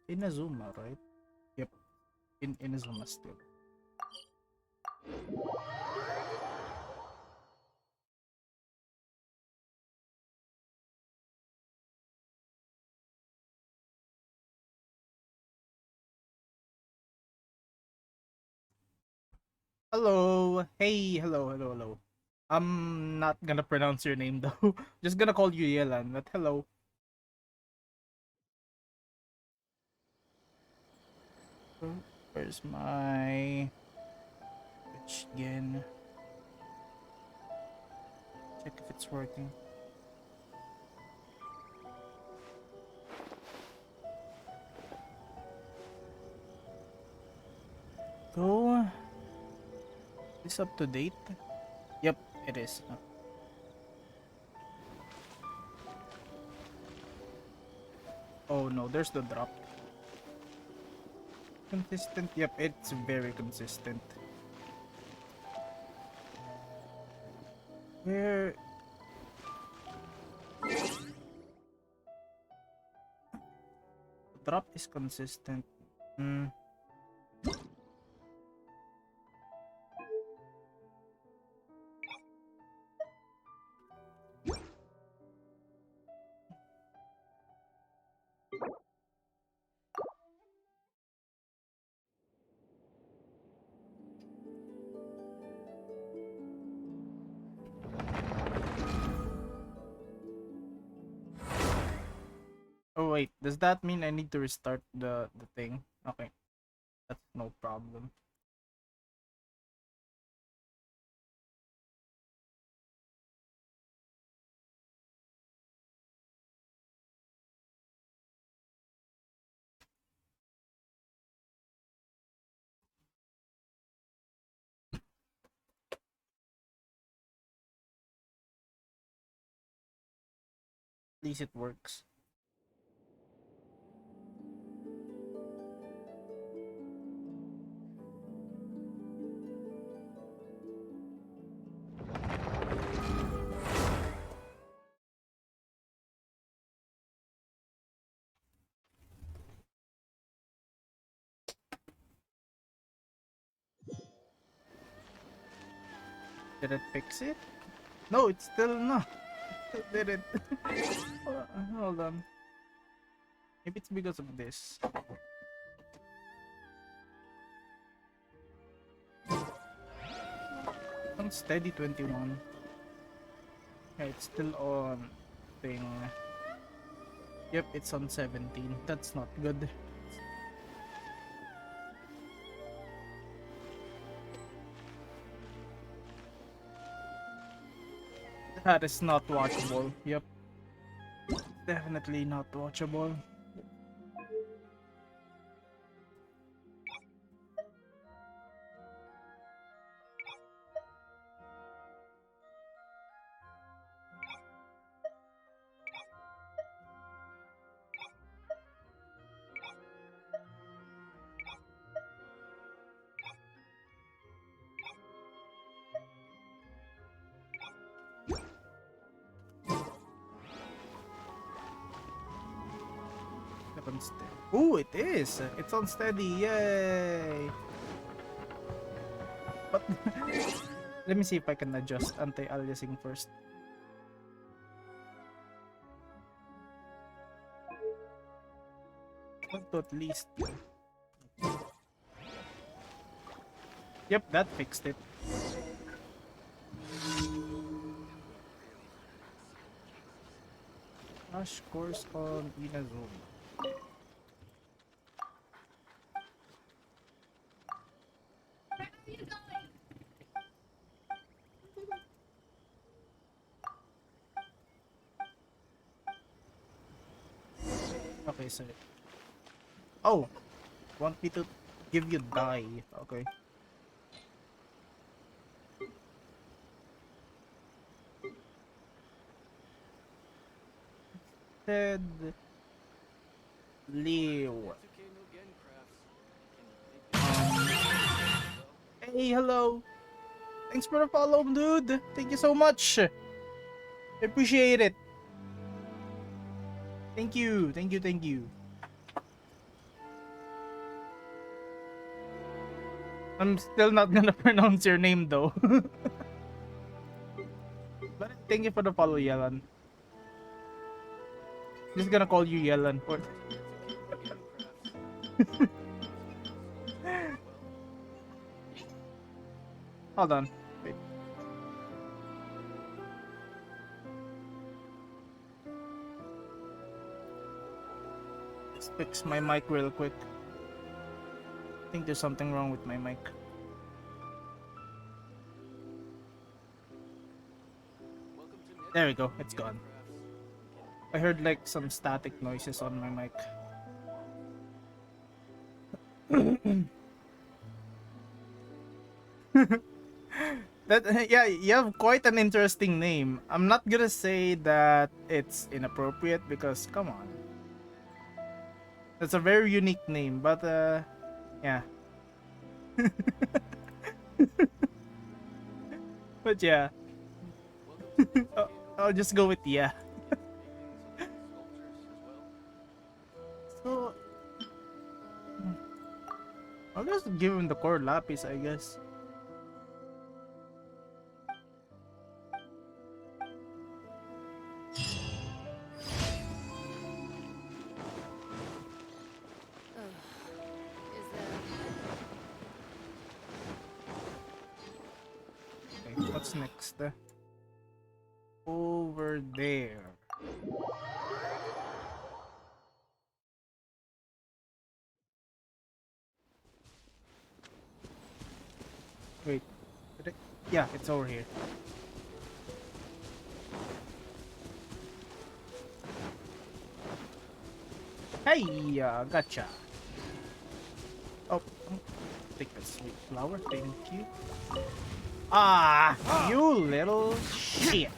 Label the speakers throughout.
Speaker 1: Inazuma, right? Yep, in Inazuma still. Hello, hey, hello. I'm not gonna pronounce your name though. Just gonna call you Yelan, but hello. Where's my Twitch again? Check if it's working. Go. Is up to date? Yep, it is. Oh no, there's the drop. Consistent? Yep, it's very consistent. Where? Drop is consistent. Hmm. Oh wait, does that mean I need to restart the thing? Okay, that's no problem. At least it works. Did it fix it? No, it's still not. It still didn't. Hold on. Maybe it's because of this. On steady 21. Yeah, it's still on thing. Yep, it's on 17. That's not good. That is not watchable. Yep. Definitely not watchable. Oh, it is! It's on steady! Yay! But let me see if I can adjust anti-aliasing first. Want to at least. Yep, that fixed it. Crash course on Inazuma. Okay, so. Oh! Want me to give you die. Okay. Ted. Leo. Hey, hello. Thanks for the follow, dude. Thank you so much. I appreciate it. Thank you. I'm still not gonna pronounce your name though. But thank you for the follow, Yelan. Just gonna call you Yelan for. Hold on. Wait. Let's fix my mic real quick. I think there's something wrong with my mic. There we go. It's gone. I heard like some static noises on my mic. That yeah, you have quite an interesting name. I'm not gonna say that it's inappropriate because come on. That's a very unique name, but yeah. But yeah. I'll just go with yeah. So I'll just give him the core lapis, I guess. Okay, what's next? Over there. Wait. Yeah, it's over here. Hey, gotcha. Oh, take a sweet flower, thank you. Ah, you little shit.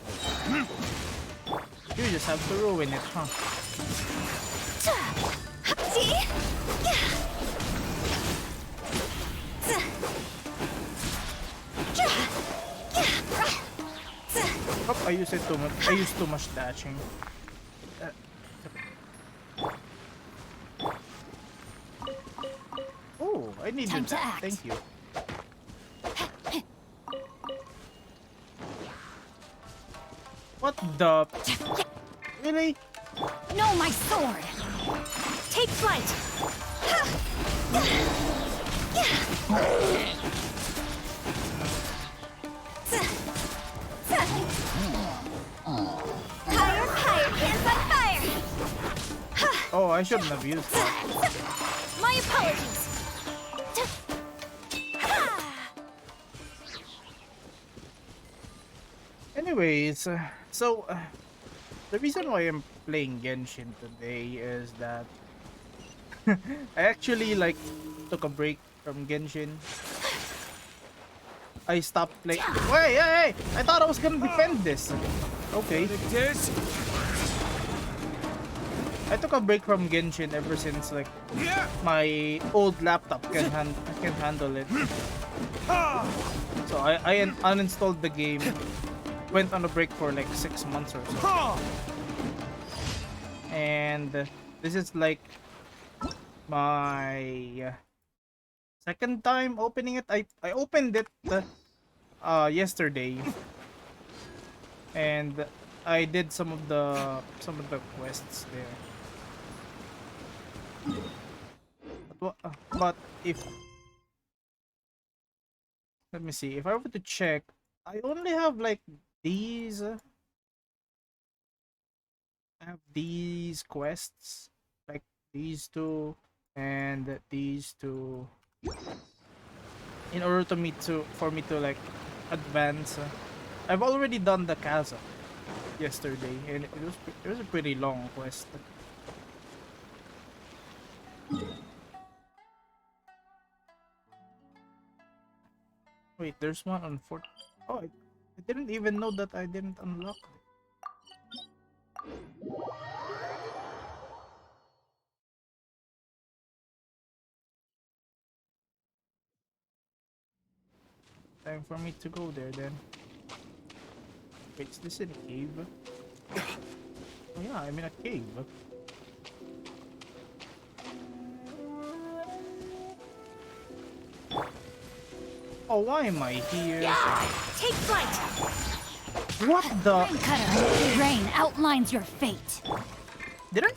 Speaker 1: You just have to ruin it, huh? Oh, I used it too much. I used too much dashing. Oh, I needed that. Thank you. What the? Really?
Speaker 2: No, my sword! Take flight! Higher, higher, hands on fire!
Speaker 1: Oh, I shouldn't have used that.
Speaker 2: My apologies!
Speaker 1: Anyways, the reason why I'm playing Genshin today is that I actually like took a break from Genshin. I stopped playing. Wait, hey! I thought I was gonna defend this. Okay. I took a break from Genshin ever since like my old laptop can handle it. So I uninstalled the game. Went on a break for like 6 months or so. And this is like my second time opening it. I opened it yesterday, and I did some of the quests there. But if let me see, if I were to check, I only have like these. I have these quests, like these two and these two, in order for me to like advance. I've already done the casa yesterday, and it was a pretty long quest. Wait, there's one on 4. Oh, I didn't even know that I didn't unlock it. Time for me to go there then. Wait, is this in a cave? Oh yeah, I'm in a cave. Oh, why am I here?
Speaker 2: Take flight!
Speaker 1: What the?
Speaker 2: Rain cutter! Rain outlines your fate!
Speaker 1: Did I?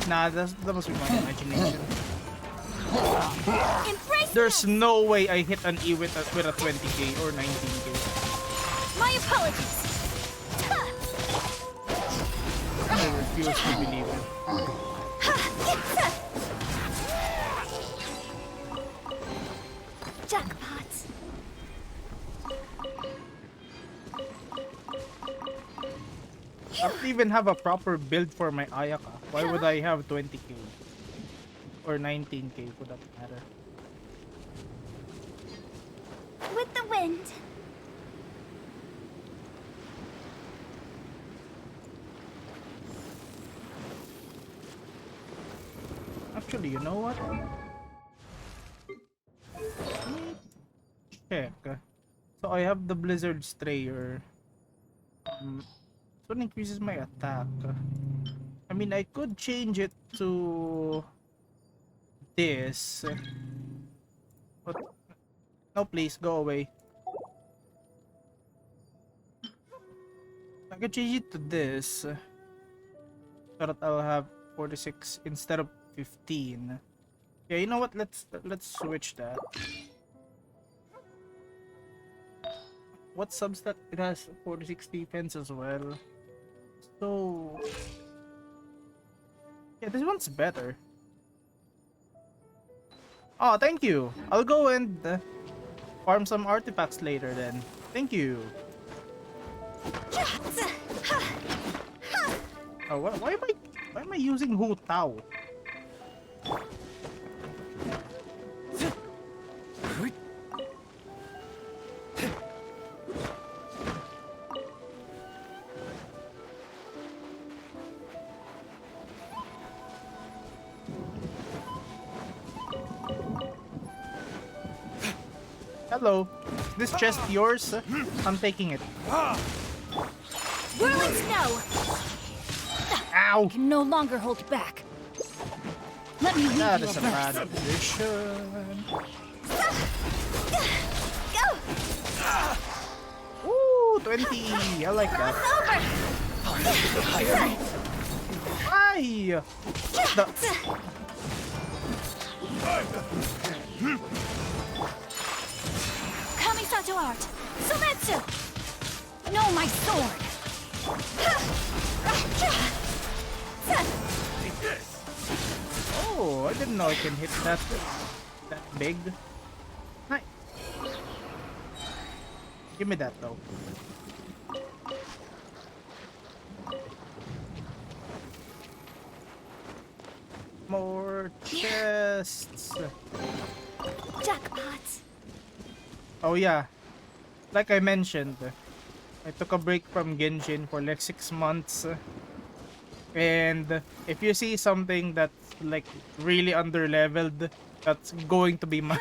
Speaker 1: Nah, that must be my imagination.
Speaker 2: Embrace
Speaker 1: There's
Speaker 2: this!
Speaker 1: no way I hit an E with a 20k or 19k.
Speaker 2: My apologies!
Speaker 1: I refuse to believe it.
Speaker 2: Jackpot!
Speaker 1: I don't even have a proper build for my Ayaka. Why would I have 20k? Or 19k for that matter?
Speaker 2: With the wind!
Speaker 1: Actually, you know what? Check. So I have the Blizzard Strayer. So it increases my attack. I mean, I could change it to this. But no, please go away. I could change it to this, so that I'll have 46 instead of 15. Yeah, you know what? Let's switch that. What subs that it has 46 defense as well. So yeah, this one's better. Oh, thank you. I'll go and farm some artifacts later then. Thank you. Oh, why am I using Hu Tao? Hello. Is this chest yours? I'm taking it.
Speaker 2: Whirling snow!
Speaker 1: Ow!
Speaker 2: Can no longer hold back. Let me lead
Speaker 1: That
Speaker 2: you
Speaker 1: is a
Speaker 2: a
Speaker 1: bad
Speaker 2: verse.
Speaker 1: position.
Speaker 2: Go!
Speaker 1: Ooh, 20. I like that.
Speaker 2: Over!
Speaker 1: Ay! The
Speaker 2: Kamisato art! Sumetsu! No, my sword!
Speaker 1: oh, I didn't know I can hit that big. Nice. Give me that though. More chests.
Speaker 2: Jackpot!
Speaker 1: Oh yeah, like I mentioned, I took a break from Genshin for like 6 months. And if you see something that's like really underleveled, that's going to be my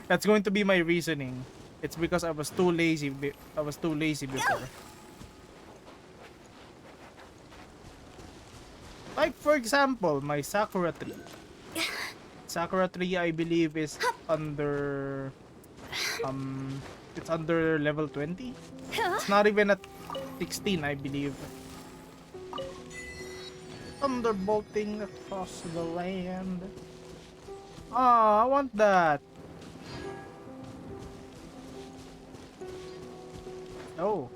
Speaker 1: that's going to be my reasoning. It's because I was too lazy. I was too lazy before. Like for example, my Sakura tree. Sakura tree, I believe, is under it's under level 20. It's not even at 16, I believe. Thunderbolting across the land. Ah, I want that. Oh,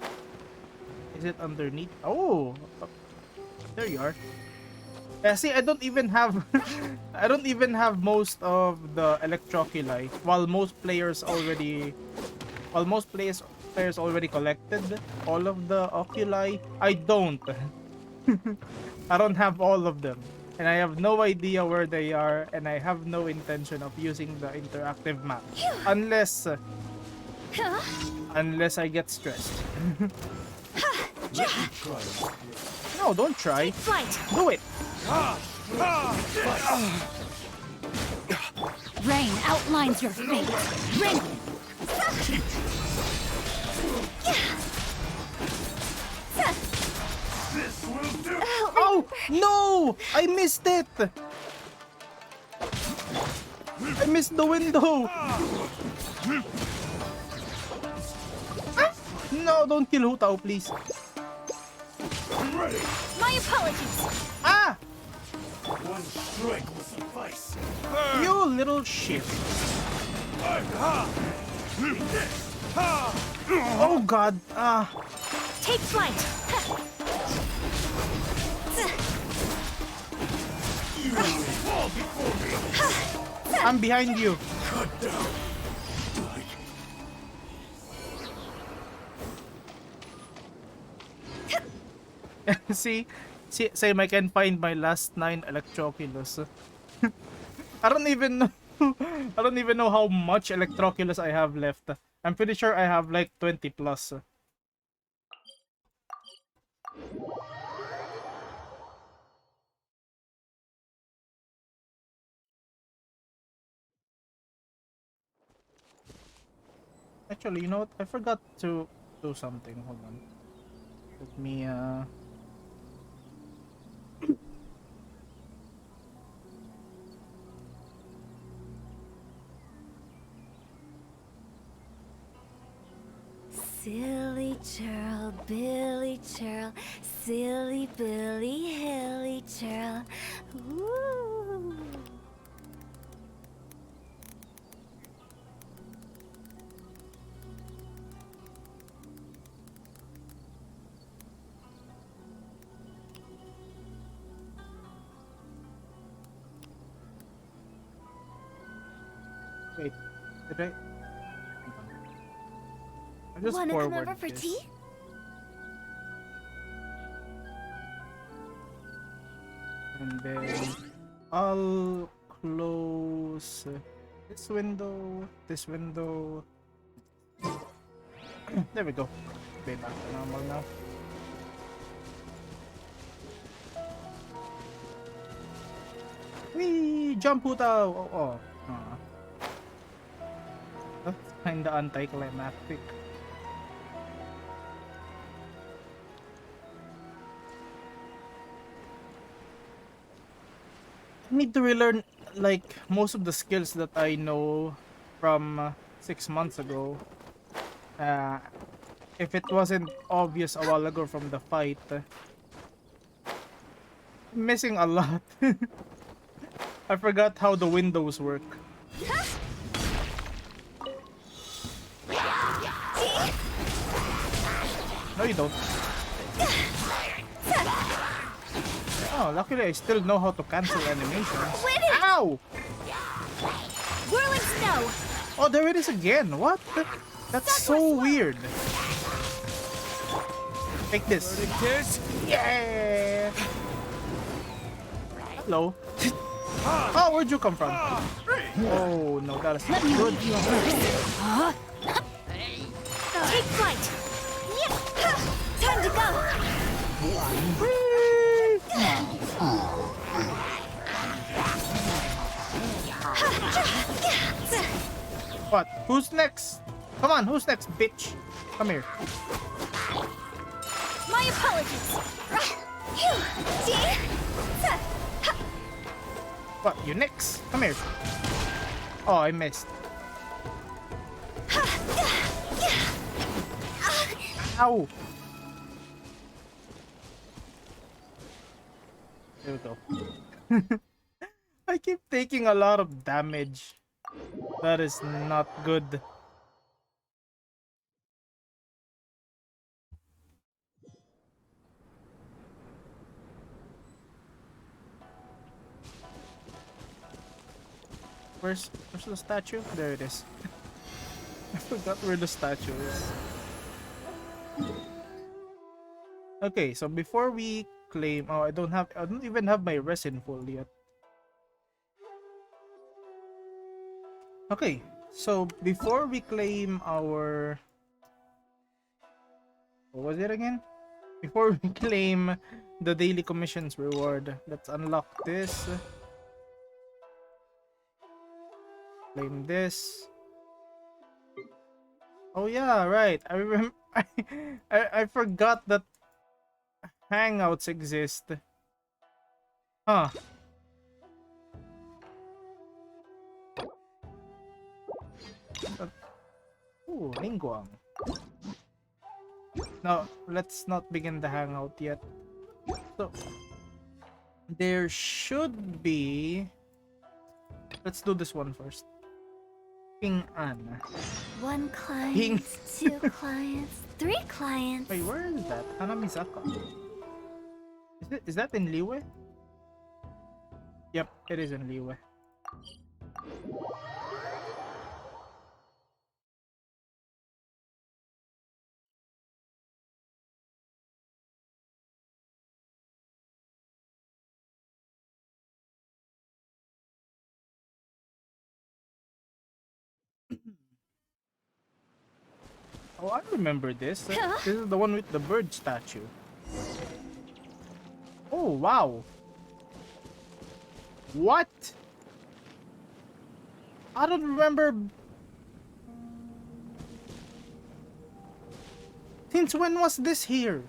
Speaker 1: is it underneath? Oh, there you are. Yeah, see, I don't even have I don't even have most of the electroculi, while most players already collected all of the oculi. I don't. I don't have all of them, and I have no idea where they are, and I have no intention of using the interactive map unless I get stressed. No, don't try.
Speaker 2: Flight!
Speaker 1: Do it.
Speaker 2: Rain outlines your fate. Rain!
Speaker 1: Oh no! I missed it. I missed the window! No, don't kill Hu Tao, please.
Speaker 2: My apologies.
Speaker 1: Ah!
Speaker 3: One strike will suffice.
Speaker 1: You little shit. Oh god. Ah.
Speaker 2: Take flight.
Speaker 1: I'm behind you.
Speaker 3: Cut down.
Speaker 1: See? Same, I can find my last 9 Electroculus. I don't even know. I don't even know how much Electroculus I have left. I'm pretty sure I have like 20 plus. Actually, you know what? I forgot to do something. Hold on. Let me
Speaker 2: Silly churl, Billy churl, silly Billy, hilly churl. Ooh.
Speaker 1: wait. Did I? I'll just
Speaker 2: Wanna come
Speaker 1: forward
Speaker 2: over for
Speaker 1: this.
Speaker 2: tea?
Speaker 1: And then I'll close this window. There we go. Okay, back to normal now. Whee! Jump Hutao! Oh. That's kinda anticlimactic. I need to relearn like most of the skills that I know from 6 months ago. Uh, if it wasn't obvious a while ago from the fight, I'm missing a lot. I forgot how the windows work. No, you don't. Oh, luckily I still know how to cancel animations.
Speaker 2: Winning!
Speaker 1: Ow!
Speaker 2: Whirling snow!
Speaker 1: Oh, there it is again. What? That's so weird. Take this.
Speaker 3: Kiss.
Speaker 1: Yeah. Hello. Oh, where'd you come from? Oh no, that is not good.
Speaker 2: Take flight! Yep. Time to go!
Speaker 1: What? Who's next? Come on, who's next, bitch? Come here.
Speaker 2: My apologies!
Speaker 1: What? You next? Come here. Oh, I missed. Ow! There we go. I keep taking a lot of damage. That is not good. Where's the statue? There it is. I forgot where the statue is. Okay, so before we claim, oh, I don't even have my resin full yet. Okay, so before we claim our, what was it again? Before we claim the daily commissions reward, let's unlock this. Claim this. Oh yeah, right. I remember. I forgot that hangouts exist. Huh. Ooh, Ningguang. No, let's not begin the hangout yet. So, there should be... Let's do this one first. King An.
Speaker 2: One
Speaker 1: King...
Speaker 2: client, two clients, three clients.
Speaker 1: Wait, where is that? Hanamisaka. Is that in Liyue? Yep, it is in Liyue. Oh, I remember this. This is the one with the bird statue. Oh, wow. What? I don't remember. Since when was this here?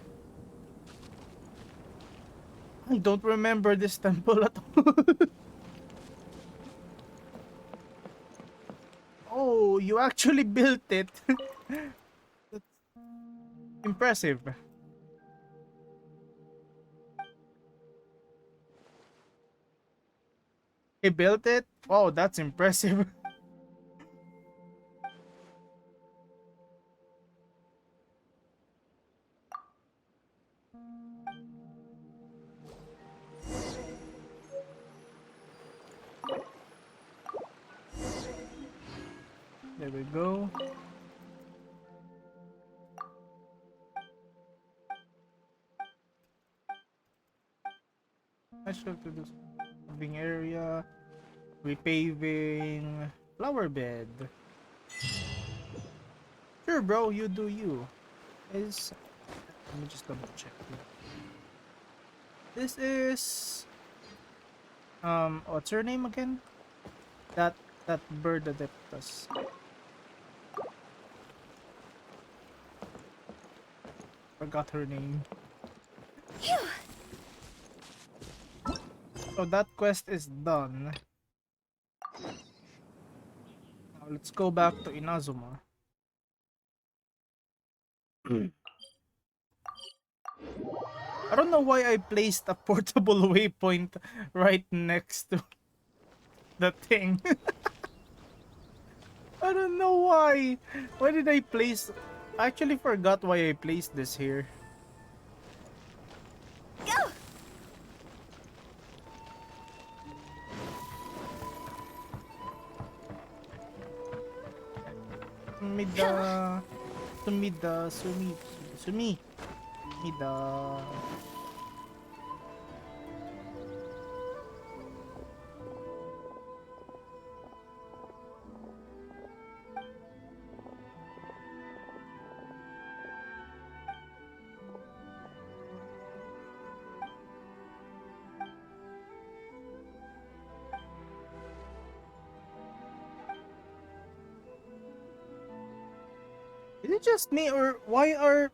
Speaker 1: I don't remember this temple at all. Oh, you actually built it. That's impressive. He built it? Oh, that's impressive. There we go. I should do this living area, repaving, flower bed. Sure, bro, you do you. Is let me just double check here. This is what's her name again? That that bird adeptus. Forgot her name.
Speaker 2: Phew.
Speaker 1: So that quest is done. Now let's go back to Inazuma. I don't know why I placed a portable waypoint right next to the thing. I don't know why. Why did I place... I actually forgot why I placed this here.
Speaker 2: Go!
Speaker 1: Sumida... Sumida... Is it just me or why are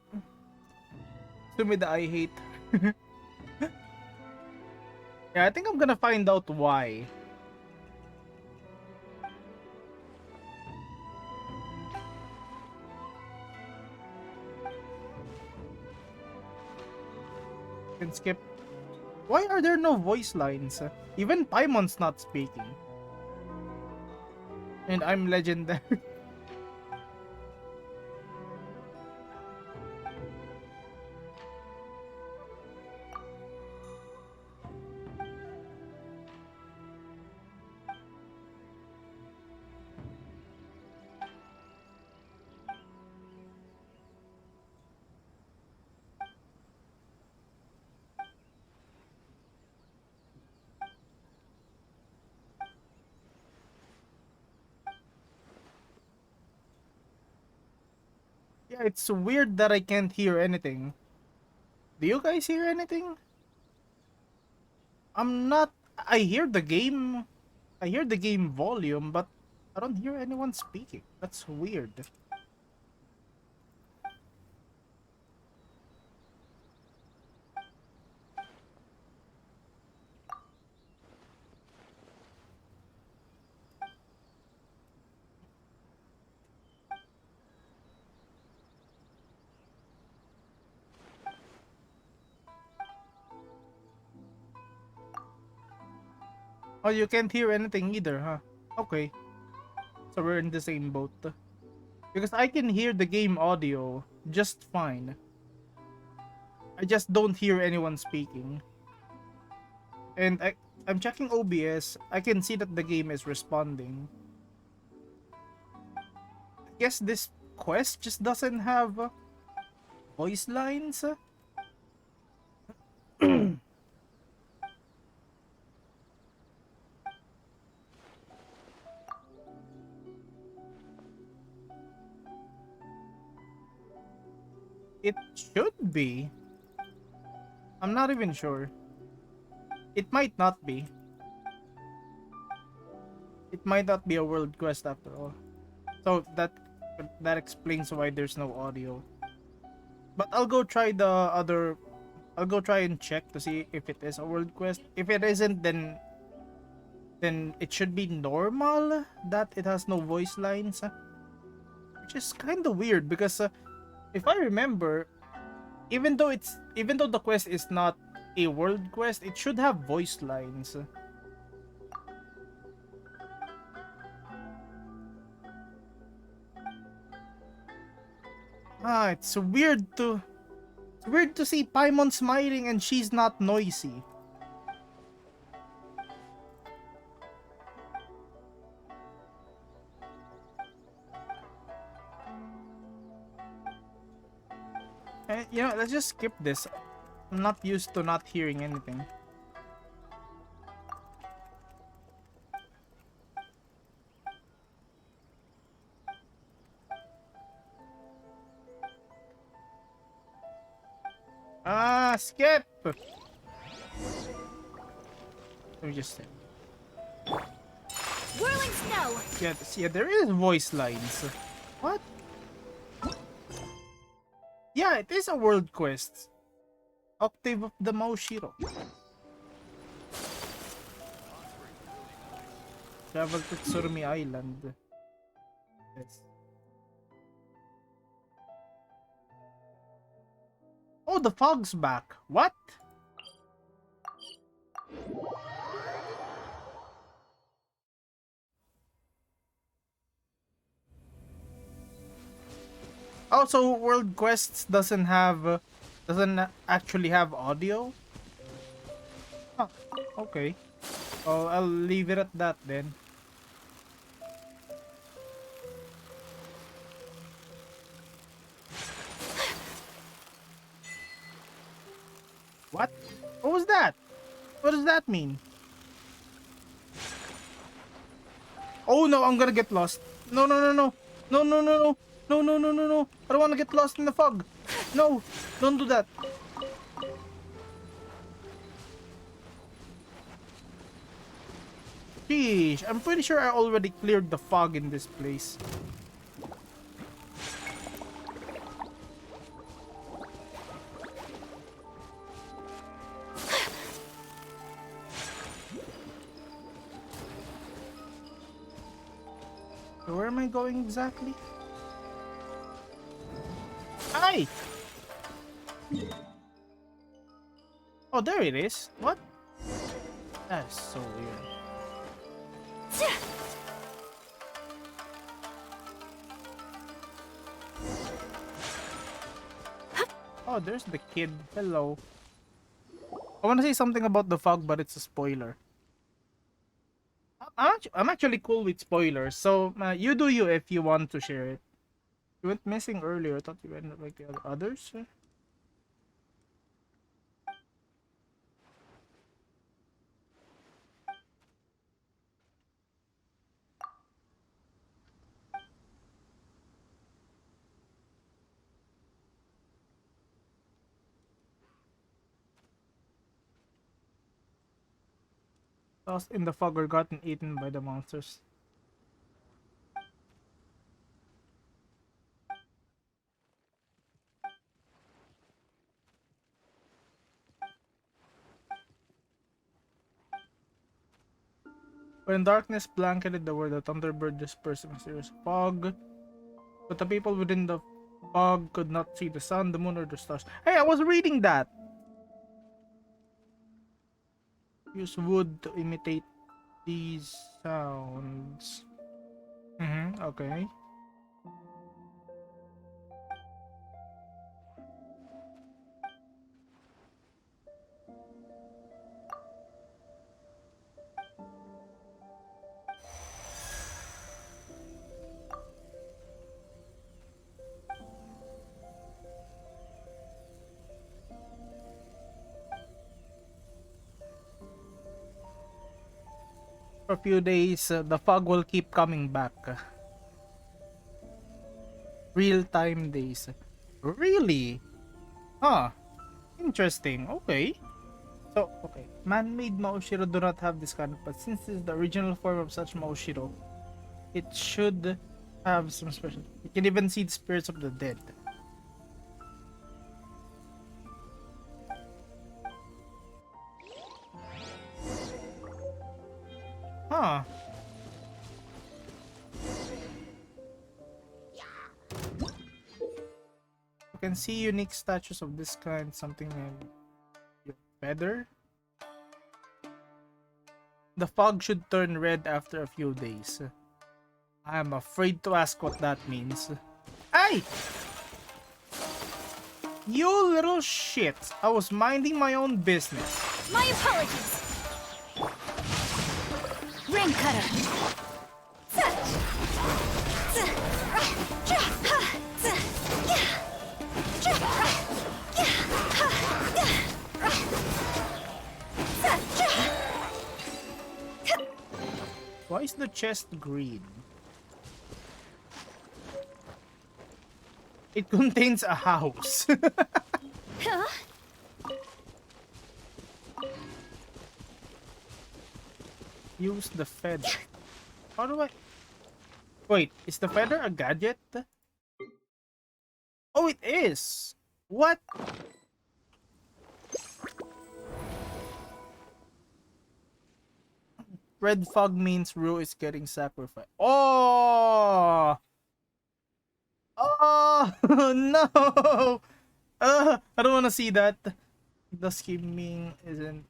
Speaker 1: Sumida I hate? Yeah, I think I'm gonna find out why. Can skip. Why are there no voice lines? Even Paimon's not speaking. And I'm legendary. Yeah, it's weird that I can't hear anything. Do you guys hear anything? I'm not... I hear the game. I hear the game volume, but I don't hear anyone speaking. That's weird. Oh, you can't hear anything either, huh? Okay. So we're in the same boat. Because I can hear the game audio just fine. I just don't hear anyone speaking. And I'm checking OBS. I can see that the game is responding. I guess this quest just doesn't have voice lines. It should be. I'm not even sure. It might not be. It might not be a world quest after all. So that explains why there's no audio. But I'll go try the other. I'll go try and check to see if it is a world quest. If it isn't, then it should be normal that it has no voice lines, which is kind of weird because if I remember, even though the quest is not a world quest, it should have voice lines. It's weird to see Paimon smiling and she's not noisy. You know, let's just skip this. I'm not used to not hearing anything. Skip! Let me just say.
Speaker 2: Whirling snow.
Speaker 1: Yeah, there is voice lines. What? Yeah, it is a world quest. Octave of the Maushiro. Travel to Tsurumi Island. Yes. Oh, the fog's back. What? Also, World Quests doesn't actually have audio. Huh, okay. Oh, I'll leave it at that then. What? What was that? What does that mean? Oh no, I'm gonna get lost. No, no, no, no. No, no, no, no. No, no, no, no, no. I don't want to get lost in the fog. No, don't do that. Sheesh, I'm pretty sure I already cleared the fog in this place. So where am I going exactly? Hi! Oh, there it is. What? That is so weird. Oh, there's the kid. Hello. I want to say something about the fog, but it's a spoiler. I'm actually cool with spoilers, so you do you if you want to share it. You went missing earlier. I thought you ended up like the others. Lost in the fog or gotten eaten by the monsters. When darkness blanketed the world, the thunderbird dispersed in mysterious fog. But the people within the fog could not see the sun, the moon, or the stars. Hey, I was reading that! Use wood to imitate these sounds. Mm-hmm, okay. For a few days, the fog will keep coming back. Real-time days. Really? Huh. Interesting. Okay. So, okay. Man-made Maoshiro do not have this kind of, but since this is the original form of such Maoshiro, it should have some special. You can even see the spirits of the dead. Huh. You can see unique statues of this kind, something in your feather. The fog should turn red after a few days. I am afraid to ask what that means. Hey! You little shit! I was minding my own business.
Speaker 2: My apologies. Ring cutter.
Speaker 1: Why is the chest green? It contains a house.
Speaker 2: Huh?
Speaker 1: Use the feather. How do I... Wait, is the feather a gadget? Oh, it is! What? Red fog means Rue is getting sacrificed. Oh! Oh! No! I don't want to see that. The scheming isn't...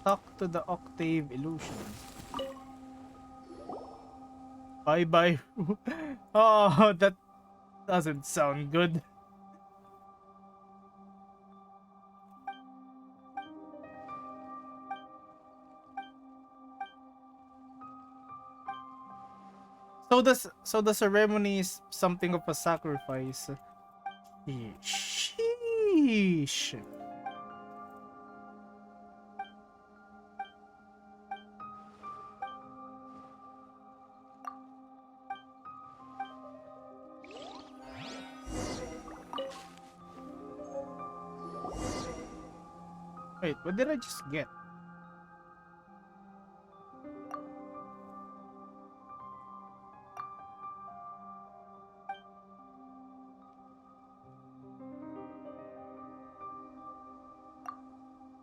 Speaker 1: Talk to the octave illusion. Bye bye. Oh, that doesn't sound good. So the ceremony is something of a sacrifice. Sheesh. Wait, what did I just get?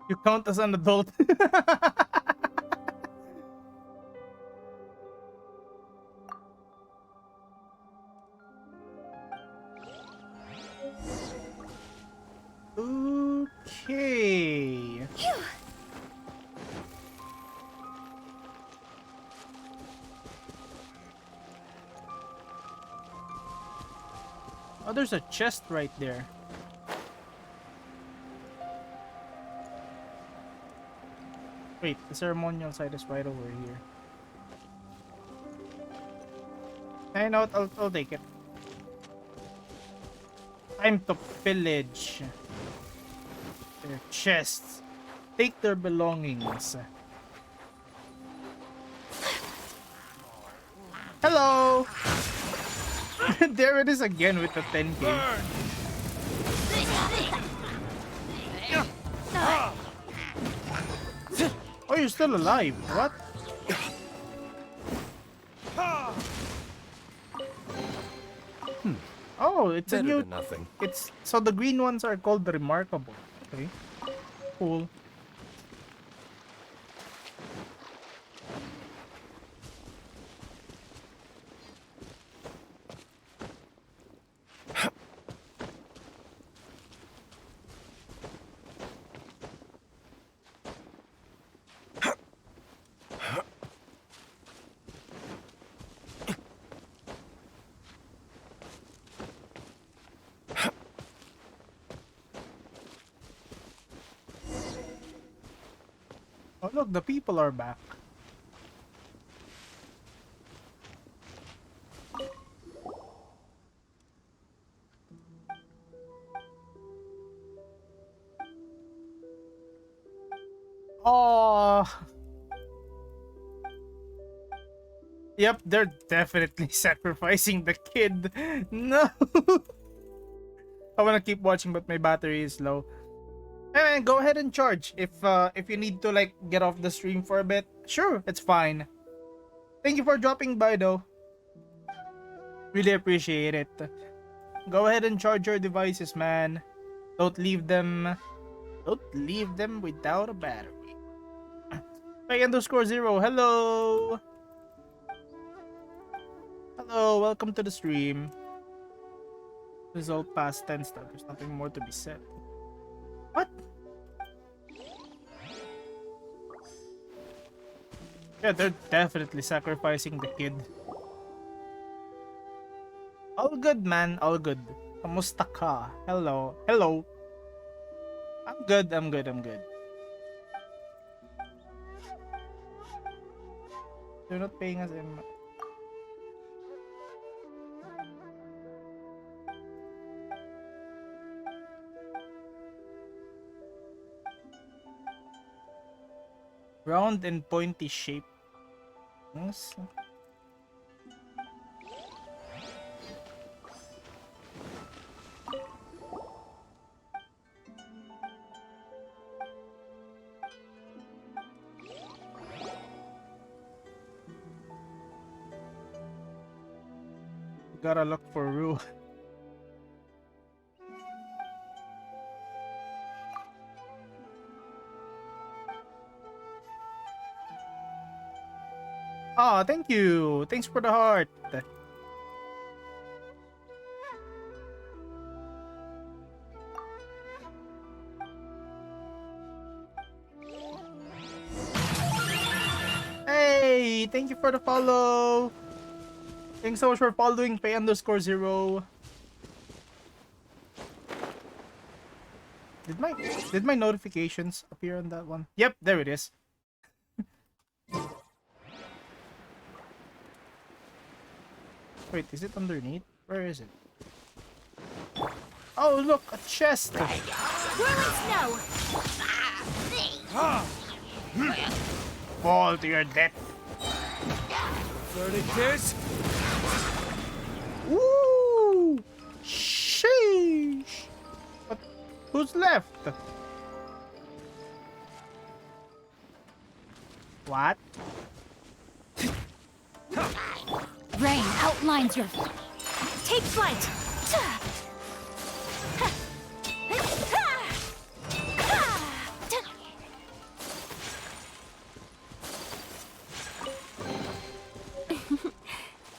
Speaker 1: You count as an adult. Okay.
Speaker 2: Phew.
Speaker 1: Oh, there's a chest right there. Wait, the ceremonial site is right over here. I know what, I'll take it. Time to pillage their chests. Take their belongings. Hello! There it is again with the 10k. Oh, you're still alive. What? Oh, it's a
Speaker 3: Better
Speaker 1: new...
Speaker 3: than nothing.
Speaker 1: It's... So the green ones are called remarkable. Okay. Cool. Oh look, the people are back. Oh, yep, they're definitely sacrificing the kid. No, I wanna keep watching, but my battery is low. Hey man, go ahead and charge if you need to like get off the stream for a bit. Sure, it's fine. Thank you for dropping by though. Really appreciate it. Go ahead and charge your devices, man. Don't leave them. Don't leave them without a battery. Peg_0. Hello. Hello. Welcome to the stream. This is all past tense stuff. There's nothing more to be said. What? Yeah, they're definitely sacrificing the kid. All good, man. All good. Kamusta ka? Hello. Hello. I'm good. I'm good. I'm good. They're not paying us in. Round and pointy shape. Yes. Gotta look for Rue. Oh, thank you. Thanks for the heart. Hey, thank you for the follow. Thanks so much for following Pay_0. Did my notifications appear on that one? Yep, there it is. Wait, is it underneath? Where is it? Oh, look, a chest.
Speaker 2: Whirling snow.
Speaker 1: Fall to your death.
Speaker 3: Dirty kiss.
Speaker 1: Woo! Sheesh! But who's left? What?
Speaker 2: Rain outlines your. Take flight.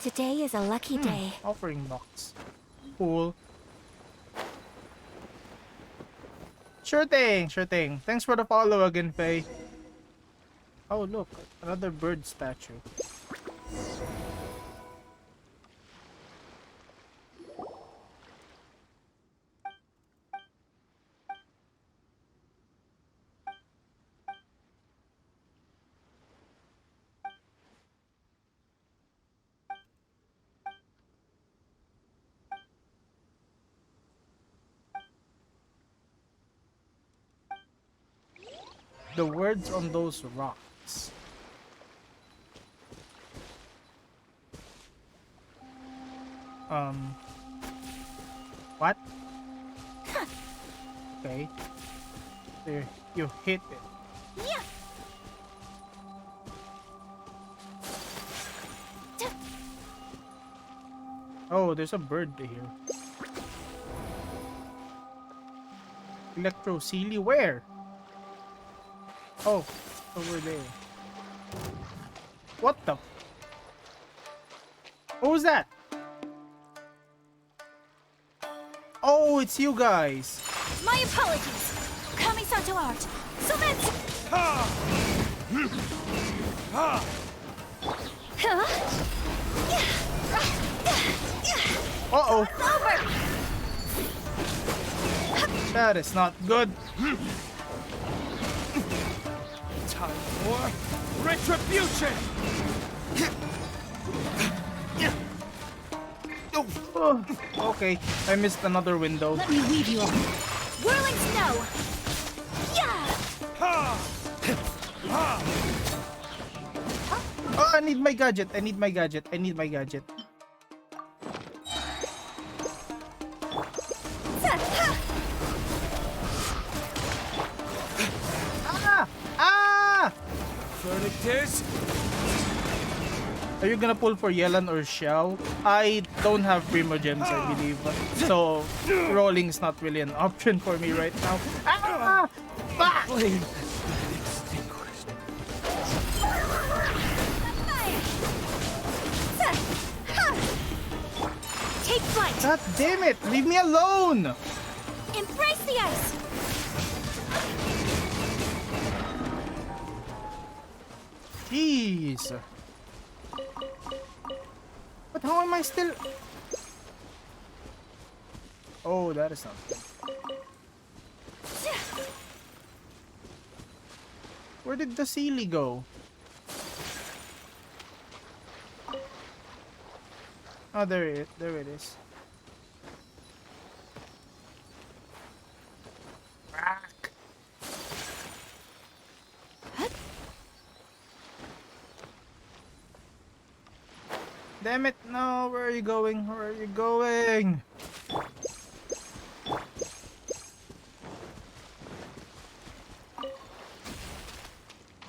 Speaker 2: Today is a lucky day.
Speaker 1: Offering box. Cool. Sure thing, sure thing. Thanks for the follow again, Faye. Oh, look. Another bird statue. The words on those rocks. What? Okay. There, you hit it.
Speaker 2: Yeah.
Speaker 1: Oh, there's a bird here. Electro Sealy, where? Oh, over there. What the? What was that? Oh, it's you guys.
Speaker 2: My apologies. Kamisato art. Sometsu. Huh?
Speaker 1: Uh-oh.
Speaker 2: Over.
Speaker 1: That is not good.
Speaker 3: Time for retribution!
Speaker 1: Oh, okay, I missed another window.
Speaker 2: Let me weave you up. Whirling snow. Yeah.
Speaker 3: Ha! Ha!
Speaker 1: Oh, I need my gadget. I need my gadget. I need my gadget. Ah! Ah!
Speaker 3: Verdict is
Speaker 1: Are you gonna pull for Yelan or Xiao? I don't have Primogems, I believe. So, rolling's not really an option for me right now. Ah! Ah!
Speaker 3: flame extinguished.
Speaker 2: Take flight.
Speaker 1: God damn it! Leave me alone!
Speaker 2: Embrace the ice.
Speaker 1: Jeez. But how am I still... Oh, that is not good. Where did the Sealy go? Oh, there it is. Fuck. Damn it, no, where are you going? Where are you going?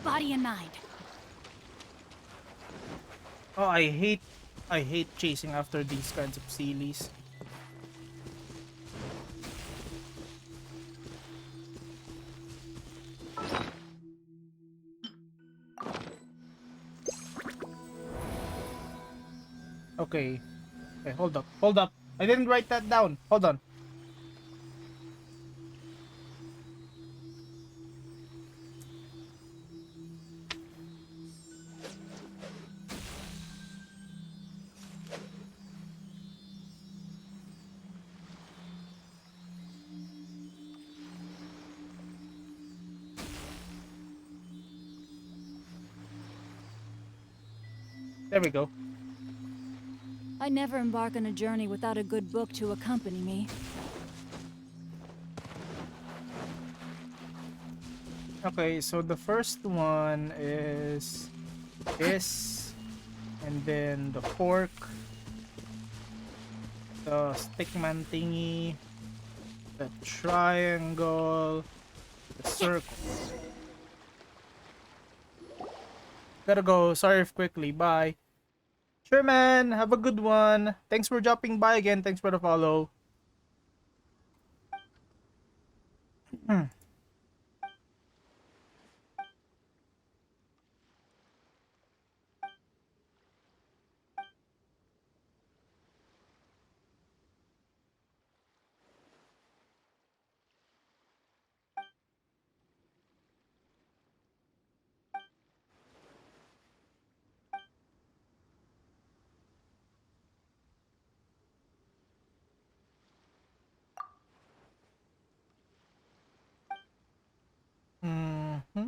Speaker 2: Body and mind.
Speaker 1: Oh, I hate chasing after these kinds of Sealies. Okay. Okay, hold up. Hold up. I didn't write that down. Hold on. There we go.
Speaker 2: I never embark on a journey without a good book to accompany me.
Speaker 1: Okay, so the first one is this, and then the fork, the stickman thingy, the triangle, the circle. Gotta go. Sorry if quickly. Bye. Sure, man. Have a good one. Thanks for dropping by again. Thanks for the follow. Mm-hmm.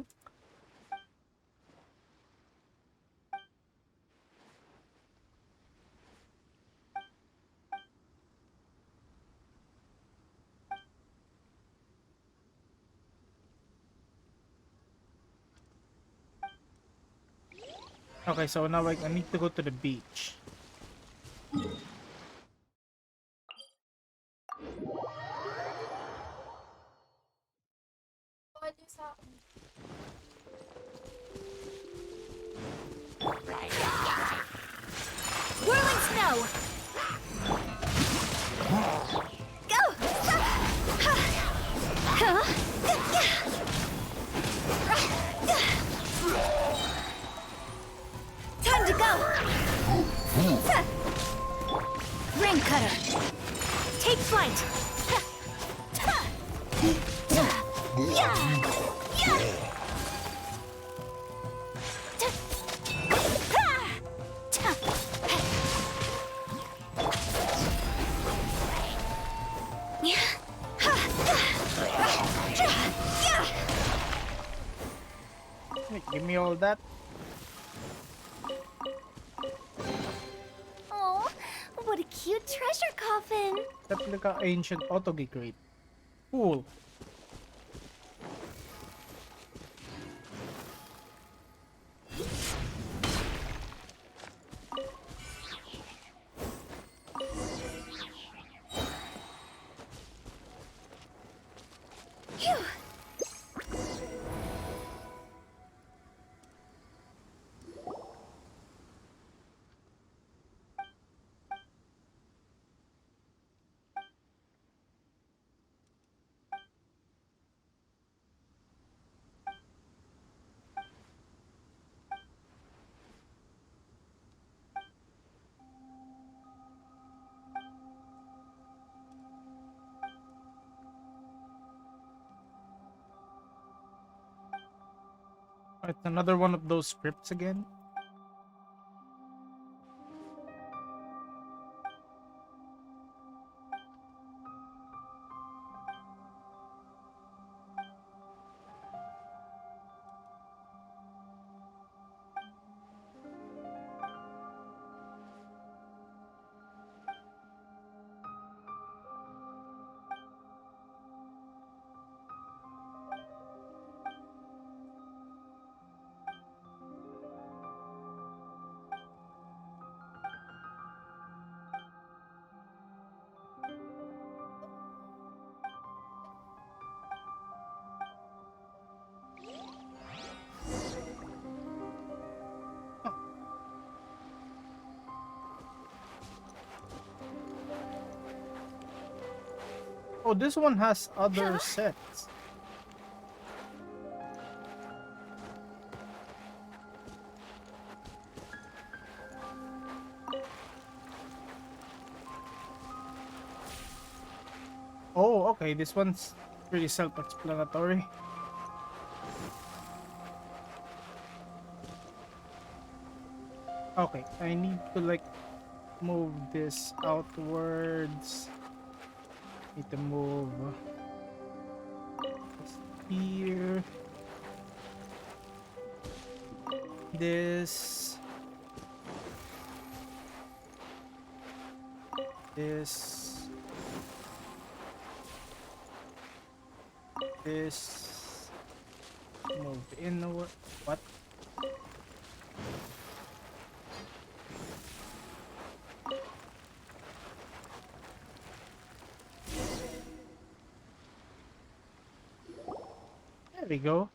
Speaker 1: Okay, so now I need to go to the beach.
Speaker 2: Whirling snow. Go. Time to go. Ring cutter. Take flight.
Speaker 1: Wait. all that.
Speaker 4: Oh, what a cute treasure coffin.
Speaker 1: Replica ancient autogi crate. Cool.
Speaker 4: Phew.
Speaker 1: It's another one of those scripts again. Oh, this one has other sets. Oh, okay. This one's pretty self-explanatory. Okay, I need to like move this outwards. Need to move this here. This. This. This. Move inward. What? There we go.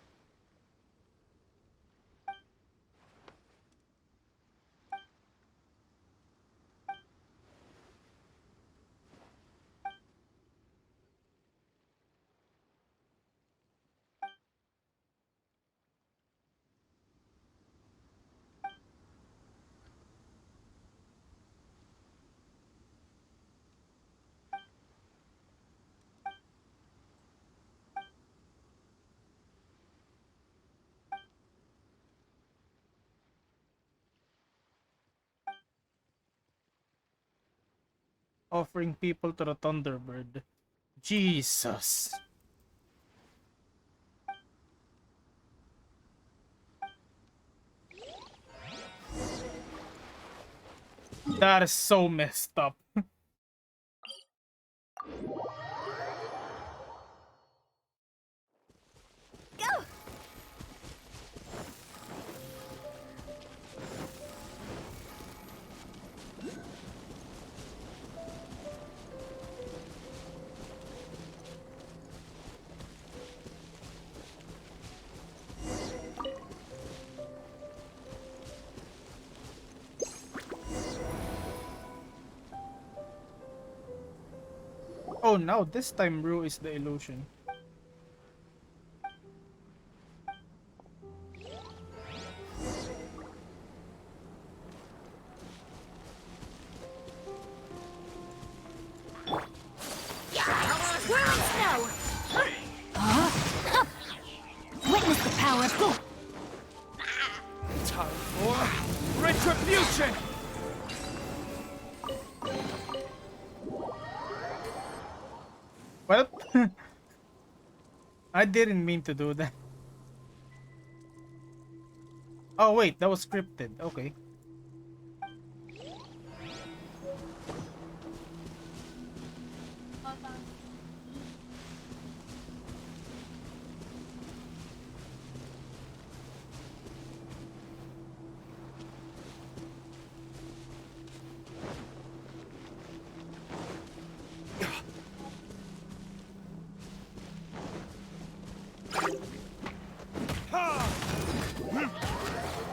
Speaker 1: Offering people to the Thunderbird. Jesus. That is so messed up.
Speaker 4: Go.
Speaker 1: Oh, now this time Rue is the illusion.
Speaker 4: We're on snow. Witness the power of Go.
Speaker 3: Time for retribution!
Speaker 1: Well, I didn't mean to do that. Oh wait, that was scripted. Okay.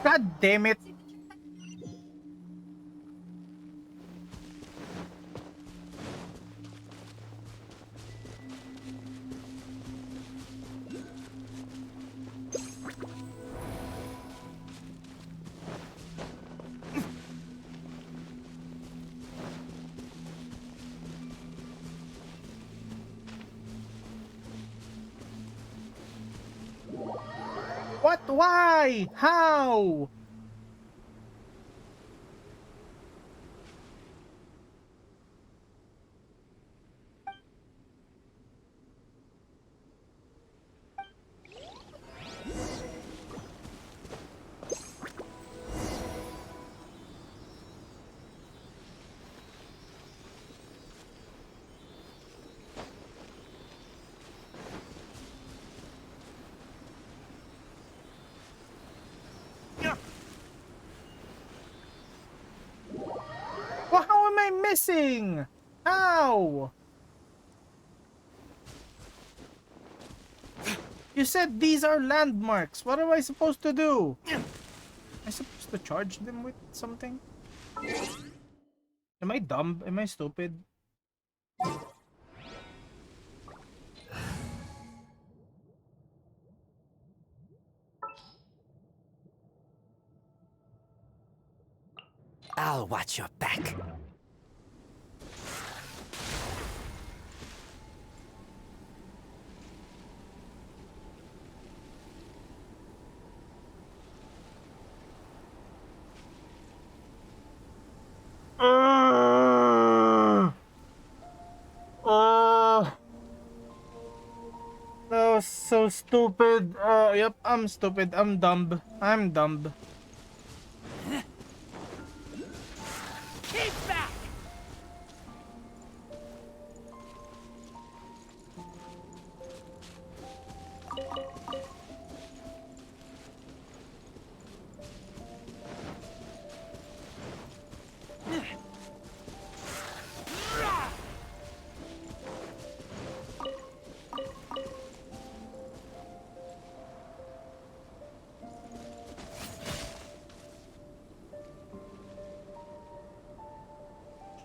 Speaker 1: God damn it. What? Why? How? Well, how am I missing? How? You said these are landmarks. What am I supposed to do? Am I supposed to charge them with something? Am I dumb? Am I stupid?
Speaker 3: I'll watch your back.
Speaker 1: Uh, that was so stupid. Yep, I'm stupid. I'm dumb. I'm dumb.
Speaker 3: Keep back!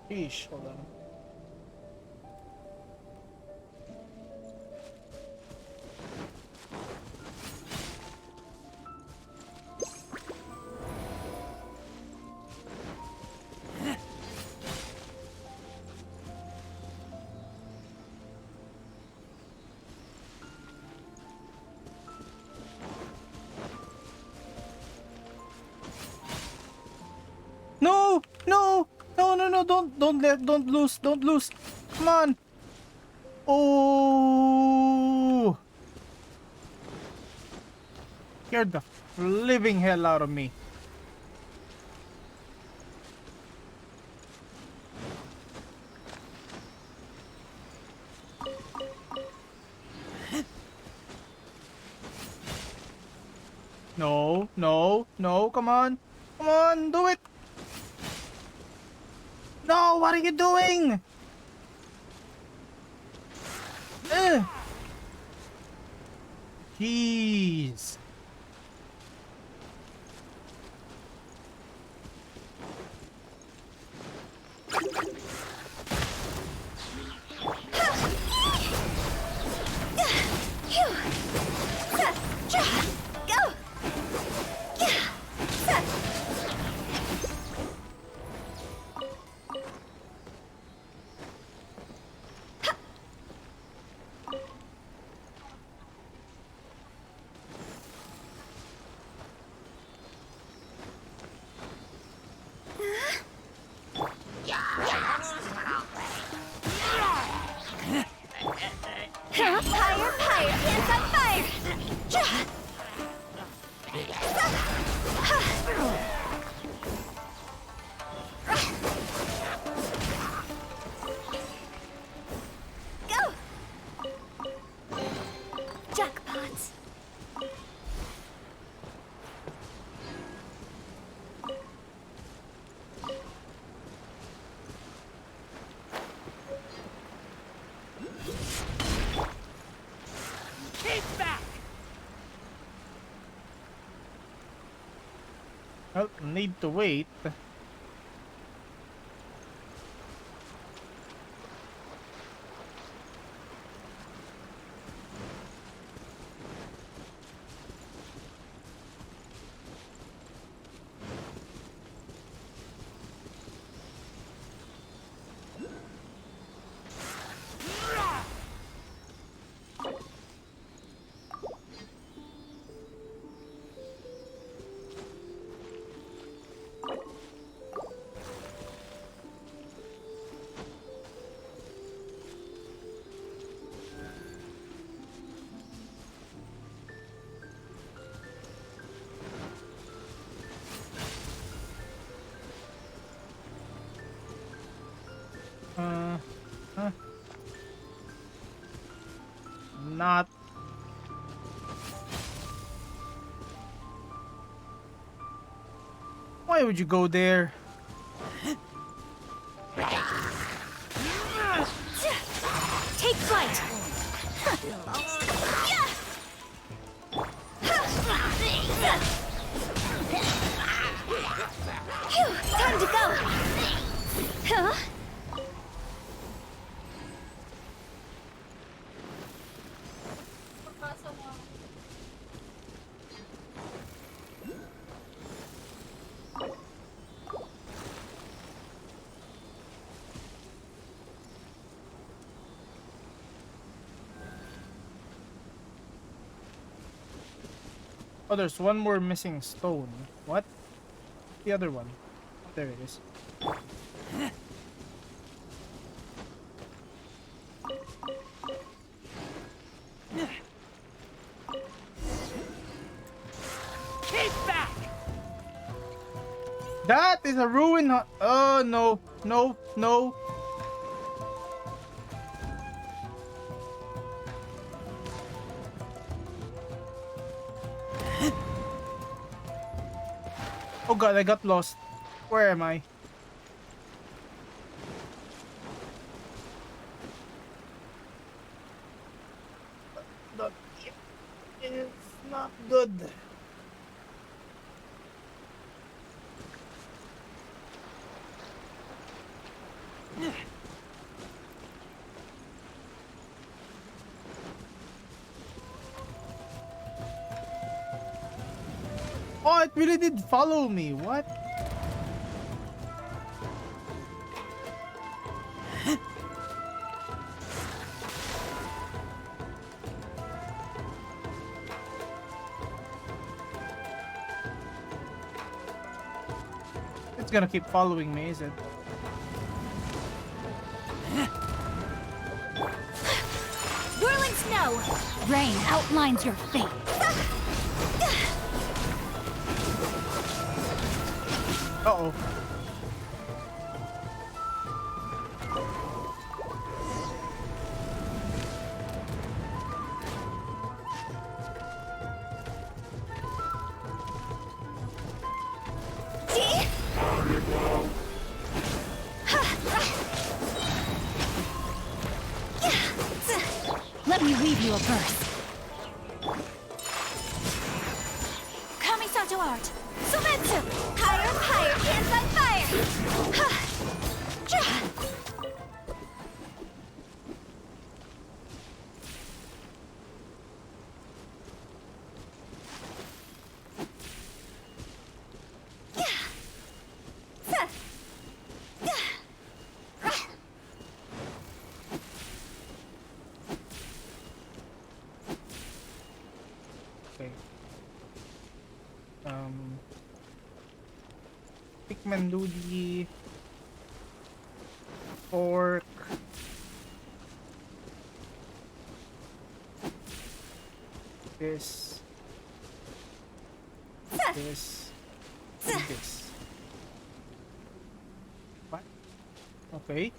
Speaker 1: Sheesh, hold on. No! No! No, no, no, don't lose, don't lose. Come on. Oh! Scared the living hell out of me. No, no, no, come on. Come on, do it. No, what are you doing? Eh. Jeez.
Speaker 4: Go!
Speaker 1: Well, need to wait. Uh, huh? Not. Why would you go there?
Speaker 4: Take flight. Phew, time to go. Huh?
Speaker 1: Oh, there's one more missing stone. What? The other one. Oh, there it is.
Speaker 3: Keep back!
Speaker 1: That is a ruin. Oh no, no, no. Oh god, I got lost. Where am I? That is not good. Oh, it really did follow me. What? It's gonna keep following me, is it?
Speaker 4: Whirling snow.
Speaker 2: Rain outlines your fate.
Speaker 1: Uh-oh.
Speaker 4: See?
Speaker 2: Let me weave you a verse.
Speaker 4: Kamisato art. Sumetsu. Higher, higher, hands on fire. Ha. Ja.
Speaker 1: Okay. Pikmin do the fork. This. This. And this. What? Okay.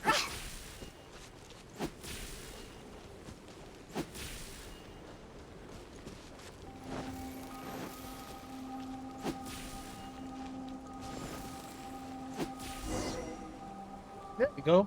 Speaker 1: There we go.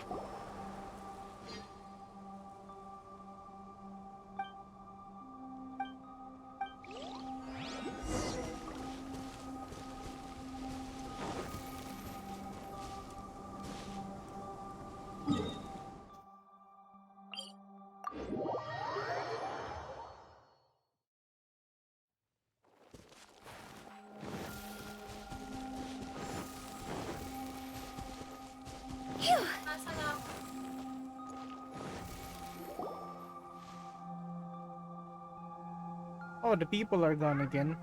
Speaker 4: Phew.
Speaker 1: Oh, the people are gone again.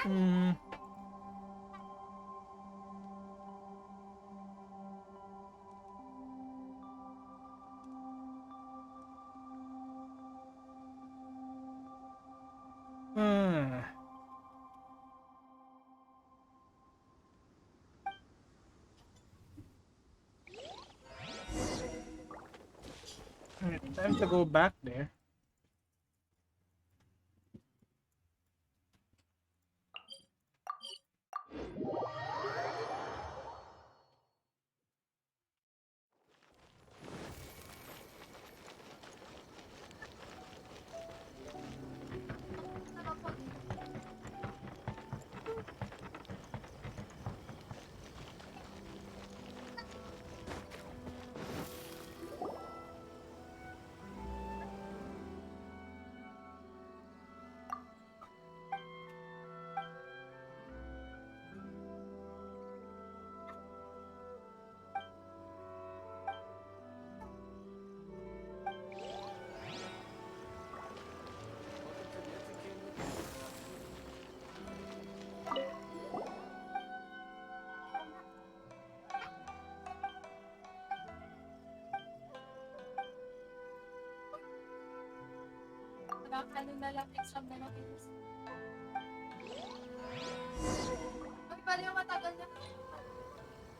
Speaker 1: Hmm. Hmm. Alright, time to go back there.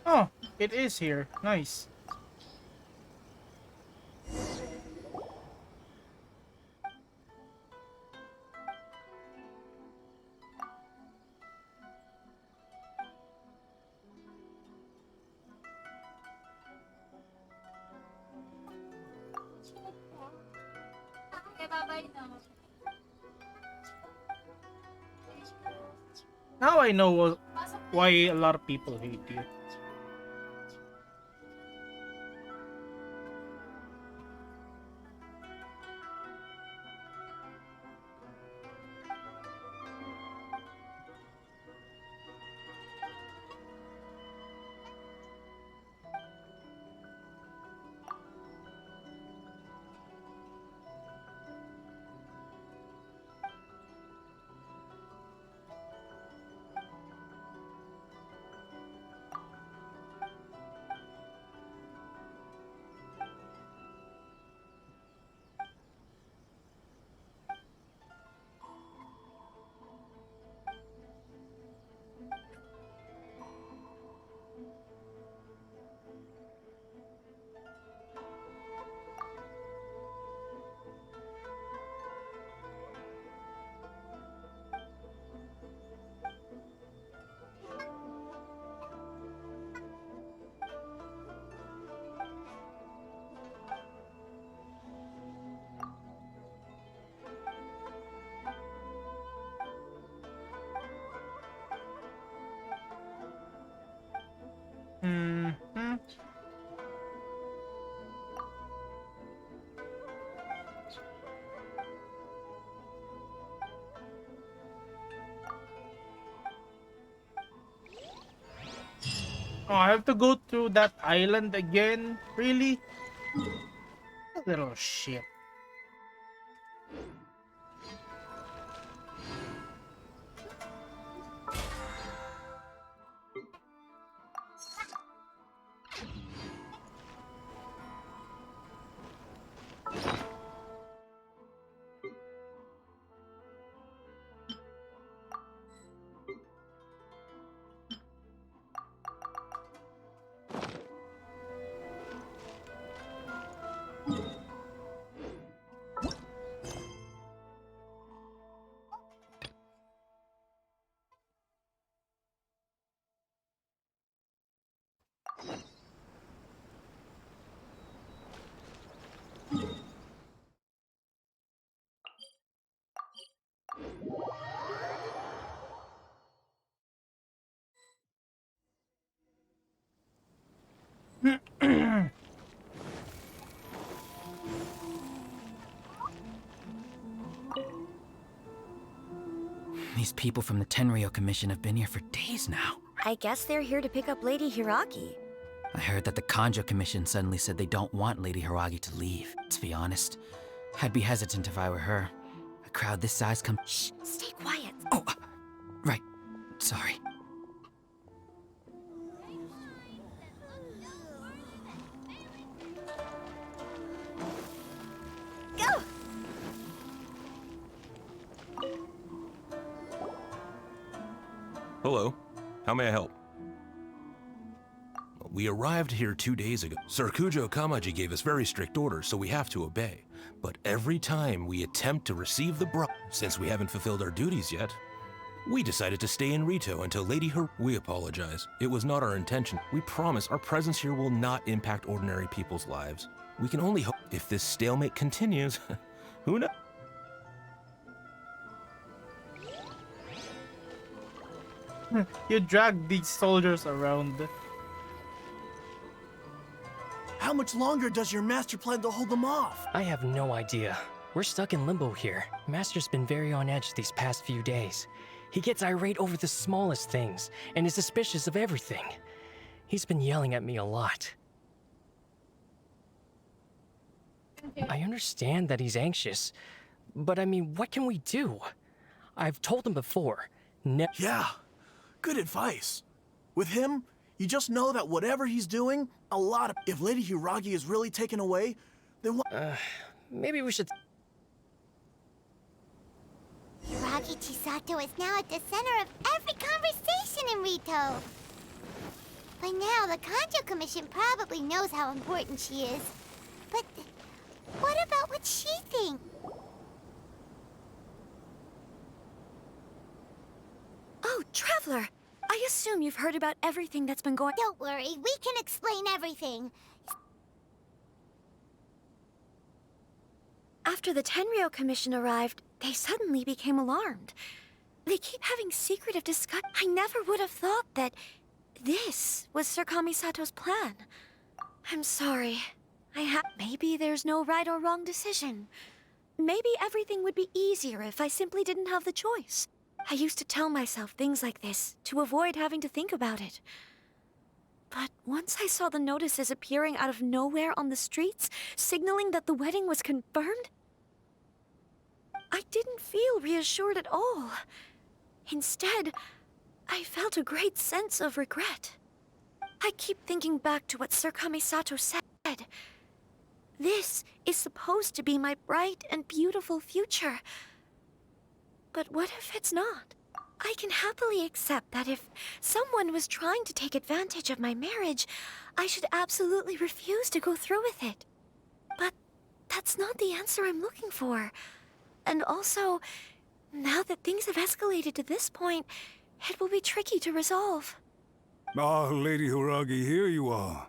Speaker 1: Oh, it is here. Nice. Now I know why a lot of people hate you. Hmm. Oh, I have to go to that island again? Really? Little shit.
Speaker 5: These people from the Tenryo Commission have been here for days now.
Speaker 4: I guess they're here to pick up Lady Hiragi.
Speaker 5: I heard that the Kanjo Commission suddenly said they don't want Lady Hiragi to leave. To be honest, I'd be hesitant if I were her. A crowd this size come—
Speaker 4: Shh, stay quiet.
Speaker 5: Oh, right. Sorry.
Speaker 4: Go!
Speaker 6: Hello. How may I help? We arrived here 2 days ago. Sir Kujo Kamaji gave us very strict orders, so we have to obey. But every time we attempt to receive the since we haven't fulfilled our duties yet, we decided to stay in Rito until Lady We apologize. It was not our intention. We promise our presence here will not impact ordinary people's lives. We can only hope if this stalemate continues. Who knows?
Speaker 1: You drag these soldiers around.
Speaker 7: How much longer does your master plan to hold them off?
Speaker 3: I have no idea. We're stuck in limbo here. Master's been very on edge these past few days. He gets irate over the smallest things and is suspicious of everything. He's been yelling at me a lot. I understand that he's anxious, but I mean, what can we do? I've told him before.
Speaker 7: Yeah, good advice. With him, you just know that whatever he's doing, if Lady Hiragi is really taken away, then what?
Speaker 3: Maybe we should...
Speaker 4: Hiragi Chisato is now at the center of every conversation in Rito. By now, the Kanjo Commission probably knows how important she is. But what about what she thinks?
Speaker 8: Oh, Traveler! I assume you've heard about everything that's been going—
Speaker 4: Don't worry, we can explain everything.
Speaker 8: After the Tenryo Commission arrived, they suddenly became alarmed. They keep having secretive discussions. I never would have thought that this was Sir Kamisato's plan. I'm sorry. Maybe there's no right or wrong decision. Maybe everything would be easier if I simply didn't have the choice. I used to tell myself things like this to avoid having to think about it. But once I saw the notices appearing out of nowhere on the streets, signaling that the wedding was confirmed, I didn't feel reassured at all. Instead, I felt a great sense of regret. I keep thinking back to what Sir Kamisato said. This is supposed to be my bright and beautiful future. But what if it's not? I can happily accept that if someone was trying to take advantage of my marriage, I should absolutely refuse to go through with it. But that's not the answer I'm looking for. And also, now that things have escalated to this point, it will be tricky to resolve.
Speaker 9: Ah, Lady Hiragi, here you are.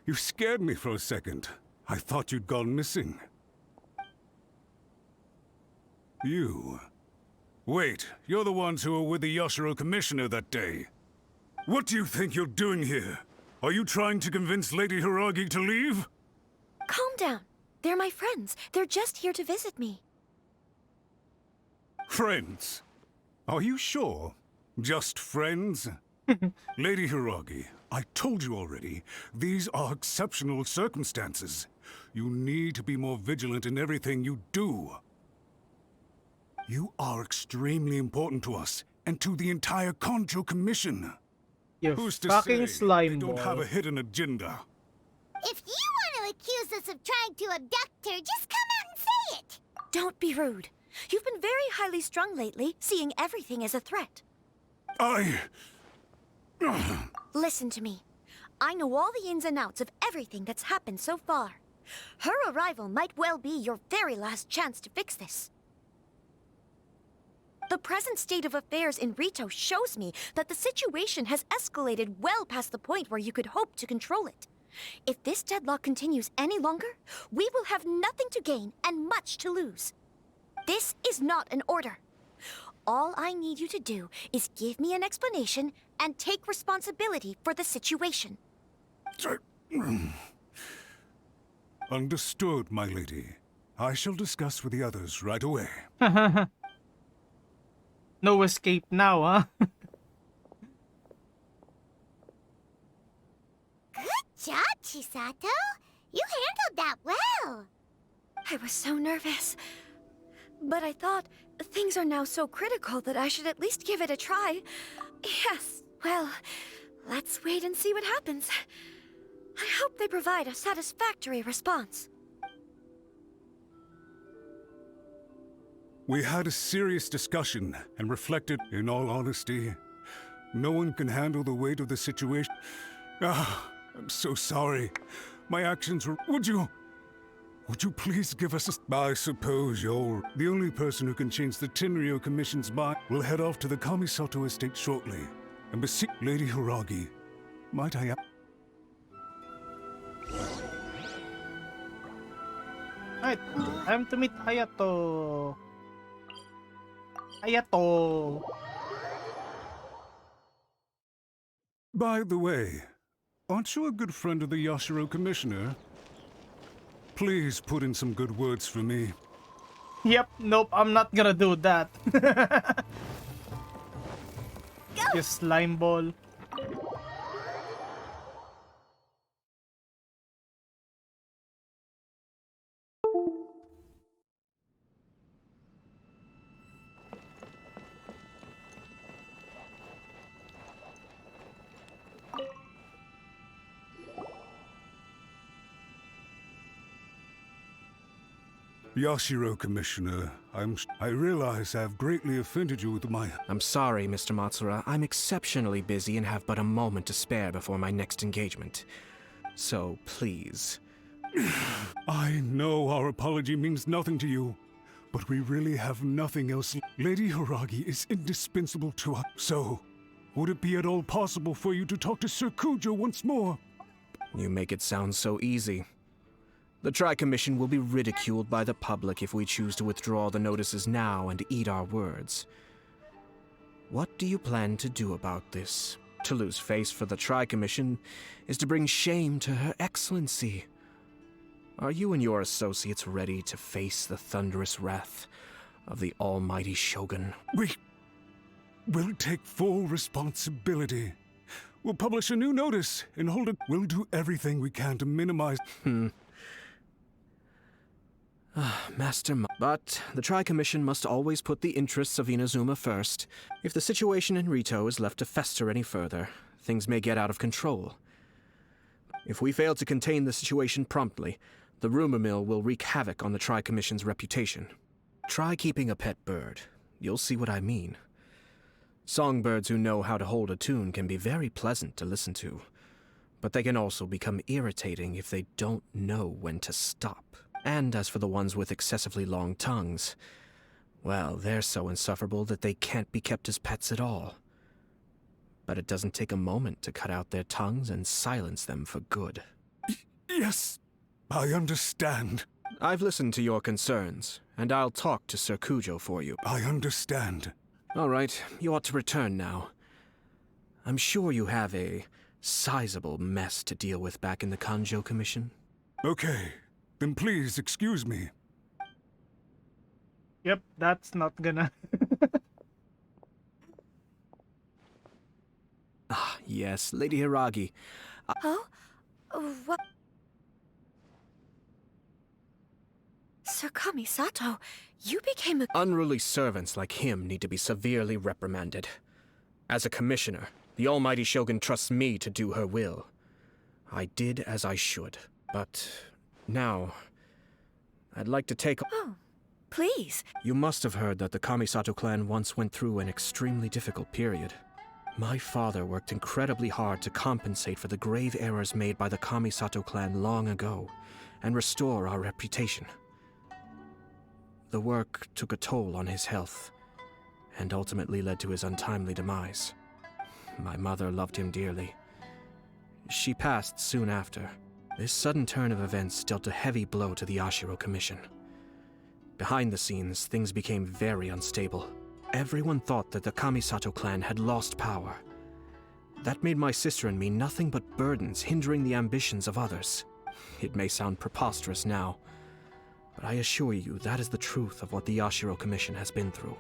Speaker 9: You scared me for a second. I thought you'd gone missing. You... Wait, you're the ones who were with the Yashiro Commissioner that day. What do you think you're doing here? Are you trying to convince Lady Hiragi to leave?
Speaker 8: Calm down. They're my friends. They're just here to visit me.
Speaker 9: Friends? Are you sure? Just friends? Lady Hiragi, I told you already, these are exceptional circumstances. You need to be more vigilant in everything you do. You are extremely important to us, and to the entire Kanjo Commission.
Speaker 1: You
Speaker 9: Who's to
Speaker 1: fucking
Speaker 9: say
Speaker 1: slime
Speaker 9: they don't have
Speaker 1: ball.
Speaker 9: a hidden agenda?
Speaker 4: If you want to accuse us of trying to abduct her, just come out and say it!
Speaker 8: Don't be rude. You've been very highly strung lately, seeing everything as a threat. Listen to me. I know all the ins and outs of everything that's happened so far. Her arrival might well be your very last chance to fix this. The present state of affairs in Rito shows me that the situation has escalated well past the point where you could hope to control it. If this deadlock continues any longer, we will have nothing to gain and much to lose. This is not an order. All I need you to do is give me an explanation and take responsibility for the situation.
Speaker 9: Understood, my lady. I shall discuss with the others right away.
Speaker 1: No escape now, huh?
Speaker 4: Good job, Chisato. You handled that well.
Speaker 8: I was so nervous. But I thought things are now so critical that I should at least give it a try. Yes, well, let's wait and see what happens. I hope they provide a satisfactory response.
Speaker 9: We had a serious discussion and reflected, in all honesty, no one can handle the weight of the situation. I'm so sorry. My actions were... Would you please give us a... I suppose you're the only person who can change the Tenryo Commission's mind. We'll head off to the Kamisato estate shortly. And beseech Lady Hiragi, might I...
Speaker 1: Alright, time to meet Hayato. Hayato.
Speaker 9: By the way, aren't you a good friend of the Yashiro Commissioner? Please put in some good words for me.
Speaker 1: Yep, nope, I'm not gonna do that. You slime ball.
Speaker 9: Yashiro Commissioner, I realize I've greatly offended you with my...
Speaker 10: I'm sorry, Mr. Matsura. I'm exceptionally busy and have but a moment to spare before my next engagement. So, please.
Speaker 9: I know our apology means nothing to you, but we really have nothing else. Lady Hiragi is indispensable to us. So, would it be at all possible for you to talk to Sir Kujo once more?
Speaker 10: You make it sound so easy. The Tri-Commission will be ridiculed by the public if we choose to withdraw the notices now and eat our words. What do you plan to do about this? To lose face for the Tri-Commission is to bring shame to Her Excellency. Are you and your associates ready to face the thunderous wrath of the almighty Shogun?
Speaker 9: We'll take full responsibility. We'll publish a new notice and hold it. We'll do everything we can to minimize...
Speaker 10: But the Tri-Commission must always put the interests of Inazuma first. If the situation in Rito is left to fester any further, things may get out of control. If we fail to contain the situation promptly, the rumor mill will wreak havoc on the Tri-Commission's reputation. Try keeping a pet bird. You'll see what I mean. Songbirds who know how to hold a tune can be very pleasant to listen to, but they can also become irritating if they don't know when to stop. And as for the ones with excessively long tongues, well, they're so insufferable that they can't be kept as pets at all. But it doesn't take a moment to cut out their tongues and silence them for good.
Speaker 9: Yes, I understand.
Speaker 10: I've listened to your concerns, and I'll talk to Sir Kujo for you.
Speaker 9: I understand.
Speaker 10: All right, you ought to return now. I'm sure you have a sizable mess to deal with back in the Kanjo Commission.
Speaker 9: Okay. Then please excuse me.
Speaker 1: Yep, that's not gonna...
Speaker 10: Yes, Lady Hiragi.
Speaker 8: Oh? What? Sir Kamisato, you became a...
Speaker 10: Unruly servants like him need to be severely reprimanded. As a commissioner, the almighty Shogun trusts me to do her will. I did as I should, but... Now, I'd like to take...
Speaker 8: Oh, please.
Speaker 10: You must have heard that the Kamisato clan once went through an extremely difficult period. My father worked incredibly hard to compensate for the grave errors made by the Kamisato clan long ago, and restore our reputation. The work took a toll on his health, and ultimately led to his untimely demise. My mother loved him dearly. She passed soon after. This sudden turn of events dealt a heavy blow to the Yashiro Commission. Behind the scenes, things became very unstable. Everyone thought that the Kamisato clan had lost power. That made my sister and me nothing but burdens hindering the ambitions of others. It may sound preposterous now, but I assure you that is the truth of what the Yashiro Commission has been through.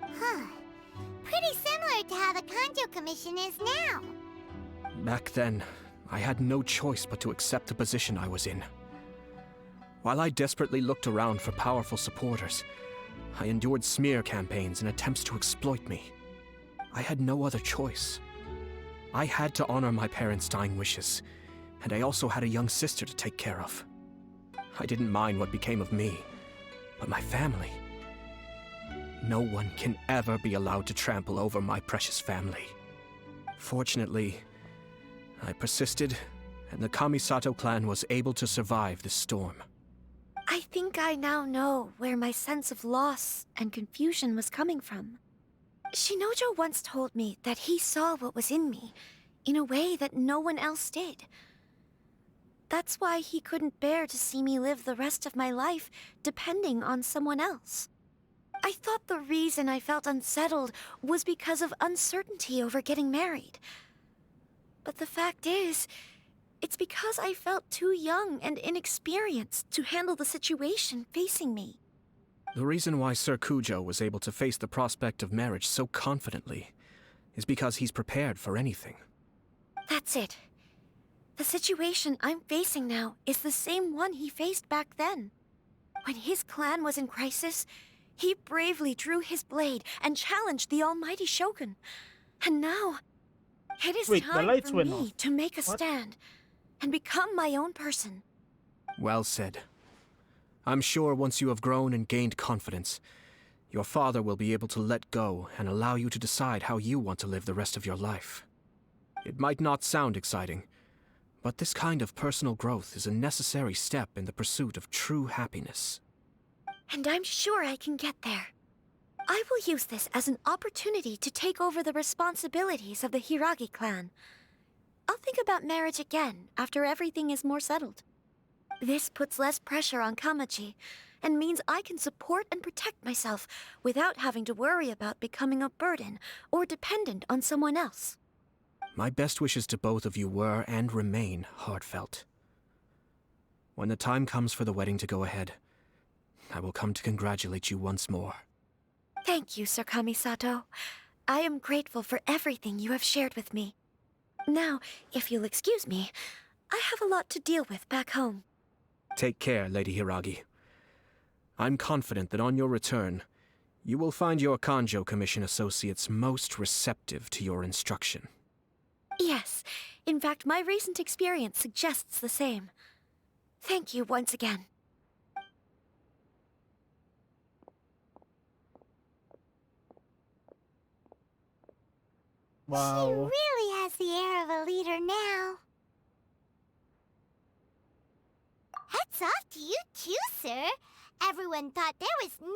Speaker 4: Huh. Pretty similar to how the Kanjo Commission is now.
Speaker 10: Back then, I had no choice but to accept the position I was in. While I desperately looked around for powerful supporters, I endured smear campaigns and attempts to exploit me. I had no other choice. I had to honor my parents' dying wishes, and I also had a young sister to take care of. I didn't mind what became of me, but my family. No one can ever be allowed to trample over my precious family. Fortunately, I persisted, and the Kamisato clan was able to survive this storm.
Speaker 8: I think I now know where my sense of loss and confusion was coming from. Shinojo once told me that he saw what was in me in a way that no one else did. That's why he couldn't bear to see me live the rest of my life depending on someone else. I thought the reason I felt unsettled was because of uncertainty over getting married. But the fact is, it's because I felt too young and inexperienced to handle the situation facing me.
Speaker 10: The reason why Sir Kujo was able to face the prospect of marriage so confidently is because he's prepared for anything.
Speaker 8: That's it. The situation I'm facing now is the same one he faced back then. When his clan was in crisis, he bravely drew his blade and challenged the almighty Shogun. And now, it is
Speaker 1: Wait, the
Speaker 8: time
Speaker 1: lights
Speaker 8: for
Speaker 1: went
Speaker 8: me
Speaker 1: off.
Speaker 8: to make a
Speaker 1: What?
Speaker 8: stand and become my own person.
Speaker 10: Well said. I'm sure once you have grown and gained confidence, your father will be able to let go and allow you to decide how you want to live the rest of your life. It might not sound exciting, but this kind of personal growth is a necessary step in the pursuit of true happiness.
Speaker 8: And I'm sure I can get there. I will use this as an opportunity to take over the responsibilities of the Hiragi clan. I'll think about marriage again after everything is more settled. This puts less pressure on Kamaji, and means I can support and protect myself without having to worry about becoming a burden or dependent on someone else.
Speaker 10: My best wishes to both of you were and remain heartfelt. When the time comes for the wedding to go ahead, I will come to congratulate you once more.
Speaker 8: Thank you, Sir Kamisato. I am grateful for everything you have shared with me. Now, if you'll excuse me, I have a lot to deal with back home.
Speaker 10: Take care, Lady Hiragi. I'm confident that on your return, you will find your Kanjo Commission associates most receptive to your instruction.
Speaker 8: Yes, in fact, my recent experience suggests the same. Thank you once again.
Speaker 1: Wow.
Speaker 4: She really has the air of a leader now. Hats off to you too, sir. Everyone thought there was no way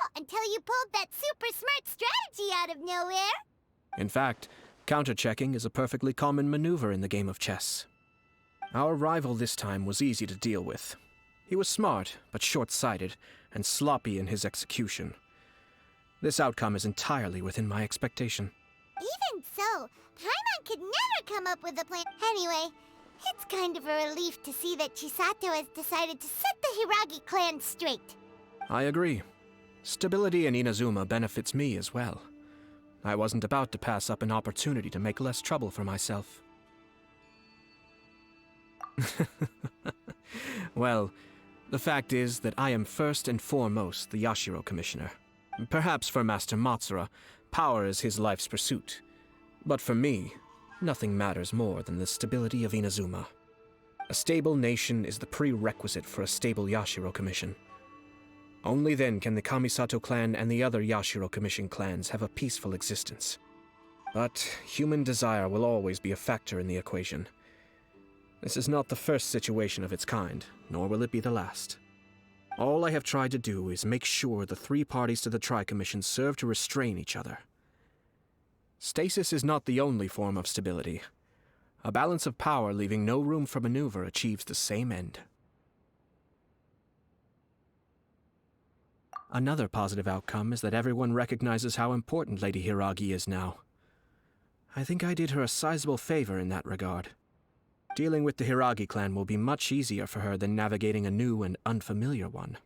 Speaker 4: out until you pulled that super smart strategy out of nowhere.
Speaker 10: In fact, counter-checking is a perfectly common maneuver in the game of chess. Our rival this time was easy to deal with. He was smart, but short-sighted, and sloppy in his execution. This outcome is entirely within my expectation.
Speaker 4: Even so, Paimon could never come up with a plan. Anyway, it's kind of a relief to see that Chisato has decided to set the Hiragi clan straight.
Speaker 10: I agree. Stability in Inazuma benefits me as well. I wasn't about to pass up an opportunity to make less trouble for myself. Well, the fact is that I am first and foremost the Yashiro Commissioner. Perhaps for Master Matsura, power is his life's pursuit. But for me, nothing matters more than the stability of Inazuma. A stable nation is the prerequisite for a stable Yashiro Commission. Only then can the Kamisato clan and the other Yashiro Commission clans have a peaceful existence. But human desire will always be a factor in the equation. This is not the first situation of its kind, nor will it be the last. All I have tried to do is make sure the three parties to the Tri-Commission serve to restrain each other. Stasis is not the only form of stability. A balance of power leaving no room for maneuver achieves the same end. Another positive outcome is that everyone recognizes how important Lady Hiragi is now. I think I did her a sizable favor in that regard. Dealing with the Hiragi clan will be much easier for her than navigating a new and unfamiliar one.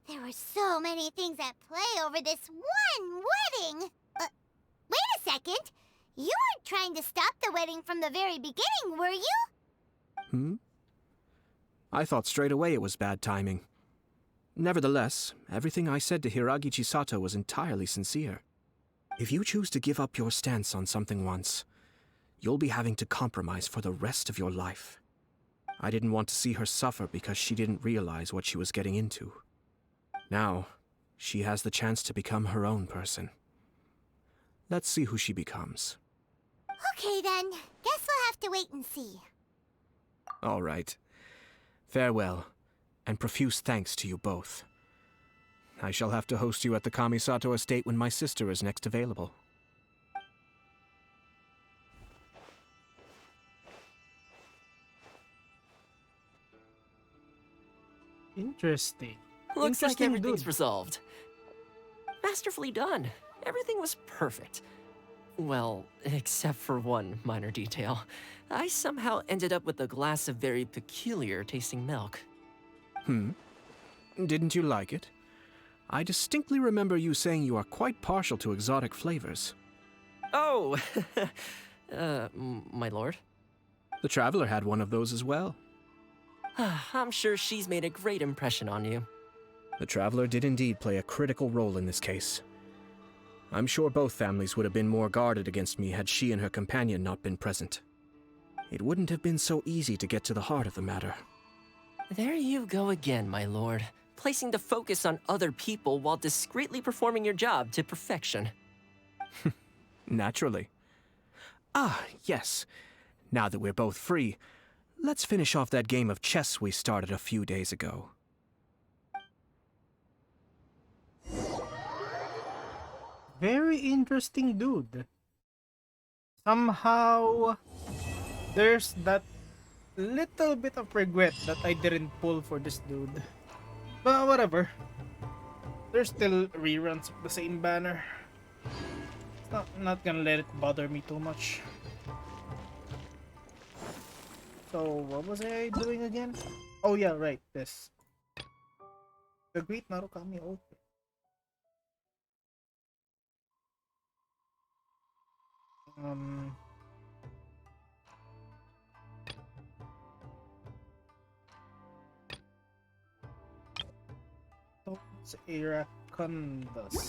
Speaker 4: There were so many things at play over this one wedding. Wait a second. You weren't trying to stop the wedding from the very beginning, were you?
Speaker 10: I thought straight away it was bad timing. Nevertheless, everything I said to Hiragi Chisato was entirely sincere. If you choose to give up your stance on something once, you'll be having to compromise for the rest of your life. I didn't want to see her suffer because she didn't realize what she was getting into. Now, she has the chance to become her own person. Let's see who she becomes.
Speaker 4: Okay then. Guess we'll have to wait and see.
Speaker 10: All right. Farewell, and profuse thanks to you both. I shall have to host you at the Kamisato estate when my sister is next available.
Speaker 1: Interesting.
Speaker 3: Looks like
Speaker 1: Interesting
Speaker 3: everything's
Speaker 1: dude.
Speaker 3: resolved. Masterfully done. Everything was perfect. Well, except for one minor detail. I somehow ended up with a glass of very peculiar tasting milk.
Speaker 10: Didn't you like it? I distinctly remember you saying you are quite partial to exotic flavors.
Speaker 3: Oh, my lord.
Speaker 10: The Traveler had one of those as well.
Speaker 3: I'm sure she's made a great impression on you.
Speaker 10: The Traveler did indeed play a critical role in this case. I'm sure both families would have been more guarded against me had she and her companion not been present. It wouldn't have been so easy to get to the heart of the matter.
Speaker 3: There you go again, my lord. Placing the focus on other people while discreetly performing your job to perfection.
Speaker 10: Naturally. Ah, yes. Now that we're both free, let's finish off that game of chess we started a few days ago.
Speaker 1: Very interesting dude. Somehow, there's that little bit of regret that I didn't pull for this dude. But whatever. There's still reruns of the same banner. It's not gonna let it bother me too much. So, what was I doing again? Oh yeah, right, this. The Great Narukami Oath. Totes Iracundus.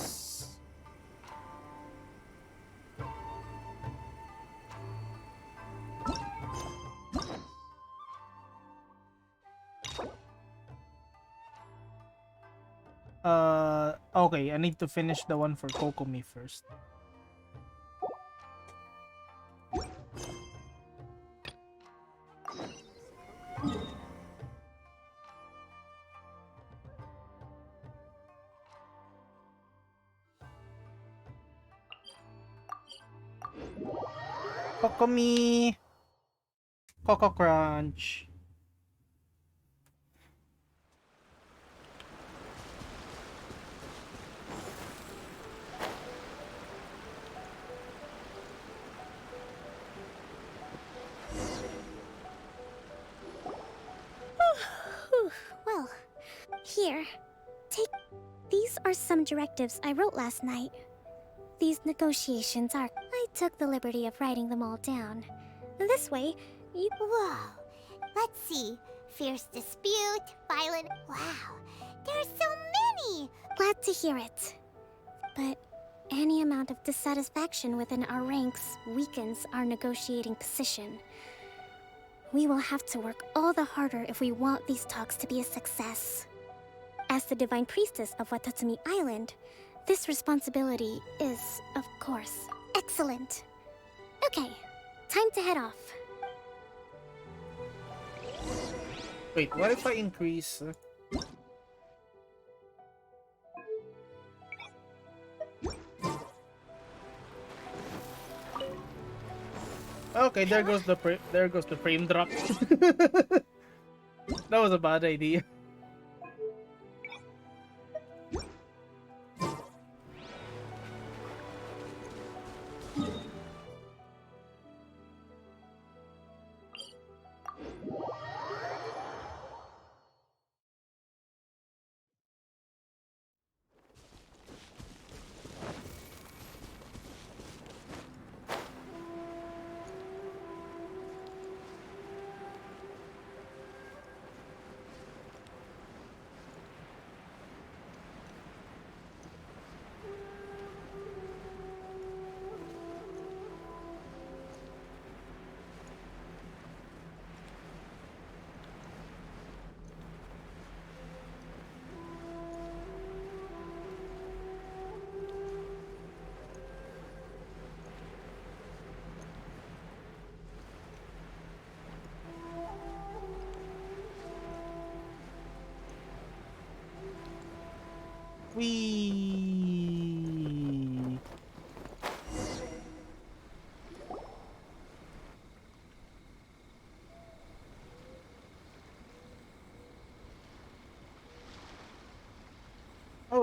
Speaker 1: Okay, I need to finish the one for Kokomi first. Kokomi! Coco Crunch.
Speaker 11: Well, here. Take. These are some directives I wrote last night. These negotiations are. I took the liberty of writing them all down. This way, you.
Speaker 4: Whoa. Let's see. Fierce dispute, violent. Wow. There are so many.
Speaker 11: Glad to hear it. But any amount of dissatisfaction within our ranks weakens our negotiating position. We will have to work all the harder if we want these talks to be a success. As the Divine Priestess of Watatsumi Island, this responsibility is, of course, excellent. Okay, time to head off.
Speaker 1: Wait, what if I increase? Okay, there goes the frame drop. That was a bad idea.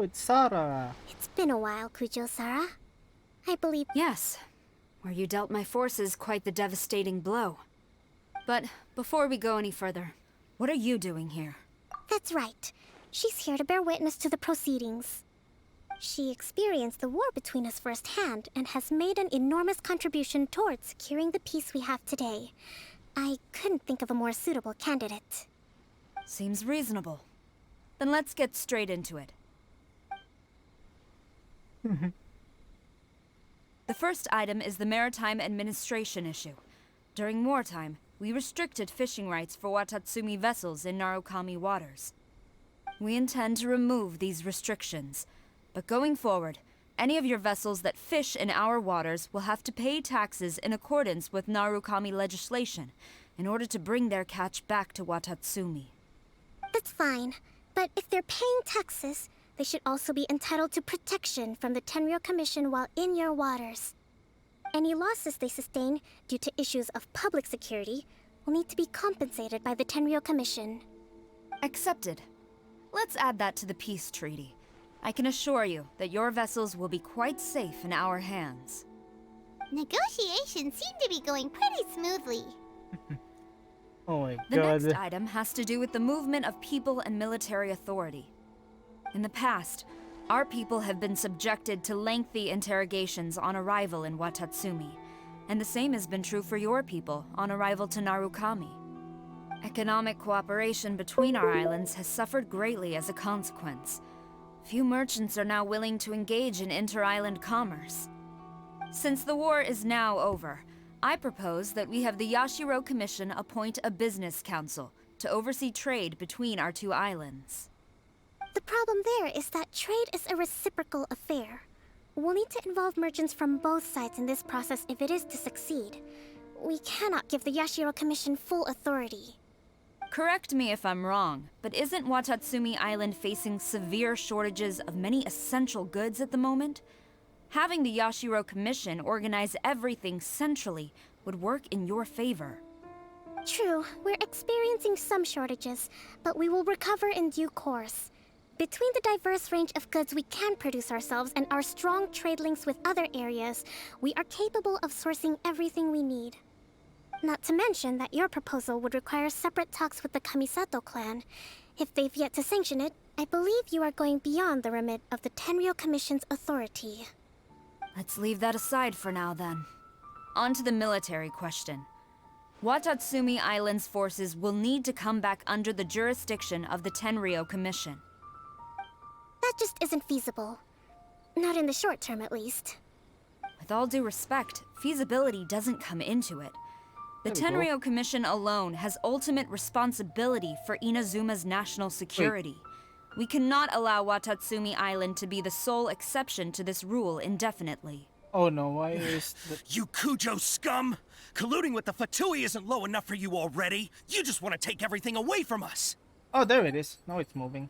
Speaker 1: Oh, it's Sarah.
Speaker 11: It's been a while, Kujo-Sara. I believe...
Speaker 2: Yes, where you dealt my forces quite the devastating blow. But before we go any further, what are you doing here?
Speaker 11: That's right. She's here to bear witness to the proceedings. She experienced the war between us firsthand and has made an enormous contribution towards securing the peace we have today. I couldn't think of a more suitable candidate.
Speaker 2: Seems reasonable. Then let's get straight into it. The first item is the Maritime Administration issue. During wartime, we restricted fishing rights for Watatsumi vessels in Narukami waters. We intend to remove these restrictions, but going forward, any of your vessels that fish in our waters will have to pay taxes in accordance with Narukami legislation in order to bring their catch back to Watatsumi.
Speaker 11: That's fine, but if they're paying taxes, they should also be entitled to protection from the Tenryou Commission while in your waters. Any losses they sustain due to issues of public security will need to be compensated by the Tenryou Commission.
Speaker 2: Accepted. Let's add that to the peace treaty. I can assure you that your vessels will be quite safe in our hands.
Speaker 4: Negotiations seem to be going pretty smoothly.
Speaker 1: Oh my
Speaker 2: The
Speaker 1: god.
Speaker 2: next item has to do with the movement of people and military authority. In the past, our people have been subjected to lengthy interrogations on arrival in Watatsumi, and the same has been true for your people on arrival to Narukami. Economic cooperation between our islands has suffered greatly as a consequence. Few merchants are now willing to engage in inter-island commerce. Since the war is now over, I propose that we have the Yashiro Commission appoint a business council to oversee trade between our two islands.
Speaker 11: The problem there is that trade is a reciprocal affair. We'll need to involve merchants from both sides in this process if it is to succeed. We cannot give the Yashiro Commission full authority.
Speaker 2: Correct me if I'm wrong, but isn't Watatsumi Island facing severe shortages of many essential goods at the moment? Having the Yashiro Commission organize everything centrally would work in your favor.
Speaker 11: True, we're experiencing some shortages, but we will recover in due course. Between the diverse range of goods we can produce ourselves and our strong trade links with other areas, we are capable of sourcing everything we need. Not to mention that your proposal would require separate talks with the Kamisato clan. If they've yet to sanction it, I believe you are going beyond the remit of the Tenryou Commission's authority.
Speaker 2: Let's leave that aside for now, then. On to the military question. Watatsumi Island's forces will need to come back under the jurisdiction of the Tenryou Commission.
Speaker 11: That just isn't feasible. Not in the short term, at least.
Speaker 2: With all due respect, feasibility doesn't come into it. The
Speaker 1: There we go.
Speaker 2: Tenryou Commission alone has ultimate responsibility for Inazuma's national security. We cannot allow Watatsumi Island to be the sole exception to this rule indefinitely.
Speaker 1: Oh no, why is the...
Speaker 12: You Kujo scum! Colluding with the Fatui isn't low enough for you already. You just want to take everything away from us.
Speaker 1: Oh, there it is. Now it's moving.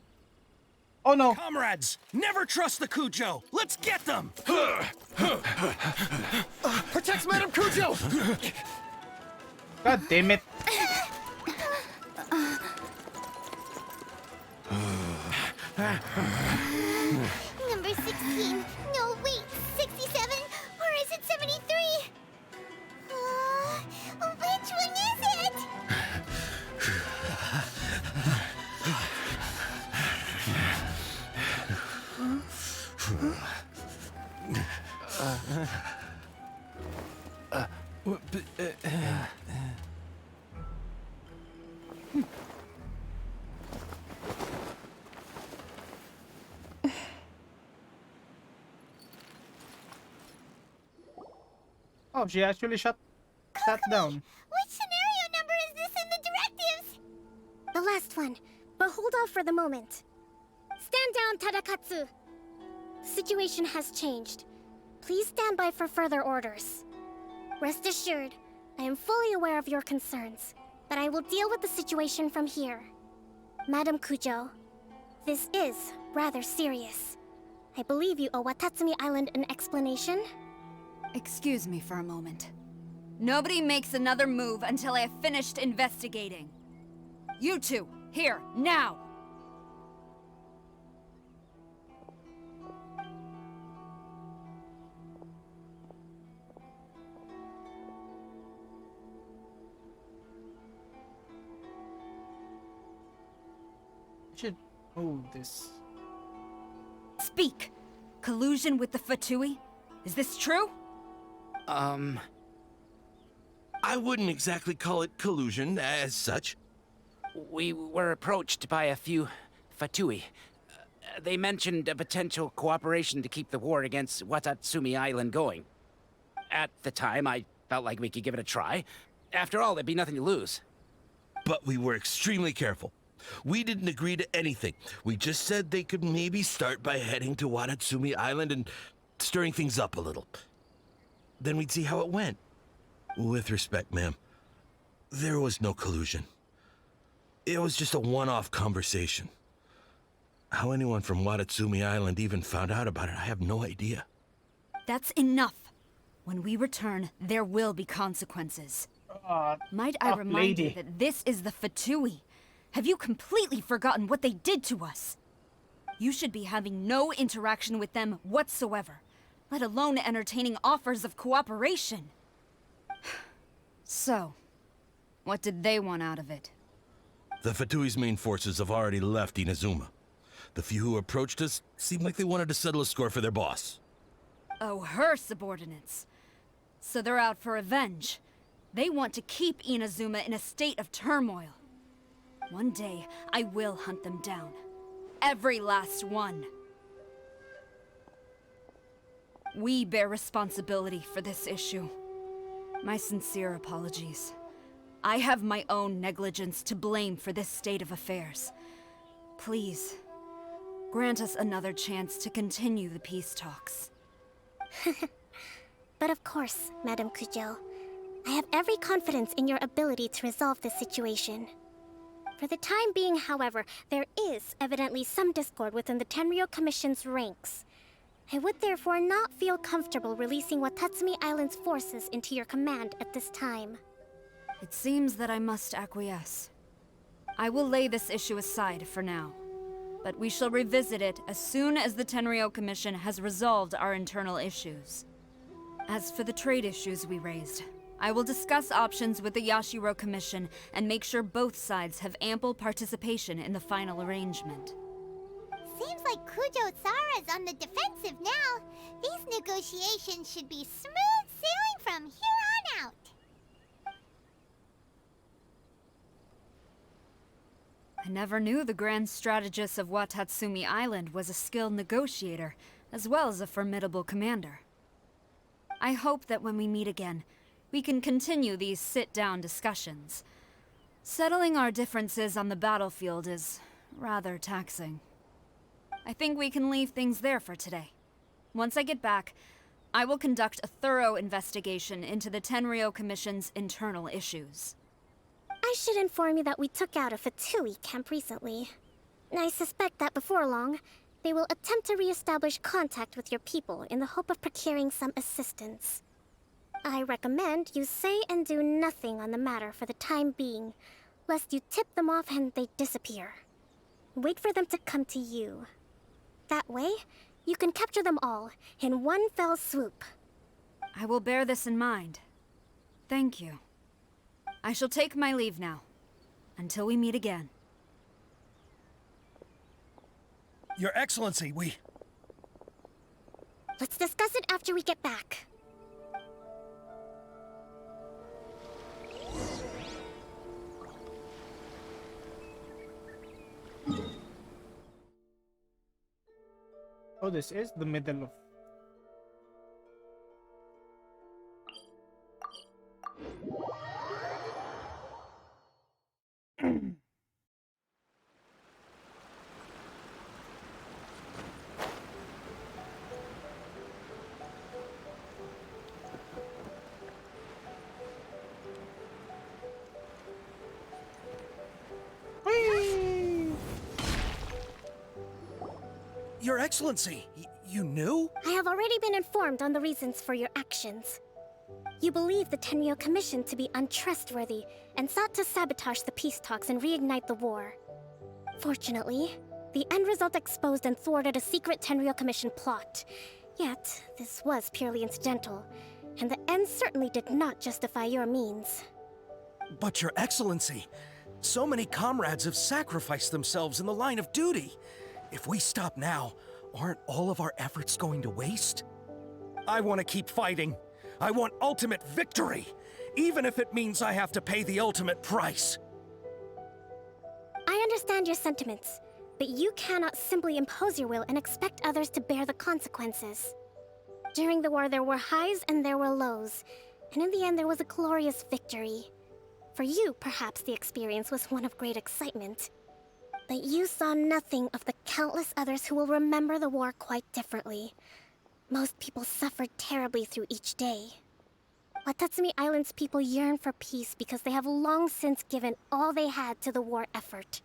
Speaker 1: Oh no.
Speaker 12: Comrades, never trust the Kujo. Let's get them!
Speaker 7: Protect Madame Kujo!
Speaker 1: God damn it.
Speaker 4: Number 16. No, wait. 67? Or is it 73? Which one is it?
Speaker 1: Oh, she actually sat down.
Speaker 4: Which scenario number is this in the directives?
Speaker 11: The last one, but hold off for the moment. Stand down, Tadakatsu. The situation has changed. Please stand by for further orders. Rest assured, I am fully aware of your concerns, but I will deal with the situation from here. Madam Kujo, this is rather serious. I believe you owe Watatsumi Island an explanation.
Speaker 2: Excuse me for a moment. Nobody makes another move until I have finished investigating. You two, here, now!
Speaker 1: Oh, this.
Speaker 2: Speak! Collusion with the Fatui? Is this true?
Speaker 6: I wouldn't exactly call it collusion as such.
Speaker 13: We were approached by a few Fatui. They mentioned a potential cooperation to keep the war against Watatsumi Island going. At the time, I felt like we could give it a try. After all, there'd be nothing to lose.
Speaker 6: But we were extremely careful. We didn't agree to anything. We just said they could maybe start by heading to Watatsumi Island and stirring things up a little. Then we'd see how it went. With respect, ma'am, there was no collusion. It was just a one-off conversation. How anyone from Watatsumi Island even found out about it, I have no idea.
Speaker 2: That's enough. When we return, there will be consequences. Might I remind you that this is the Fatui? Have you completely forgotten what they did to us? You should be having no interaction with them whatsoever, let alone entertaining offers of cooperation. So, what did they want out of it?
Speaker 6: The Fatui's main forces have already left Inazuma. The few who approached us seemed like they wanted to settle a score for their boss.
Speaker 2: Oh, her subordinates. So they're out for revenge. They want to keep Inazuma in a state of turmoil. One day, I will hunt them down. Every last one. We bear responsibility for this issue. My sincere apologies. I have my own negligence to blame for this state of affairs. Please, grant us another chance to continue the peace talks.
Speaker 11: But of course, Madame Kujo. I have every confidence in your ability to resolve this situation. For the time being, however, there is evidently some discord within the Tenryou Commission's ranks. I would therefore not feel comfortable releasing Watatsumi Island's forces into your command at this time.
Speaker 2: It seems that I must acquiesce. I will lay this issue aside for now, but we shall revisit it as soon as the Tenryou Commission has resolved our internal issues. As for the trade issues we raised, I will discuss options with the Yashiro Commission and make sure both sides have ample participation in the final arrangement.
Speaker 4: Seems like Kujo-Sara's on the defensive now. These negotiations should be smooth sailing from here on out.
Speaker 2: I never knew the Grand Strategist of Watatsumi Island was a skilled negotiator, as well as a formidable commander. I hope that when we meet again, we can continue these sit-down discussions. Settling our differences on the battlefield is rather taxing. I think we can leave things there for today. Once I get back, I will conduct a thorough investigation into the Tenryou Commission's internal issues.
Speaker 11: I should inform you that we took out a Fatui camp recently. I suspect that before long, they will attempt to re-establish contact with your people in the hope of procuring some assistance. I recommend you say and do nothing on the matter for the time being, lest you tip them off and they disappear. Wait for them to come to you. That way, you can capture them all in one fell swoop.
Speaker 2: I will bear this in mind. Thank you. I shall take my leave now. Until we meet again.
Speaker 12: Your Excellency, we...
Speaker 11: Let's discuss it after we get back.
Speaker 1: Oh, this is the middle of.
Speaker 12: Your Excellency, you knew?
Speaker 11: I have already been informed on the reasons for your actions. You believe the Tenryou Commission to be untrustworthy and sought to sabotage the peace talks and reignite the war. Fortunately, the end result exposed and thwarted a secret Tenryou Commission plot. Yet, this was purely incidental, and the end certainly did not justify your means.
Speaker 12: But Your Excellency, So many comrades have sacrificed themselves in the line of duty. If we stop now, aren't all of our efforts going to waste? I want to keep fighting. I want ultimate victory, even if it means I have to pay the ultimate price.
Speaker 11: I understand your sentiments, but you cannot simply impose your will and expect others to bear the consequences. During the war, there were highs and there were lows, and in the end, there was a glorious victory. For you, perhaps the experience was one of great excitement. But you saw nothing of the countless others who will remember the war quite differently. Most people suffered terribly through each day. Watatsumi Island's people yearn for peace because they have long since given all they had to the war effort.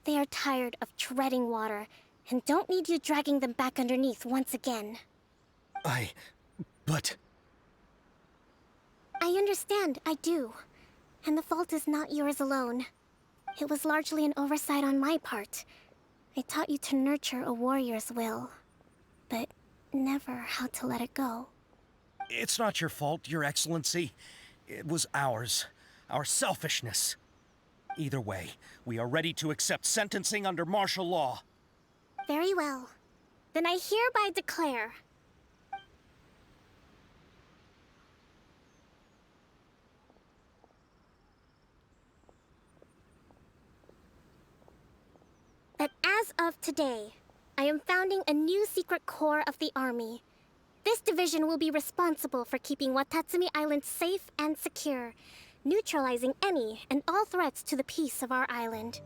Speaker 11: They are tired of treading water and don't need you dragging them back underneath once again.
Speaker 12: But...
Speaker 11: I understand, I do. And the fault is not yours alone. It was largely an oversight on my part. I taught you to nurture a warrior's will, but never how to let it go.
Speaker 12: It's not your fault, Your Excellency. It was ours. Our selfishness. Either way, we are ready to accept sentencing under martial law.
Speaker 11: Very well. Then I hereby declare... that as of today, I am founding a new secret corps of the army. This division will be responsible for keeping Watatsumi Island safe and secure, neutralizing any and all threats to the peace of our island.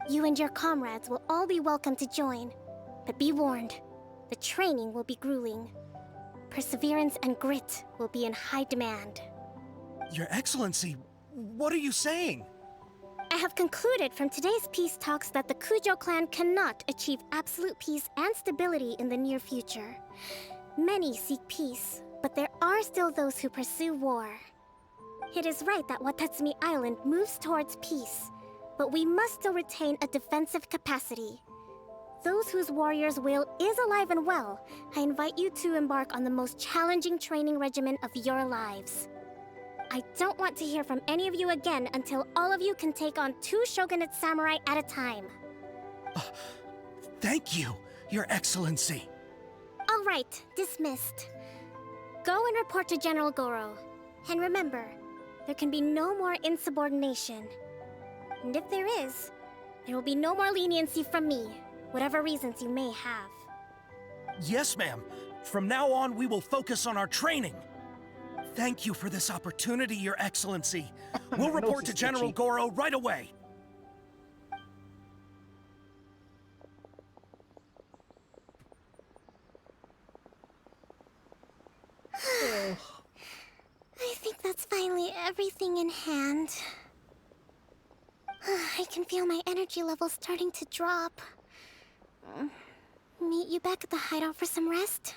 Speaker 11: You and your comrades will all be welcome to join, but be warned, the training will be grueling. Perseverance and grit will be in high demand.
Speaker 12: Your Excellency, what are you saying?
Speaker 11: I have concluded from today's peace talks that the Kujo clan cannot achieve absolute peace and stability in the near future. Many seek peace, but there are still those who pursue war. It is right that Watatsumi Island moves towards peace, but we must still retain a defensive capacity. Those whose warrior's will is alive and well, I invite you to embark on the most challenging training regimen of your lives. I don't want to hear from any of you again until all of you can take on 2 shogunate samurai at a time.
Speaker 12: Thank you, Your Excellency.
Speaker 11: All right, dismissed. Go and report to General Goro. And remember, there can be no more insubordination. And if there is, there will be no more leniency from me, whatever reasons you may have.
Speaker 12: Yes, ma'am. From now on, we will focus on our training. Thank you for this opportunity, Your Excellency. We'll report to General Goro right away.
Speaker 11: I think that's finally everything in hand. I can feel my energy levels starting to drop. Meet you back at the hideout for some rest?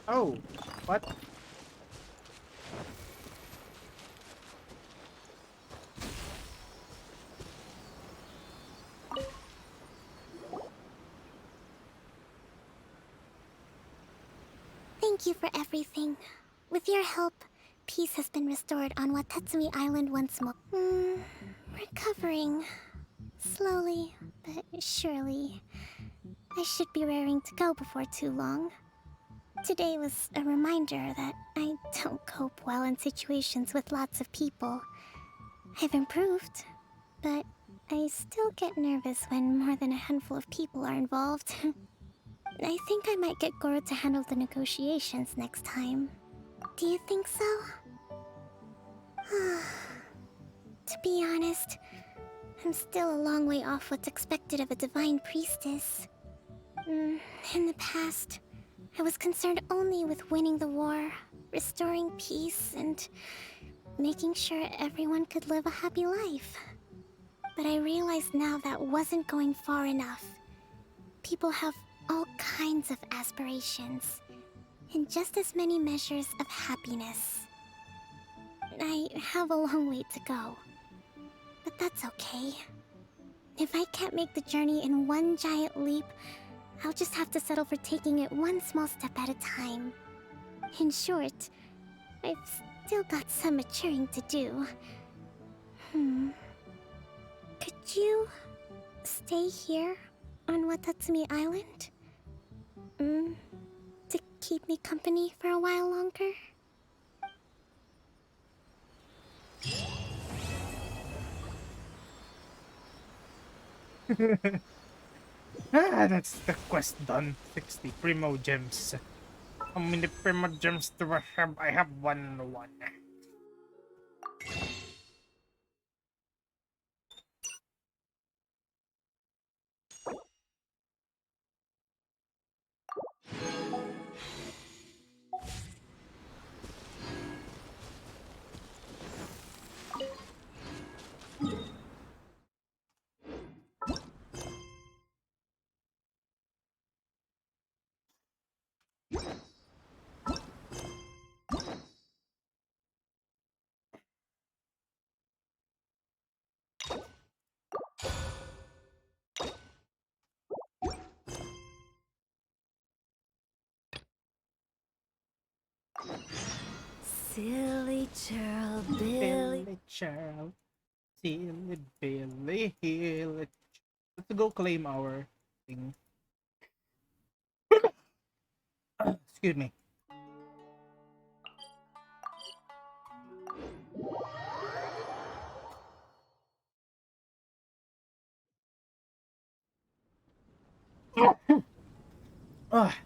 Speaker 1: Oh, what?
Speaker 11: Thank you for everything. With your help, peace has been restored on Watatsumi Island once more. Recovering. Slowly, but surely. I should be raring to go before too long. Today was a reminder that I don't cope well in situations with lots of people. I've improved, but I still get nervous when more than a handful of people are involved. I think I might get Goro to handle the negotiations next time. Do you think so? To be honest, I'm still a long way off what's expected of a divine priestess. In the past, I was concerned only with winning the war, restoring peace, and making sure everyone could live a happy life. But I realize now that wasn't going far enough. People have all kinds of aspirations, and just as many measures of happiness. I have a long way to go, but that's okay. If I can't make the journey in one giant leap, I'll just have to settle for taking it one small step at a time. In short, I've still got some maturing to do. Could you stay here on Watatsumi Island? To keep me company for a while longer?
Speaker 1: That's the quest done. 60 Primo Gems. How many Primo Gems do I have? I have one.
Speaker 8: Silly churl,
Speaker 1: Billy Child. Silly Billy Hill. Let's go claim our thing. Excuse me. Ah.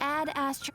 Speaker 8: Add Astro.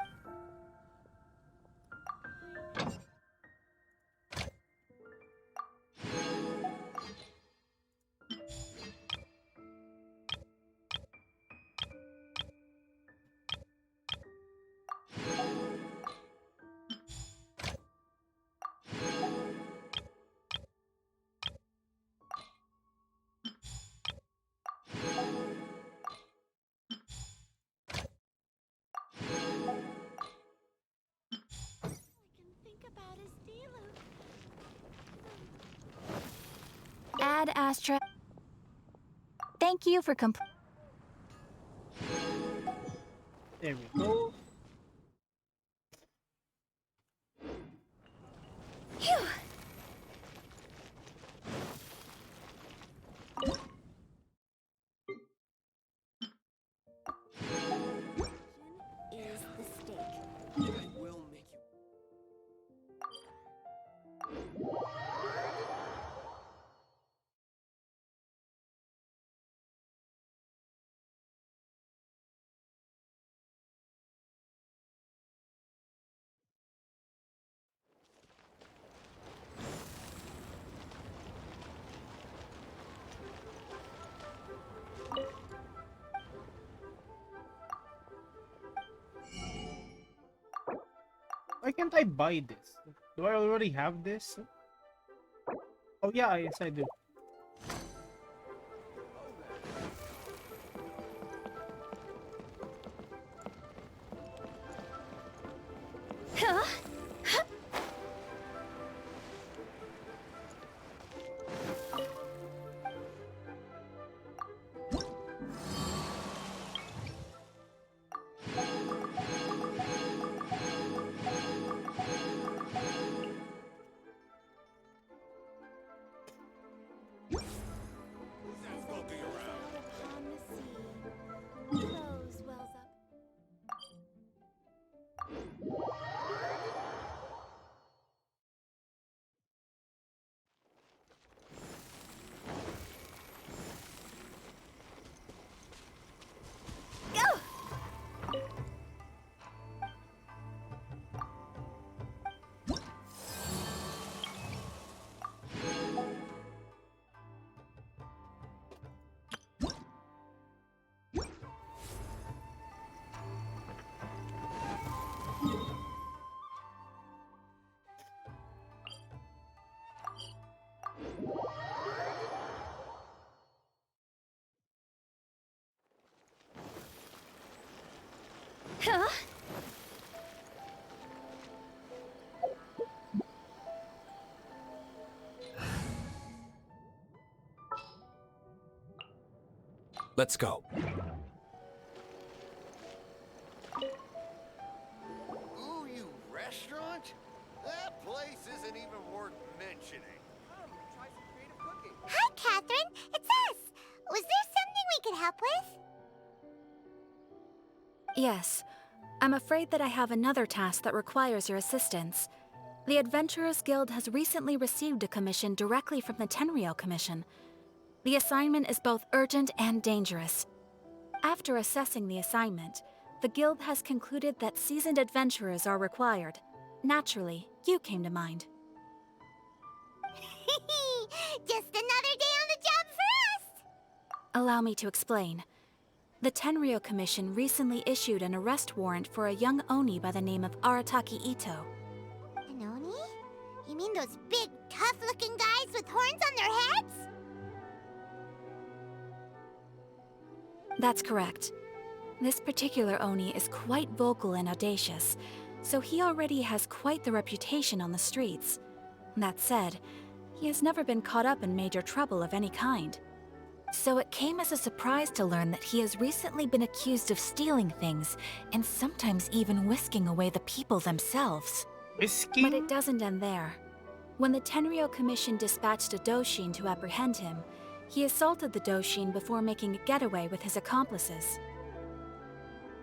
Speaker 8: Add Astra. Thank you for
Speaker 1: There we go.
Speaker 8: Phew.
Speaker 14: Is the stake. I will make you.
Speaker 1: Why can't I buy this? Do I already have this? Oh yeah, yes I do.
Speaker 8: Huh?
Speaker 12: Let's go.
Speaker 14: Ooh, you restaurant? That place isn't even worth mentioning.
Speaker 4: Hi, Catherine. It's us. Was there something we could help with?
Speaker 2: Yes. I'm afraid that I have another task that requires your assistance. The Adventurers Guild has recently received a commission directly from the Tenryou Commission. The assignment is both urgent and dangerous. After assessing the assignment, the Guild has concluded that seasoned adventurers are required. Naturally, you came to mind.
Speaker 4: Just another day on the job for us!
Speaker 2: Allow me to explain. The Tenryou Commission recently issued an arrest warrant for a young Oni by the name of Arataki Ito.
Speaker 4: An Oni? You mean those big, tough-looking guys with horns on their heads?
Speaker 2: That's correct. This particular Oni is quite vocal and audacious, so he already has quite the reputation on the streets. That said, he has never been caught up in major trouble of any kind. So it came as a surprise to learn that he has recently been accused of stealing things, and sometimes even whisking away the people themselves.
Speaker 1: Whisking?
Speaker 2: But it doesn't end there. When the Tenryou Commission dispatched a Doshin to apprehend him, he assaulted the Doshin before making a getaway with his accomplices.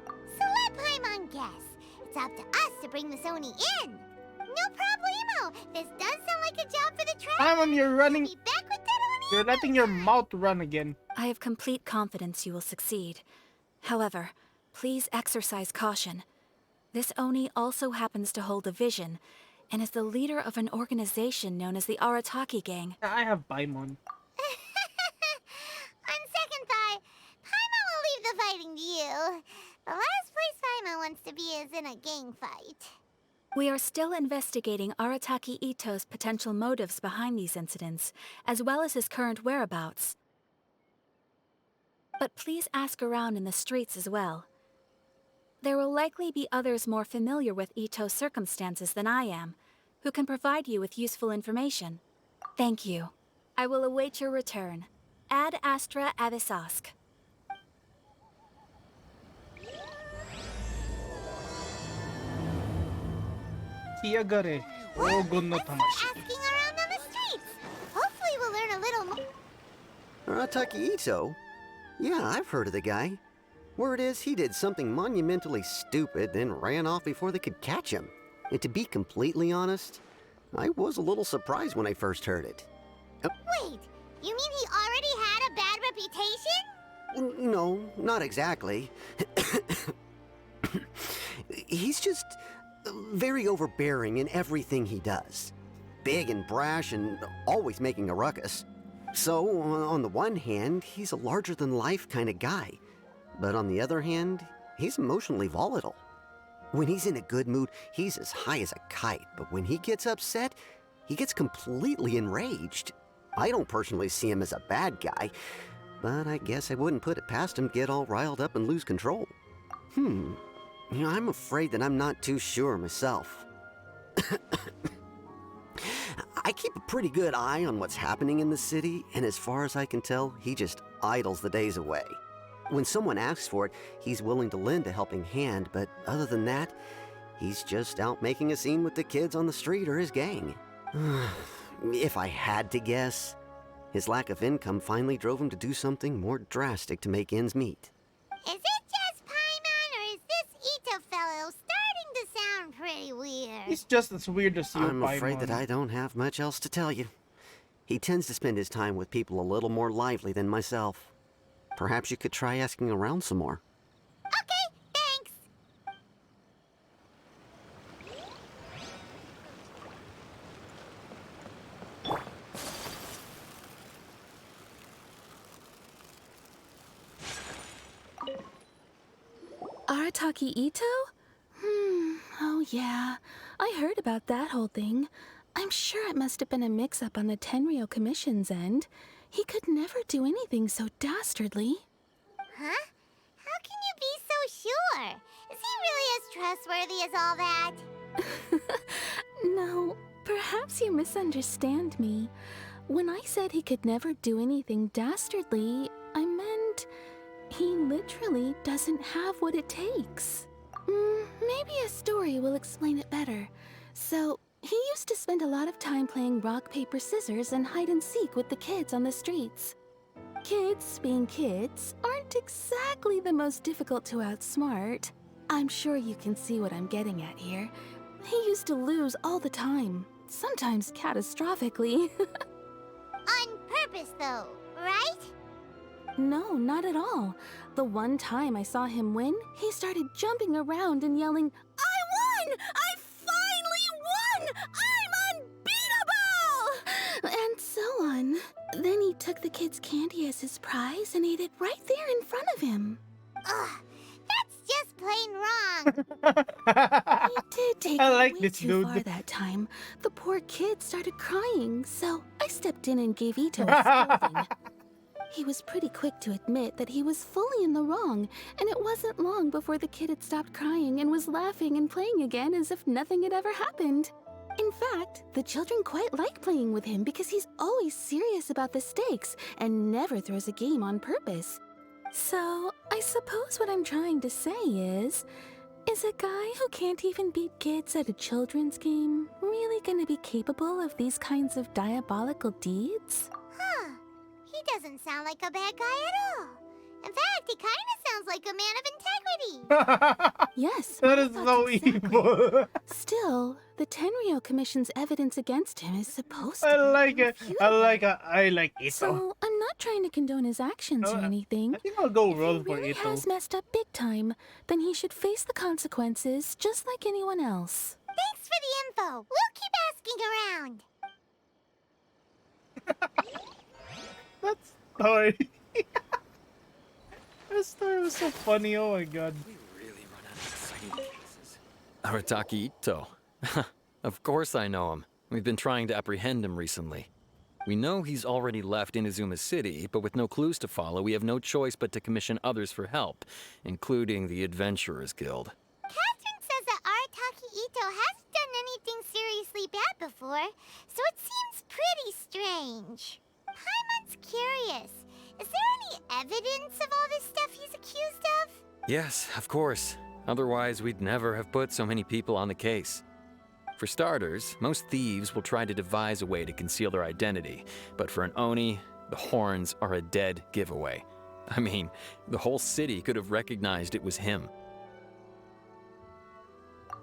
Speaker 4: So let Paimon guess. It's up to us to bring this Oni in. No problemo. This does sound like a job for the track.
Speaker 1: Paimon, you're running.
Speaker 4: Be back with that Oni.
Speaker 1: You're letting your mouth run again.
Speaker 2: I have complete confidence you will succeed. However, please exercise caution. This Oni also happens to hold a vision, and is the leader of an organization known as the Arataki Gang.
Speaker 1: I have Paimon.
Speaker 4: On second thought, Paimon will leave the fighting to you. The last place Paimon wants to be is in a gang fight.
Speaker 2: We are still investigating Arataki Ito's potential motives behind these incidents, as well as his current whereabouts. But please ask around in the streets as well. There will likely be others more familiar with Ito's circumstances than I am, who can provide you with useful information. Thank you. I will await your return. Ad Astra Avisask.
Speaker 1: Tiagare. Ogon no tamashi.
Speaker 4: Asking around on the streets. Hopefully we'll learn a little more.
Speaker 15: Arataki Ito? Yeah, I've heard of the guy. Word is he did something monumentally stupid, then ran off before they could catch him. And to be completely honest, I was a little surprised when I first heard it.
Speaker 4: Wait, you mean he already had a bad reputation?
Speaker 15: No, not exactly. He's just very overbearing in everything he does. Big and brash and always making a ruckus. So, on the one hand, he's a larger-than-life kind of guy. But on the other hand, he's emotionally volatile. When he's in a good mood, he's as high as a kite. But when he gets upset, he gets completely enraged. I don't personally see him as a bad guy, but I guess I wouldn't put it past him to get all riled up and lose control. I'm afraid that I'm not too sure myself. I keep a pretty good eye on what's happening in the city, and as far as I can tell, he just idles the days away. When someone asks for it, he's willing to lend a helping hand, but other than that, he's just out making a scene with the kids on the street or his gang. If I had to guess, his lack of income finally drove him to do something more drastic to make ends meet.
Speaker 4: Is it just Paimon, or is this Ito fellow starting to sound pretty weird?
Speaker 1: He's just as weird as you,
Speaker 15: I'm afraid
Speaker 1: Paimon.
Speaker 15: that I don't have much else to tell you. He tends to spend his time with people a little more lively than myself. Perhaps you could try asking around some more.
Speaker 4: Okay, thanks.
Speaker 16: Arataki Ito? Oh yeah. I heard about that whole thing. I'm sure it must have been a mix-up on the Tenryou Commission's end. He could never do anything so dastardly.
Speaker 4: Huh? How can you be so sure? Is he really as trustworthy as all that?
Speaker 16: No, perhaps you misunderstand me. When I said he could never do anything dastardly, I meant literally doesn't have what it takes. Maybe a story will explain it better. So, he used to spend a lot of time playing rock, paper, scissors and hide and seek with the kids on the streets. Kids, being kids, aren't exactly the most difficult to outsmart. I'm sure you can see what I'm getting at here. He used to lose all the time, sometimes catastrophically.
Speaker 4: On purpose, though, right?
Speaker 16: No, not at all. The one time I saw him win, he started jumping around and yelling, "I won! I finally won! I'm unbeatable!" And so on. Then he took the kid's candy as his prize and ate it right there in front of him.
Speaker 4: Ugh, that's just plain wrong.
Speaker 16: He did take
Speaker 1: I
Speaker 16: it
Speaker 1: like
Speaker 16: way
Speaker 1: this
Speaker 16: too
Speaker 1: dude.
Speaker 16: far that time. The poor kid started crying, so I stepped in and gave Ito a scolding. He was pretty quick to admit that he was fully in the wrong, and it wasn't long before the kid had stopped crying and was laughing and playing again as if nothing had ever happened. In fact, the children quite like playing with him because he's always serious about the stakes and never throws a game on purpose. So, I suppose what I'm trying to say is a guy who can't even beat kids at a children's game really gonna be capable of these kinds of diabolical deeds?
Speaker 4: Huh. He doesn't sound like a bad guy at all. In fact, he kind of sounds like a man of integrity.
Speaker 16: Yes.
Speaker 1: That is so evil.
Speaker 16: Still, the Tenryo Commission's evidence against him is supposed to
Speaker 1: I
Speaker 16: be
Speaker 1: like it. I like it. I like Ito.
Speaker 16: So, I'm not trying to condone his actions or anything.
Speaker 1: I think I'll go roll
Speaker 16: If
Speaker 1: for
Speaker 16: he really
Speaker 1: Ito.
Speaker 16: has messed up big time, then he should face the consequences just like anyone else.
Speaker 4: Thanks for the info. We'll keep asking around.
Speaker 1: That story. That story was so funny. Oh my god.
Speaker 17: Arataki Ito. Of course I know him. We've been trying to apprehend him recently. We know he's already left Inazuma City, but with no clues to follow, we have no choice but to commission others for help, including the Adventurers Guild.
Speaker 4: Catherine says that Arataki Ito hasn't done anything seriously bad before, so it seems pretty strange. Paimon's curious. Is there any evidence of all this stuff he's accused of?
Speaker 17: Yes, of course. Otherwise, we'd never have put so many people on the case. For starters, most thieves will try to devise a way to conceal their identity, but for an Oni, the horns are a dead giveaway. I mean, the whole city could have recognized it was him.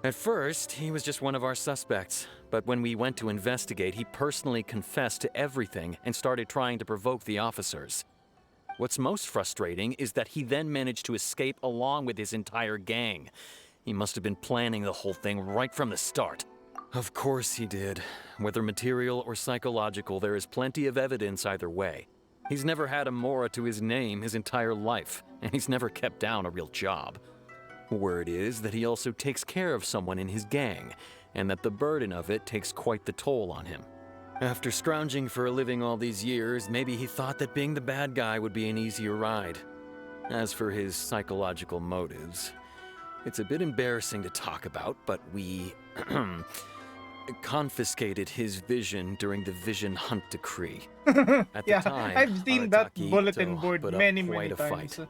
Speaker 17: At first, he was just one of our suspects, but when we went to investigate, he personally confessed to everything and started trying to provoke the officers. What's most frustrating is that he then managed to escape along with his entire gang. He must have been planning the whole thing right from the start. Of course he did. Whether material or psychological, there is plenty of evidence either way. He's never had a Mora to his name his entire life, and he's never kept down a real job. Word is that he also takes care of someone in his gang, and that the burden of it takes quite the toll on him. After scrounging for a living all these years, maybe he thought that being the bad guy would be an easier ride. As for his psychological motives, it's a bit embarrassing to talk about, but we confiscated his vision during the Vision Hunt Decree. At the time,
Speaker 1: I've seen that
Speaker 17: Arataki
Speaker 1: bulletin
Speaker 17: Ito
Speaker 1: board
Speaker 17: put up
Speaker 1: many
Speaker 17: quite a
Speaker 1: times.
Speaker 17: fight.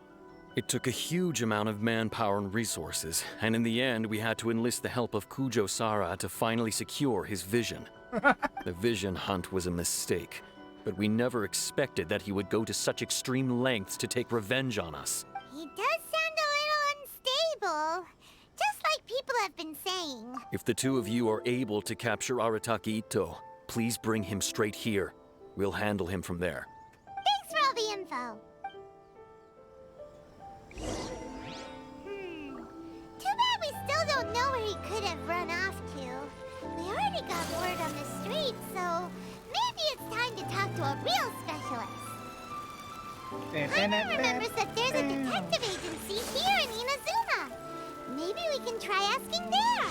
Speaker 17: It took a huge amount of manpower and resources, and in the end, we had to enlist the help of Kujo Sara to finally secure his vision. The Vision Hunt was a mistake, but we never expected that he would go to such extreme lengths to take revenge on us.
Speaker 4: He does sound a little unstable, just like people have been saying.
Speaker 17: If the two of you are able to capture Arataki Ito, please bring him straight here. We'll handle him from there.
Speaker 4: Thanks for all the info. Too bad we still don't know where he could have run off to. We already got word on the street, so maybe it's time to talk to a real specialist. Paimon remembers that there's a detective agency here in Inazuma. Maybe we can try asking there.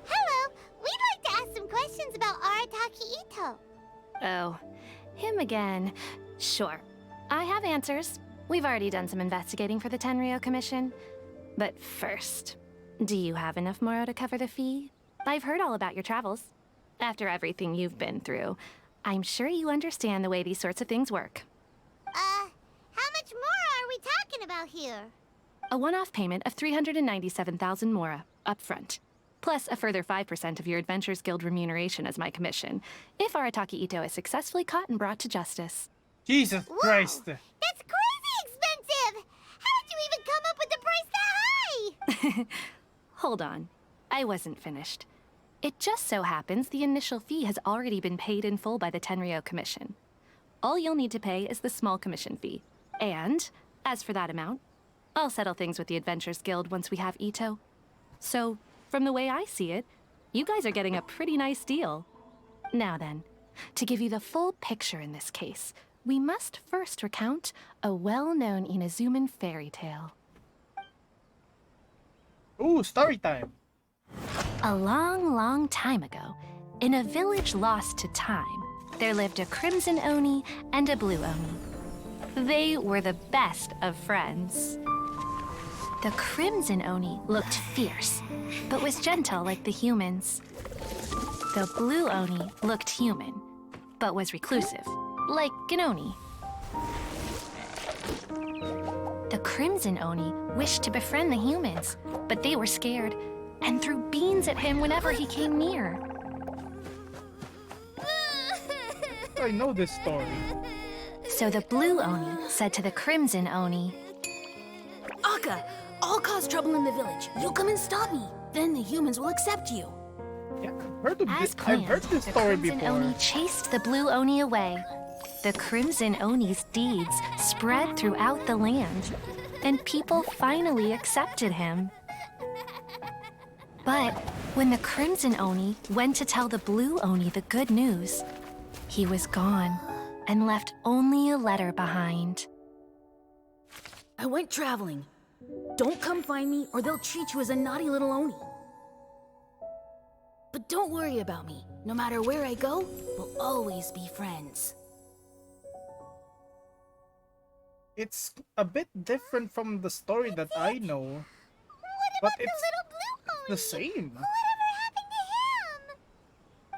Speaker 4: Hello, we'd like to ask some questions about Arataki Ito.
Speaker 2: Oh,
Speaker 18: him again. Sure, I have answers. We've already done some investigating for the Tenryou Commission. But first, do you have enough Moro to cover the fee? I've heard all about your travels. After everything you've been through, I'm sure you understand the way these sorts of things work.
Speaker 4: How much more are we talking about here?
Speaker 18: A one-off payment of 397,000 Mora, up front. Plus a further 5% of your Adventures Guild remuneration as my commission, if Arataki Ito is successfully caught and brought to justice.
Speaker 1: Jesus Christ!
Speaker 4: That's crazy expensive! How did you even come up with the price that high?
Speaker 18: Hold on. I wasn't finished. It just so happens the initial fee has already been paid in full by the Tenryou Commission. All you'll need to pay is the small commission fee. And, as for that amount, I'll settle things with the Adventures Guild once we have Ito. So, from the way I see it, you guys are getting a pretty nice deal. Now then, to give you the full picture in this case, we must first recount a well-known Inazuman fairy tale.
Speaker 1: Ooh, story time.
Speaker 18: A long, long time ago, in a village lost to time, there lived a crimson Oni and a blue Oni. They were the best of friends. The crimson Oni looked fierce, but was gentle like the humans. The blue Oni looked human, but was reclusive, like an Oni. The crimson Oni wished to befriend the humans, but they were scared and threw beans at him whenever he came near.
Speaker 1: I know this story.
Speaker 18: So the blue Oni said to the crimson Oni,
Speaker 16: Akka, I'll cause trouble in the village. You come and stop me. Then the humans will accept you.
Speaker 1: Yeah, I've heard this
Speaker 18: the
Speaker 1: story
Speaker 18: crimson
Speaker 1: before.
Speaker 18: Oni chased the blue Oni away. The crimson Oni's deeds spread throughout the land, and people finally accepted him. But when the crimson Oni went to tell the blue Oni the good news, he was gone and left only a letter behind.
Speaker 16: I went traveling. Don't come find me or they'll treat you as a naughty little Oni. But don't worry about me. No matter where I go, we'll always be friends.
Speaker 1: It's a bit different from the story that I know. But it's the same.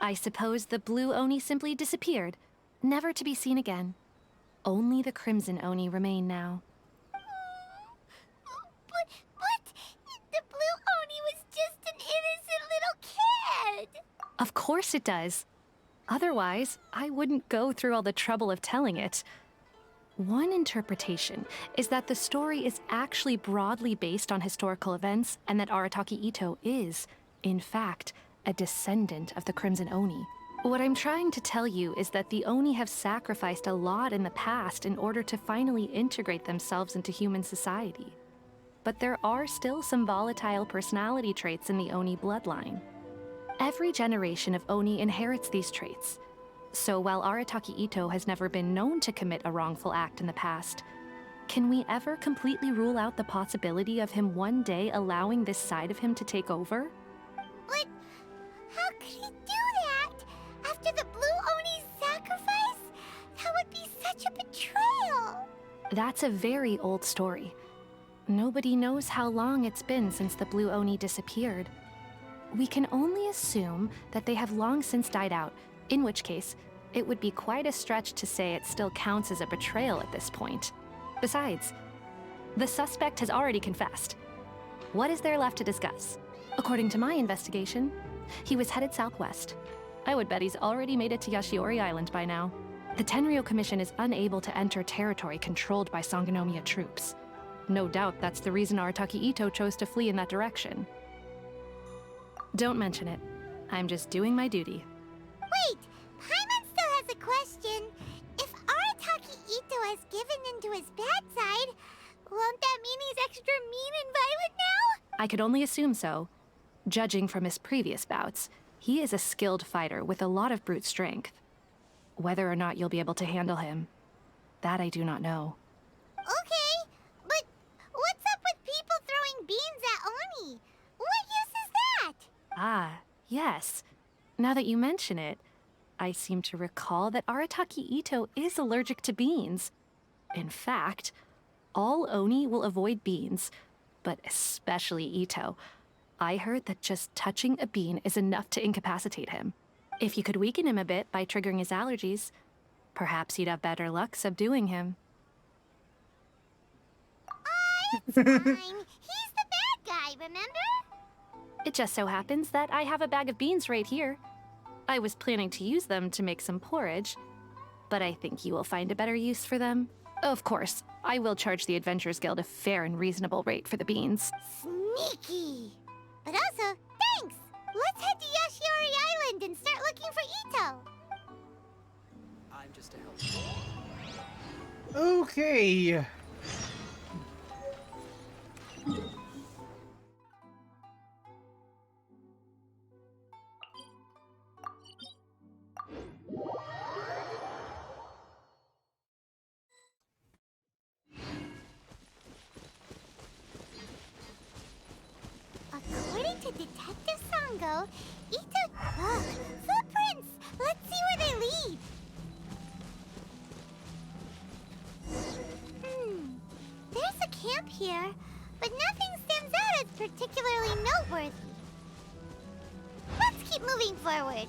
Speaker 18: I suppose the blue Oni simply disappeared, never to be seen again. Only the crimson Oni remain now.
Speaker 4: But the blue Oni was just an innocent little kid!
Speaker 18: Of course it does. Otherwise, I wouldn't go through all the trouble of telling it. One interpretation is that the story is actually broadly based on historical events and that Arataki Ito is, in fact, a descendant of the Crimson Oni. What I'm trying to tell you is that the Oni have sacrificed a lot in the past in order to finally integrate themselves into human society. But there are still some volatile personality traits in the Oni bloodline. Every generation of Oni inherits these traits. So while Arataki Ito has never been known to commit a wrongful act in the past, can we ever completely rule out the possibility of him one day allowing this side of him to take over?
Speaker 4: But how could he do that? After the blue Oni's sacrifice? That would be such a betrayal!
Speaker 18: That's a very old story. Nobody knows how long it's been since the blue Oni disappeared. We can only assume that they have long since died out, in which case, it would be quite a stretch to say it still counts as a betrayal at this point. Besides, the suspect has already confessed. What is there left to discuss? According to my investigation, he was headed southwest. I would bet he's already made it to Yashiori Island by now. The Tenryou Commission is unable to enter territory controlled by Sangonomiya troops. No doubt that's the reason Arataki Ito chose to flee in that direction. Don't mention it. I'm just doing my duty.
Speaker 4: Wait! Paimon still has a question. If Arataki Ito has given into his bad side, won't that mean he's extra mean and violent now?
Speaker 18: I could only assume so. Judging from his previous bouts, he is a skilled fighter with a lot of brute strength. Whether or not you'll be able to handle him, that I do not know.
Speaker 4: Okay, but what's up with people throwing beans at Oni? What use is that?
Speaker 18: Ah, yes. Now that you mention it, I seem to recall that Arataki Ito is allergic to beans. In fact, all Oni will avoid beans, but especially Ito. I heard that just touching a bean is enough to incapacitate him. If you could weaken him a bit by triggering his allergies, perhaps you'd have better luck subduing him.
Speaker 4: It's fine. He's the bad guy, remember?
Speaker 18: It just so happens that I have a bag of beans right here. I was planning to use them to make some porridge, but I think you will find a better use for them. Of course, I will charge the Adventurers Guild a fair and reasonable rate for the beans.
Speaker 4: Sneaky. But also, thanks! Let's head to Yashiori Island and start looking for Ito.
Speaker 3: I'm just a help.
Speaker 1: Okay.
Speaker 4: According to Detective Sango, Ito... Look! Footprints! Let's see where they lead. There's a camp here, but nothing stands out as particularly noteworthy. Let's keep moving forward.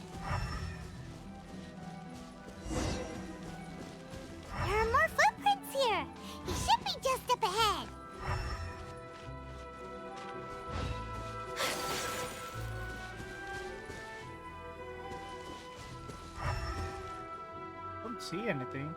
Speaker 4: There are more footprints here. He should be just up ahead.
Speaker 1: Don't see anything.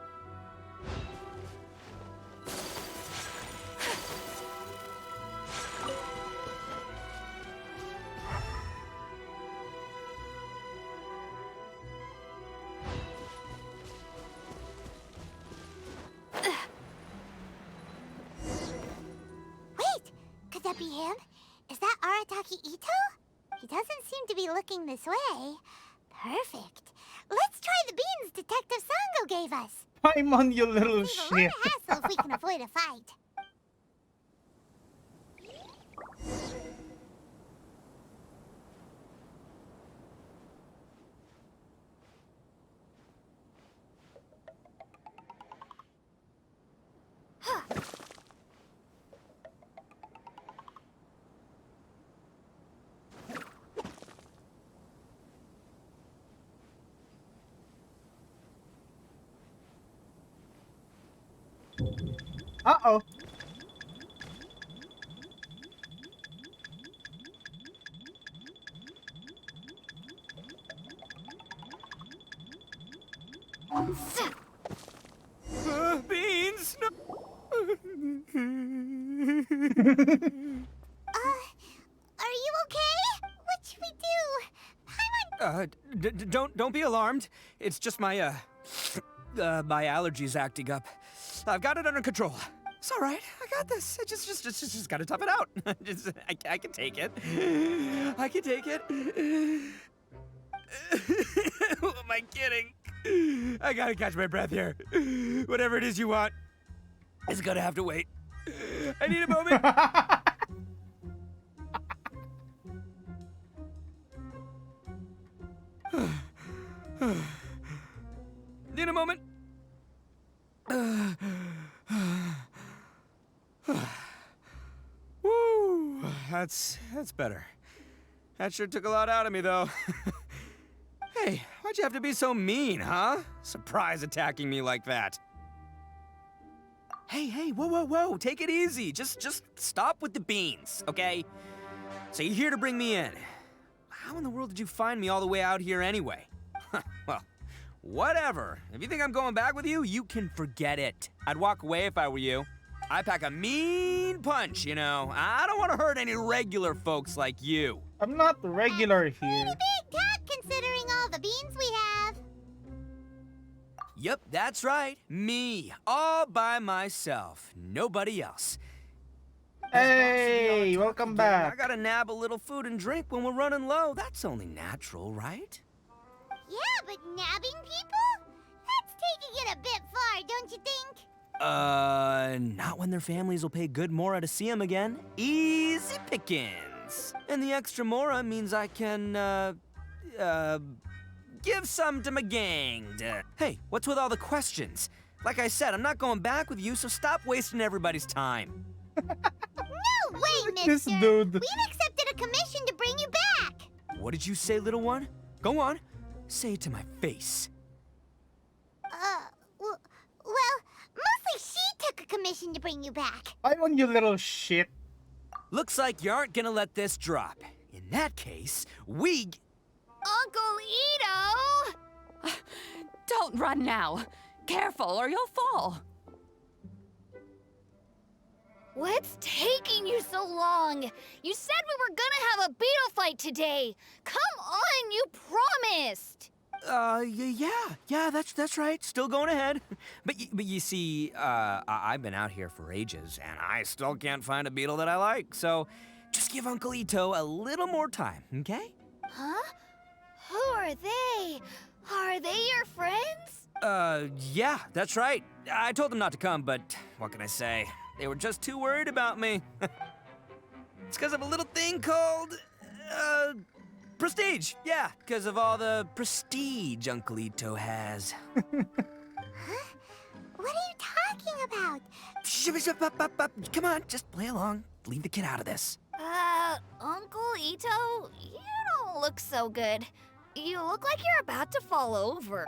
Speaker 4: Wait! Could that be him? Is that Arataki Ito? He doesn't seem to be looking this way. Perfect. Let's try the beans Detective Sango gave us.
Speaker 1: Paimon, you little
Speaker 4: Save a lot
Speaker 1: shit.
Speaker 4: of hassle if we can avoid a fight.
Speaker 1: Uh-oh.
Speaker 12: Beans! No.
Speaker 4: Are you okay? What should we do?
Speaker 12: Don't be alarmed. It's just my my allergies acting up. I've got it under control. It's all right. I got this. I just gotta tough it out. I can take it. I can take it. Who am I kidding? I gotta catch my breath here. Whatever it is you want, it's gonna have to wait. I need a moment. Need a moment. Woo, that's better. That sure took a lot out of me, though. Hey, why'd you have to be so mean, huh? Surprise attacking me like that. Hey, whoa, take it easy. Just stop with the beans, okay? So you're here to bring me in. How in the world did you find me all the way out here anyway? Well, whatever. If you think I'm going back with you, you can forget it. I'd walk away if I were you. I pack a mean punch, you know. I don't want to hurt any regular folks like you.
Speaker 1: I'm not regular here.
Speaker 4: Pretty big talk considering all the beans we have.
Speaker 12: Yep, that's right. Me. All by myself. Nobody else.
Speaker 1: Hey, welcome back.
Speaker 12: I gotta nab a little food and drink when we're running low. That's only natural, right?
Speaker 4: Yeah, but nabbing people? That's taking it a bit far, don't you think?
Speaker 12: Not when their families will pay good mora to see them again. Easy pickings. And the extra mora means I can,
Speaker 19: give some to my gang. Hey, what's with all the questions? Like I said, I'm not going back with you, so stop wasting everybody's time.
Speaker 4: No way,
Speaker 1: This
Speaker 4: mister!
Speaker 1: dude.
Speaker 4: We've accepted a commission to bring you back!
Speaker 19: What did you say, little one? Go on. Say it to my face.
Speaker 4: Well, mostly she took a commission to bring you back.
Speaker 1: I want you little shit.
Speaker 19: Looks like you aren't gonna let this drop. In that case, we...
Speaker 2: Uncle Ito!
Speaker 20: Don't run now. Careful or you'll fall.
Speaker 2: What's taking you so long? You said we were gonna have a beetle fight today. Come on, you promised.
Speaker 19: Yeah, that's right. Still going ahead. But you see, I've been out here for ages, and I still can't find a beetle that I like. So, just give Uncle Ito a little more time, okay?
Speaker 2: Huh? Who are they? Are they your friends?
Speaker 19: Yeah, that's right. I told them not to come, but what can I say? They were just too worried about me. It's because of a little thing called, prestige. Yeah, because of all the prestige Uncle Ito has.
Speaker 4: Huh? What are you talking about?
Speaker 19: Come on, just play along. Leave the kid out of this.
Speaker 2: Uncle Ito, you don't look so good. You look like you're about to fall over.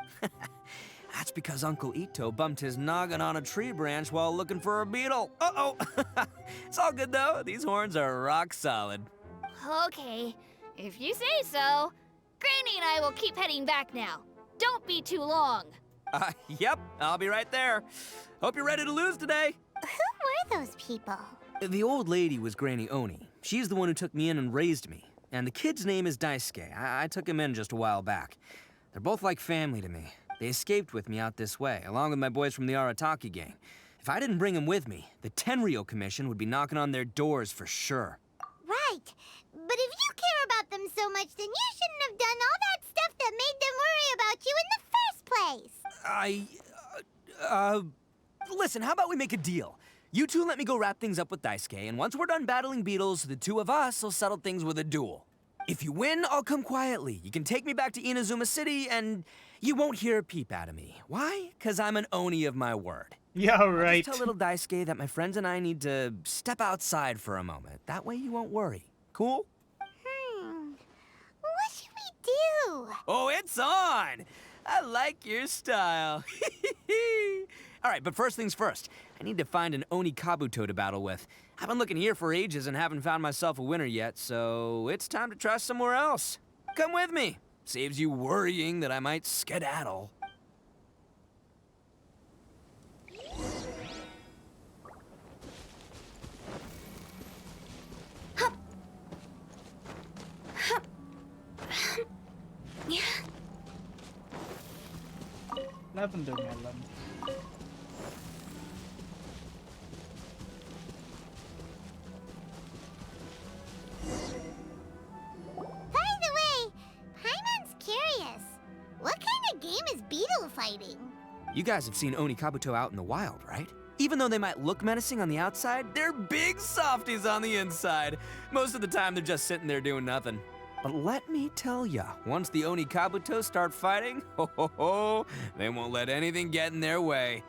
Speaker 19: That's because Uncle Ito bumped his noggin on a tree branch while looking for a beetle. Uh-oh. It's all good, though. These horns are rock solid.
Speaker 2: Okay, if you say so. Granny and I will keep heading back now. Don't be too long.
Speaker 19: Yep, I'll be right there. Hope you're ready to lose today.
Speaker 4: Who were those people?
Speaker 19: The old lady was Granny Oni. She's the one who took me in and raised me. And the kid's name is Daisuke. I took him in just a while back. They're both like family to me. They escaped with me out this way, along with my boys from the Arataki gang. If I didn't bring them with me, the Tenryou Commission would be knocking on their doors for sure.
Speaker 4: Right. But if you care about them so much, then you shouldn't have done all that stuff that made them worry about you in the first place.
Speaker 19: Listen, how about we make a deal? You two let me go wrap things up with Daisuke, and once we're done battling beetles, the two of us will settle things with a duel. If you win, I'll come quietly. You can take me back to Inazuma City, and you won't hear a peep out of me. Why? Because I'm an Oni of my word.
Speaker 1: Yeah, right.
Speaker 19: I'll just tell little Daisuke that my friends and I need to step outside for a moment. That way you won't worry. Cool?
Speaker 4: What should we do?
Speaker 19: Oh, it's on! I like your style. All right, but first things first. I need to find an Oni Kabuto to battle with. I've been looking here for ages and haven't found myself a winner yet, so it's time to try somewhere else. Come with me. Saves you worrying that I might skedaddle.
Speaker 1: Lavender melon.
Speaker 4: By the way, Paimon's curious. What kind of game is beetle fighting?
Speaker 19: You guys have seen Oni Kabuto out in the wild, right? Even though they might look menacing on the outside, they're big softies on the inside. Most of the time, they're just sitting there doing nothing. But let me tell ya, once the Oni Kabuto start fighting, they won't let anything get in their way.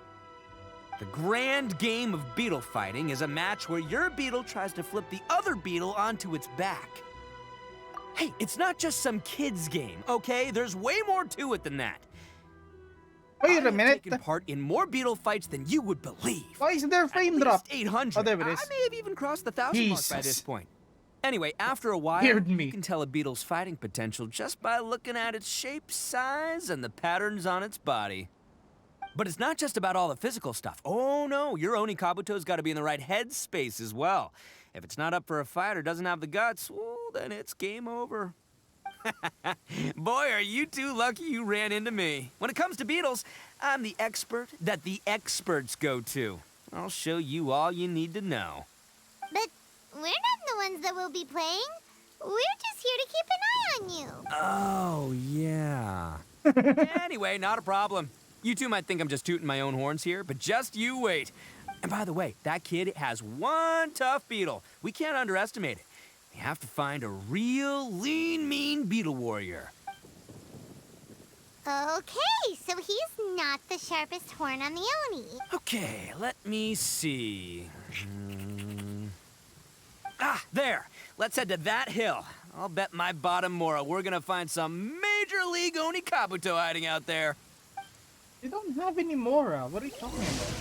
Speaker 19: The grand game of beetle fighting is a match where your beetle tries to flip the other beetle onto its back. Hey, it's not just some kid's game, okay? There's way more to it than that.
Speaker 1: Wait a minute.
Speaker 19: I've taken part in more beetle fights than you would believe.
Speaker 1: Why isn't there a frame drop?
Speaker 19: 800.
Speaker 1: Oh, there it is.
Speaker 19: I may have even crossed the 1,000 mark by this point. Anyway, after a while,
Speaker 1: Scared me.
Speaker 19: you can tell a beetle's fighting potential just by looking at its shape, size, and the patterns on its body. But it's not just about all the physical stuff. Oh no, your Oni Kabuto's got to be in the right headspace as well. If it's not up for a fight or doesn't have the guts, well, then it's game over. Boy, are you two lucky you ran into me. When it comes to beetles, I'm the expert that the experts go to. I'll show you all you need to know.
Speaker 4: But we're not the ones that will be playing. We're just here to keep an eye on you.
Speaker 19: Oh, yeah. Anyway, not a problem. You two might think I'm just tooting my own horns here, but just you wait. And by the way, that kid has one tough beetle. We can't underestimate it. We have to find a real lean, mean beetle warrior.
Speaker 4: Okay, so he's not the sharpest horn on the Oni.
Speaker 19: Okay, let me see. Ah, there! Let's head to that hill. I'll bet my bottom Mora we're gonna find some Major League Oni Kabuto hiding out there.
Speaker 1: You don't have any Mora. What are you talking about?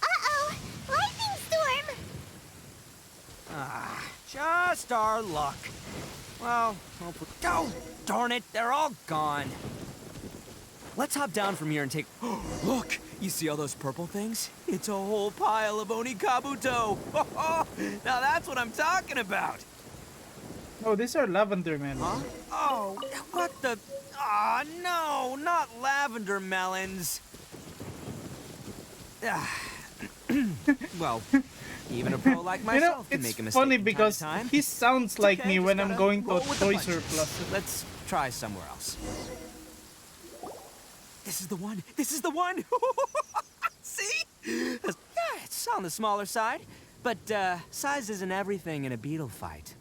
Speaker 4: Uh-oh! Lightning storm!
Speaker 19: Ah, just our luck. Well, oh, darn it, they're all gone. Let's hop down from here and take... Look! You see all those purple things? It's a whole pile of Oni Kabuto! Now that's what I'm talking about!
Speaker 1: Oh, these are lavender melons.
Speaker 19: Huh? Oh, what the... Ah, no, not lavender melons. Well, even a pro like myself can make a
Speaker 1: it's
Speaker 19: mistake
Speaker 1: funny
Speaker 19: from
Speaker 1: because
Speaker 19: time to time.
Speaker 1: he sounds
Speaker 19: It's
Speaker 1: like
Speaker 19: okay,
Speaker 1: me
Speaker 19: just
Speaker 1: when I'm
Speaker 19: gotta
Speaker 1: going to
Speaker 19: roll
Speaker 1: a
Speaker 19: with the
Speaker 1: toy
Speaker 19: punches.
Speaker 1: surplus.
Speaker 19: Let's try somewhere else. This is the one! This is the one! See? Yeah, it's on the smaller side. But size isn't everything in a beetle fight.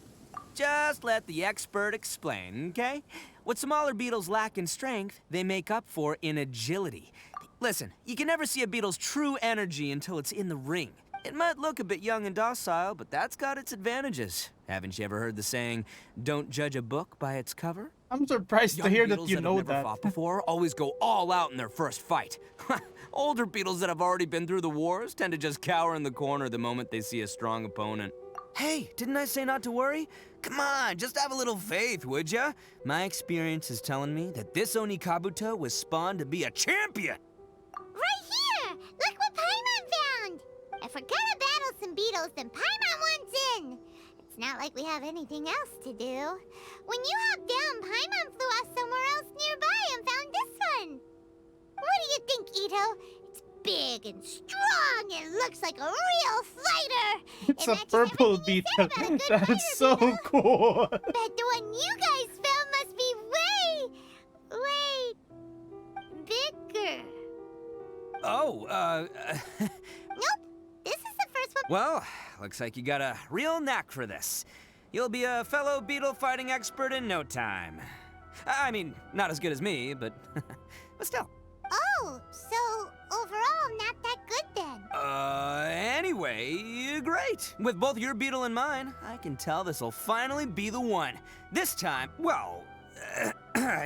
Speaker 19: Just let the expert explain, okay? What smaller beetles lack in strength, they make up for in agility. Listen, you can never see a beetle's true energy until it's in the ring. It might look a bit young and docile, but that's got its advantages. Haven't you ever heard the saying, don't judge a book by its cover?
Speaker 1: I'm surprised to
Speaker 19: Young
Speaker 1: hear that
Speaker 19: beetles
Speaker 1: you
Speaker 19: have
Speaker 1: know
Speaker 19: never
Speaker 1: that.
Speaker 19: fought before always go all out in their first fight. Older beetles that have already been through the wars tend to just cower in the corner the moment they see a strong opponent. Hey, didn't I say not to worry? Come on, just have a little faith, would ya? My experience is telling me that this Oni Kabuto was spawned to be a champion.
Speaker 4: Right here! Look what Paimon found! If we're gonna battle some beetles, then Paimon wants in! It's not like we have anything else to do. When you hopped down, Paimon flew off somewhere else nearby and found this one. What do you think, Ito? It's big and strong and looks like a real fighter!
Speaker 1: It's
Speaker 4: It
Speaker 1: a
Speaker 4: matches
Speaker 1: purple
Speaker 4: everything you
Speaker 1: beetle.
Speaker 4: said about a good
Speaker 1: That
Speaker 4: fighter,
Speaker 1: is so
Speaker 4: Beetle.
Speaker 1: cool.
Speaker 4: Bet the one you guys found must be way bigger.
Speaker 19: Oh,
Speaker 4: Nope, this is the first one.
Speaker 19: well, looks like you got a real knack for this. You'll be a fellow beetle fighting expert in no time. I mean, not as good as me, but still.
Speaker 4: Oh, so overall not that good then.
Speaker 19: Anyway, great. With both your beetle and mine, I can tell this'll finally be the one. This time, well,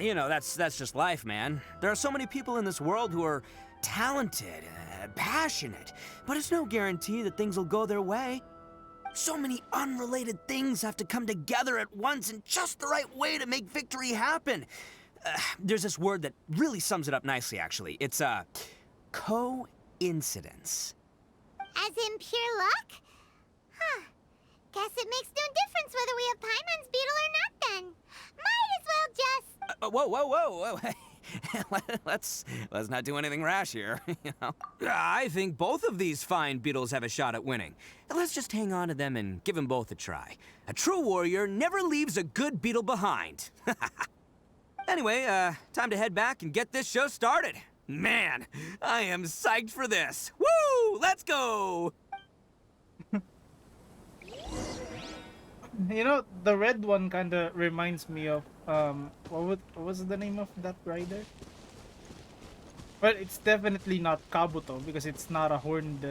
Speaker 19: you know, that's just life, man. There are so many people in this world who are talented, passionate, but it's no guarantee that things will go their way. So many unrelated things have to come together at once in just the right way to make victory happen. There's this word that really sums it up nicely, actually. It's, coincidence.
Speaker 4: As in pure luck? Huh. Guess it makes no difference whether we have Paimon's beetle or not then. Might as well just...
Speaker 19: Whoa. Let's not do anything rash here, you know? I think both of these fine beetles have a shot at winning. Let's just hang on to them and give them both a try. A true warrior never leaves a good beetle behind. Anyway, time to head back and get this show started. Man, I am psyched for this. Woo! Let's go!
Speaker 1: You know, the red one kind of reminds me of what was the name of that rider? Well, it's definitely not Kabuto because it's not a horned.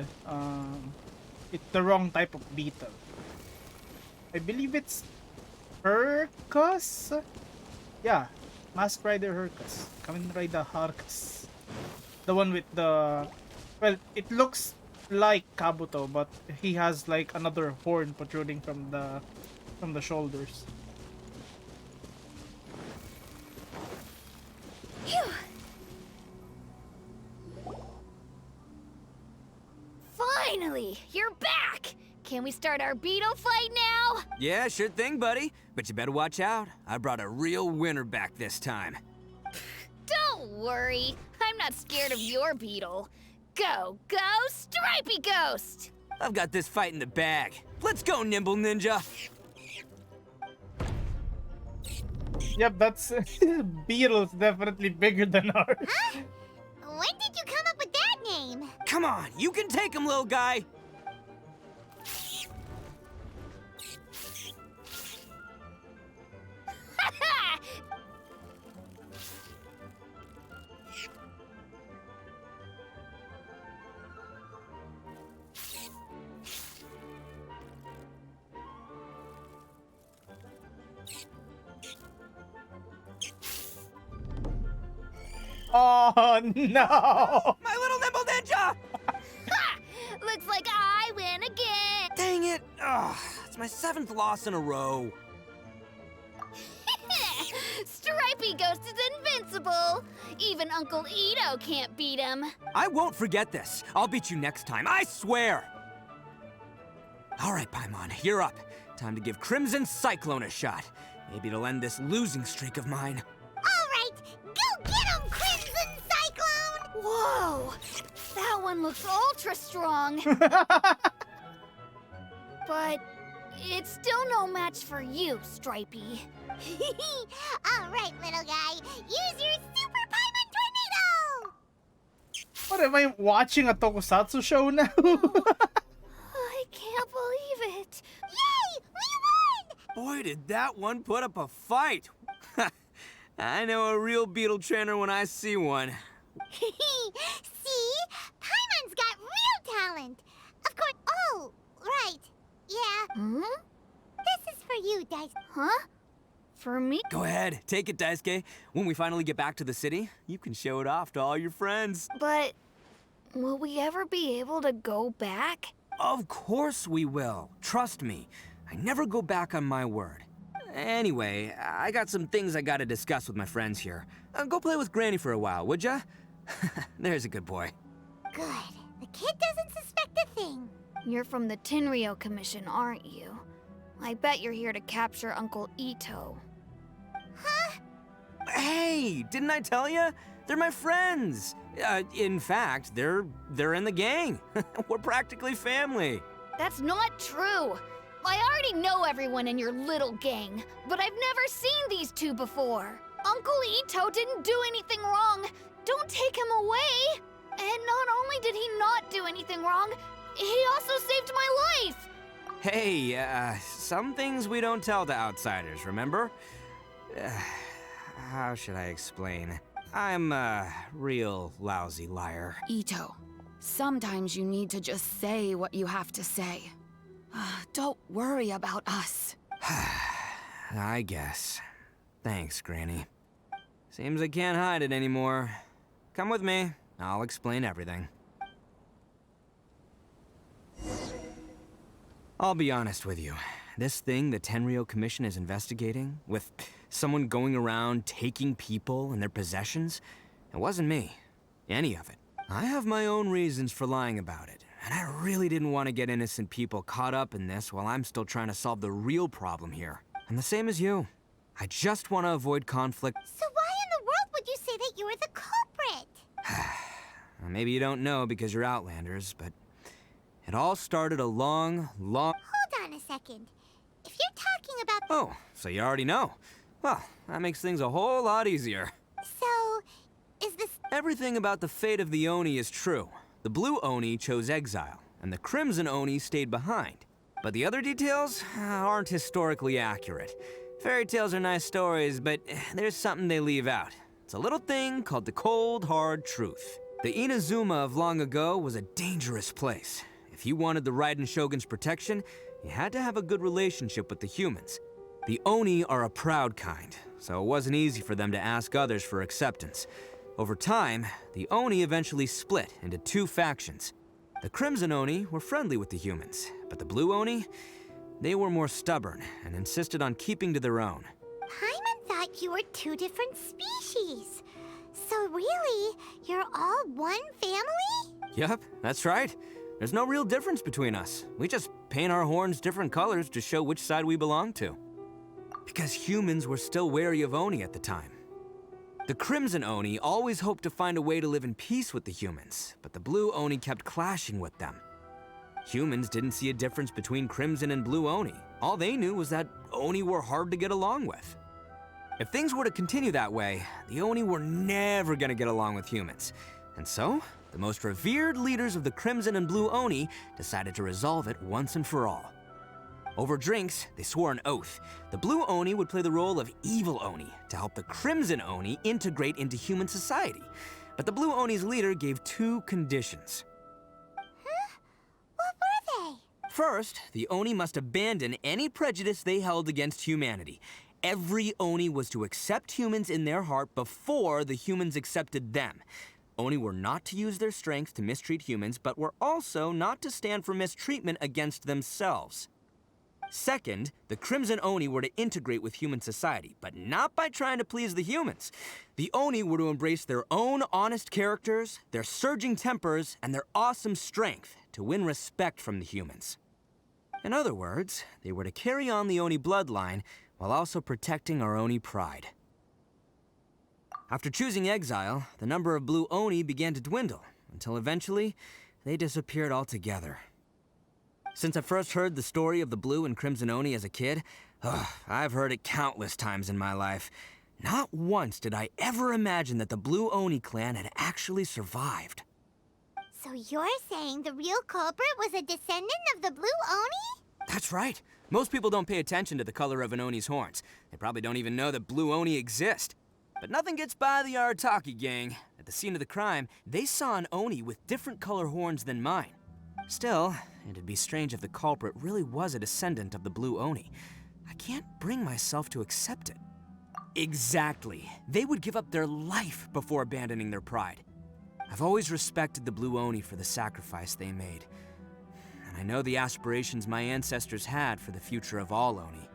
Speaker 1: It's the wrong type of beetle. I believe it's Hercus. Yeah, Mask Rider Hercus. Kamen Rider Hercus. The one with the... Well, it looks like Kabuto, but he has like another horn protruding from the shoulders.
Speaker 2: Phew. Finally, you're back! Can we start our beetle fight now?
Speaker 19: Yeah, sure thing, buddy. But you better watch out. I brought a real winner back this time.
Speaker 2: Don't worry, I'm not scared of your beetle. Go, Stripey Ghost!
Speaker 19: I've got this fight in the bag. Let's go, Nimble Ninja!
Speaker 1: Yep, that's... Beetle's definitely bigger than ours.
Speaker 4: Huh? When did you come up with that name?
Speaker 19: Come on, you can take him, little guy!
Speaker 1: Oh no!
Speaker 19: My little nimble ninja!
Speaker 4: Looks like I win again.
Speaker 19: Dang it! Ugh, it's my 7th loss in a row.
Speaker 4: Stripey Ghost is invincible. Even Uncle Ito can't beat him.
Speaker 19: I won't forget this. I'll beat you next time, I swear! All right, Paimon, you're up. Time to give Crimson Cyclone a shot. Maybe it'll end this losing streak of mine.
Speaker 4: All right, go get him, Crimson Cyclone! Whoa, that one looks ultra strong. But it's still no match for you, Stripey. All right, little guy, use your Super Paimon Tornado!
Speaker 1: What am I watching a tokusatsu show now?
Speaker 4: I can't believe it. Yay! We won!
Speaker 19: Boy, did that one put up a fight. I know a real beetle trainer when I see one.
Speaker 4: See? Paimon's got real talent. Of course. Oh, right. Yeah. Hmm? This is for you, Dice. Huh? For me?
Speaker 19: Go ahead, take it, Daisuke. When we finally get back to the city, you can show it off to all your friends.
Speaker 4: But will we ever be able to go back?
Speaker 19: Of course we will. Trust me. I never go back on my word. Anyway, I got some things I gotta discuss with my friends here. Go play with Granny for a while, would ya? There's a good boy.
Speaker 4: Good. The kid doesn't suspect a thing. You're from the Tenryou Commission, aren't you? I bet you're here to capture Uncle Ito. Huh?
Speaker 19: Hey, didn't I tell ya? They're my friends. In fact, they're in the gang. We're practically family.
Speaker 4: That's not true. I already know everyone in your little gang, but I've never seen these two before. Uncle Ito didn't do anything wrong. Don't take him away. And not only did he not do anything wrong, he also saved my life.
Speaker 19: Hey, some things we don't tell to outsiders, remember? How should I explain? I'm a real lousy liar.
Speaker 20: Ito, sometimes you need to just say what you have to say. Don't worry about us.
Speaker 19: I guess. Thanks, Granny. Seems I can't hide it anymore. Come with me. I'll explain everything. I'll be honest with you. This thing the Tenryou Commission is investigating, with someone going around taking people and their possessions, it wasn't me. Any of it. I have my own reasons for lying about it, and I really didn't want to get innocent people caught up in this while I'm still trying to solve the real problem here. I'm the same as you. I just want to avoid conflict.
Speaker 4: So why in the world would you say that you were the culprit?
Speaker 19: Maybe you don't know because you're Outlanders, but it all started a long...
Speaker 4: Hold on a second. If you're talking about...
Speaker 19: Oh, so you already know. Well, that makes things a whole lot easier.
Speaker 4: So, is this...
Speaker 19: Everything about the fate of the Oni is true. The Blue Oni chose exile, and the Crimson Oni stayed behind. But the other details aren't historically accurate. Fairy tales are nice stories, but there's something they leave out. It's a little thing called the cold, hard truth. The Inazuma of long ago was a dangerous place. If you wanted the Raiden Shogun's protection, you had to have a good relationship with the humans. The Oni are a proud kind, so it wasn't easy for them to ask others for acceptance. Over time, the Oni eventually split into two factions. The Crimson Oni were friendly with the humans, but the Blue Oni, they were more stubborn and insisted on keeping to their own.
Speaker 4: Paimon thought you were two different species. So really, you're all one family?
Speaker 19: Yep, that's right. There's no real difference between us. We just paint our horns different colors to show which side we belong to. Because humans were still wary of Oni at the time. The Crimson Oni always hoped to find a way to live in peace with the humans, but the Blue Oni kept clashing with them. Humans didn't see a difference between Crimson and Blue Oni. All they knew was that Oni were hard to get along with. If things were to continue that way, the Oni were never gonna get along with humans. And so, the most revered leaders of the Crimson and Blue Oni decided to resolve it once and for all. Over drinks, they swore an oath. The Blue Oni would play the role of Evil Oni to help the Crimson Oni integrate into human society. But the Blue Oni's leader gave 2 conditions.
Speaker 4: What were they?
Speaker 19: First, the Oni must abandon any prejudice they held against humanity. Every Oni was to accept humans in their heart before the humans accepted them. Oni were not to use their strength to mistreat humans, but were also not to stand for mistreatment against themselves. Second, the Crimson Oni were to integrate with human society, but not by trying to please the humans. The Oni were to embrace their own honest characters, their surging tempers, and their awesome strength to win respect from the humans. In other words, they were to carry on the Oni bloodline while also protecting our Oni pride. After choosing exile, the number of Blue Oni began to dwindle, until eventually, they disappeared altogether. Since I first heard the story of the Blue and Crimson Oni as a kid, I've heard it countless times in my life. Not once did I ever imagine that the Blue Oni clan had actually survived.
Speaker 4: So you're saying the real culprit was a descendant of the Blue Oni?
Speaker 19: That's right. Most people don't pay attention to the color of an Oni's horns. They probably don't even know that Blue Oni exist. But nothing gets by the Arataki gang. At the scene of the crime, they saw an Oni with different color horns than mine. Still, it'd be strange if the culprit really was a descendant of the Blue Oni. I can't bring myself to accept it. Exactly. They would give up their life before abandoning their pride. I've always respected the Blue Oni for the sacrifice they made. And I know the aspirations my ancestors had for the future of all Oni.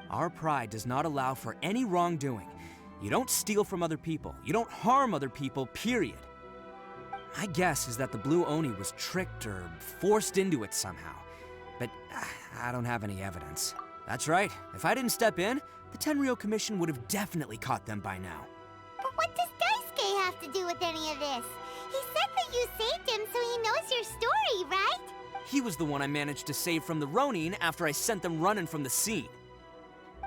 Speaker 19: Our pride does not allow for any wrongdoing. You don't steal from other people. You don't harm other people, period. My guess is that the Blue Oni was tricked or forced into it somehow. But I don't have any evidence. That's right. If I didn't step in, the Tenryou Commission would have definitely caught them by now.
Speaker 4: But what does Daisuke have to do with any of this? He said that you saved him so he knows your story, right?
Speaker 19: He was the one I managed to save from the Ronin after I sent them running from the scene.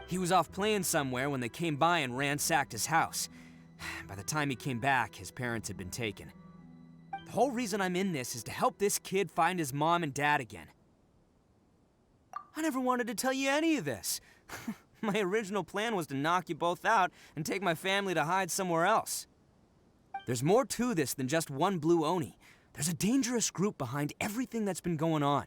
Speaker 19: He was off playing somewhere when they came by and ransacked his house. By the time he came back, his parents had been taken. The whole reason I'm in this is to help this kid find his mom and dad again. I never wanted to tell you any of this. My original plan was to knock you both out and take my family to hide somewhere else. There's more to this than just one Blue Oni. There's a dangerous group behind everything that's been going on.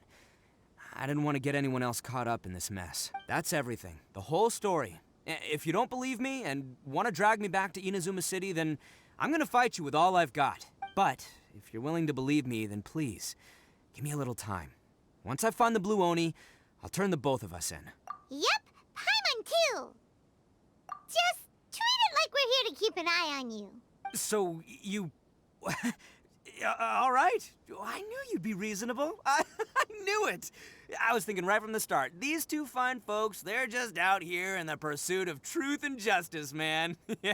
Speaker 19: I didn't want to get anyone else caught up in this mess. That's everything. The whole story. If you don't believe me and want to drag me back to Inazuma City, then I'm gonna fight you with all I've got. But if you're willing to believe me, then please, give me a little time. Once I find the Blue Oni, I'll turn the both of us in.
Speaker 4: Yep, Paimon too. Just treat it like we're here to keep an eye on you.
Speaker 19: So, you... all right. I knew you'd be reasonable. I knew it. I was thinking right from the start, these two fine folks, they're just out here in the pursuit of truth and justice, man. Yeah,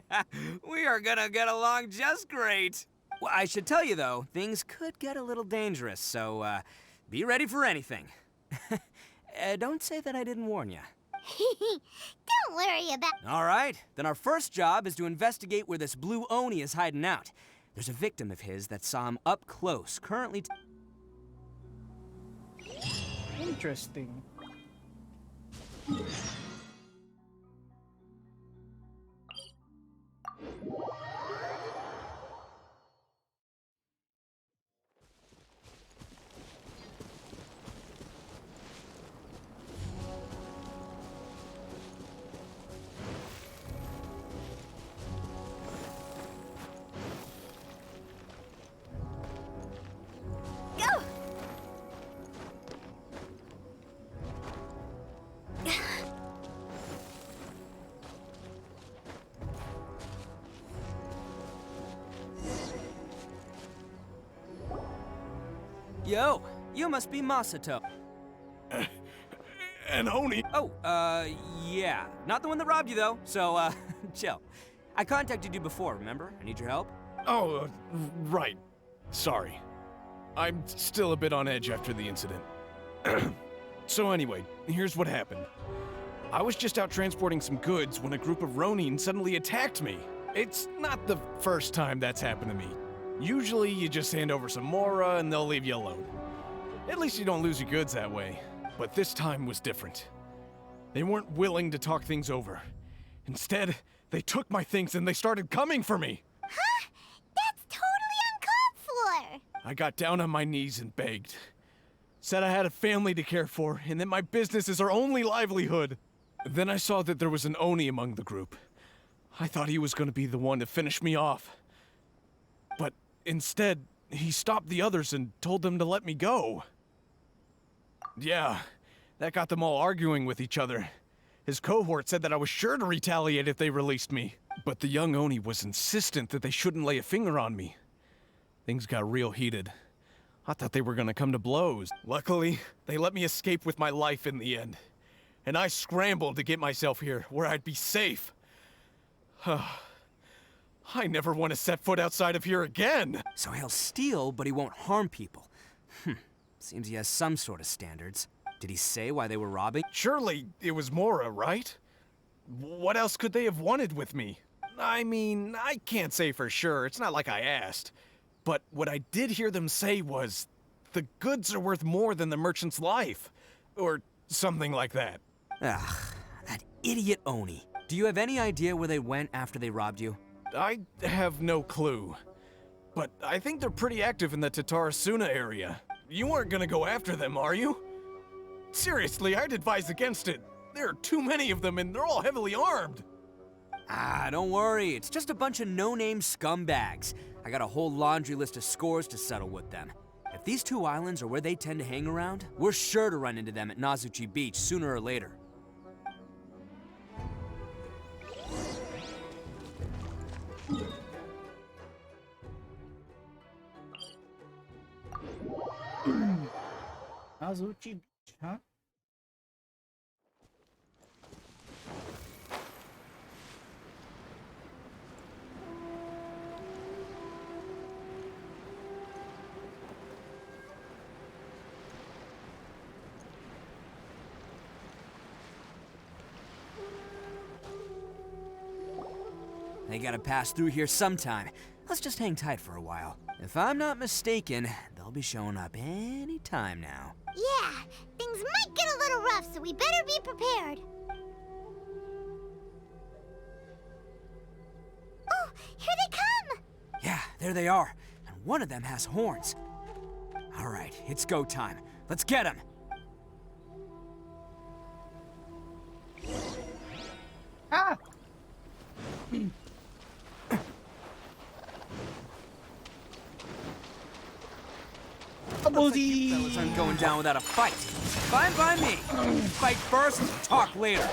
Speaker 19: we are gonna get along just great. Well, I should tell you, though, things could get a little dangerous, so be ready for anything. Don't say that I didn't warn you.
Speaker 4: Don't worry about...
Speaker 19: All right, then our first job is to investigate where this Blue Oni is hiding out. There's a victim of his that saw him up close, currently...
Speaker 1: Interesting.
Speaker 19: Yo, you must be Masato.
Speaker 7: An Oni?
Speaker 19: Oh, yeah. Not the one that robbed you, though, so, chill. I contacted you before, remember? I need your help.
Speaker 7: Oh, right. Sorry. I'm still a bit on edge after the incident. So anyway, here's what happened. I was just out transporting some goods when a group of Ronin suddenly attacked me. It's not the first time that's happened to me. Usually you just hand over some Mora and they'll leave you alone. At least you don't lose your goods that way. But this time was different. They weren't willing to talk things over. Instead, they took my things and they started coming for me.
Speaker 4: Huh? That's totally uncalled for!
Speaker 7: I got down on my knees and begged. Said I had a family to care for, and that my business is our only livelihood. Then I saw that there was an Oni among the group. I thought he was going to be the one to finish me off. But instead, he stopped the others and told them to let me go. Yeah, that got them all arguing with each other. His cohort said that I was sure to retaliate if they released me. But the young Oni was insistent that they shouldn't lay a finger on me. Things got real heated. I thought they were gonna come to blows. Luckily, they let me escape with my life in the end. And I scrambled to get myself here, where I'd be safe. I never want to set foot outside of here again!
Speaker 19: So he'll steal, but he won't harm people. Seems he has some sort of standards. Did he say why they were robbing?
Speaker 7: Surely it was Mora, right? What else could they have wanted with me? I mean, I can't say for sure. It's not like I asked. But what I did hear them say was, the goods are worth more than the merchant's life. Or something like that.
Speaker 19: Ugh, that idiot Oni. Do you have any idea where they went after they robbed you?
Speaker 7: I have no clue. But I think they're pretty active in the Tatarasuna area. You aren't gonna go after them, are you? Seriously, I'd advise against it. There are too many of them and they're all heavily armed.
Speaker 19: Ah, don't worry. It's just a bunch of no-name scumbags. I got a whole laundry list of scores to settle with them. If these two islands are where they tend to hang around, we're sure to run into them at Nazuchi Beach sooner or later.
Speaker 1: Nazuchi Beach, huh?
Speaker 19: They gotta pass through here sometime. Let's just hang tight for a while. If I'm not mistaken, they'll be showing up any time now.
Speaker 4: Yeah, things might get a little rough, so we better be prepared. Oh, here they come!
Speaker 19: Yeah, there they are. And one of them has horns. All right, it's go time. Let's get him!
Speaker 1: Ah!
Speaker 19: You fellas aren't going down without a fight. Fine by me. Fight first, talk later.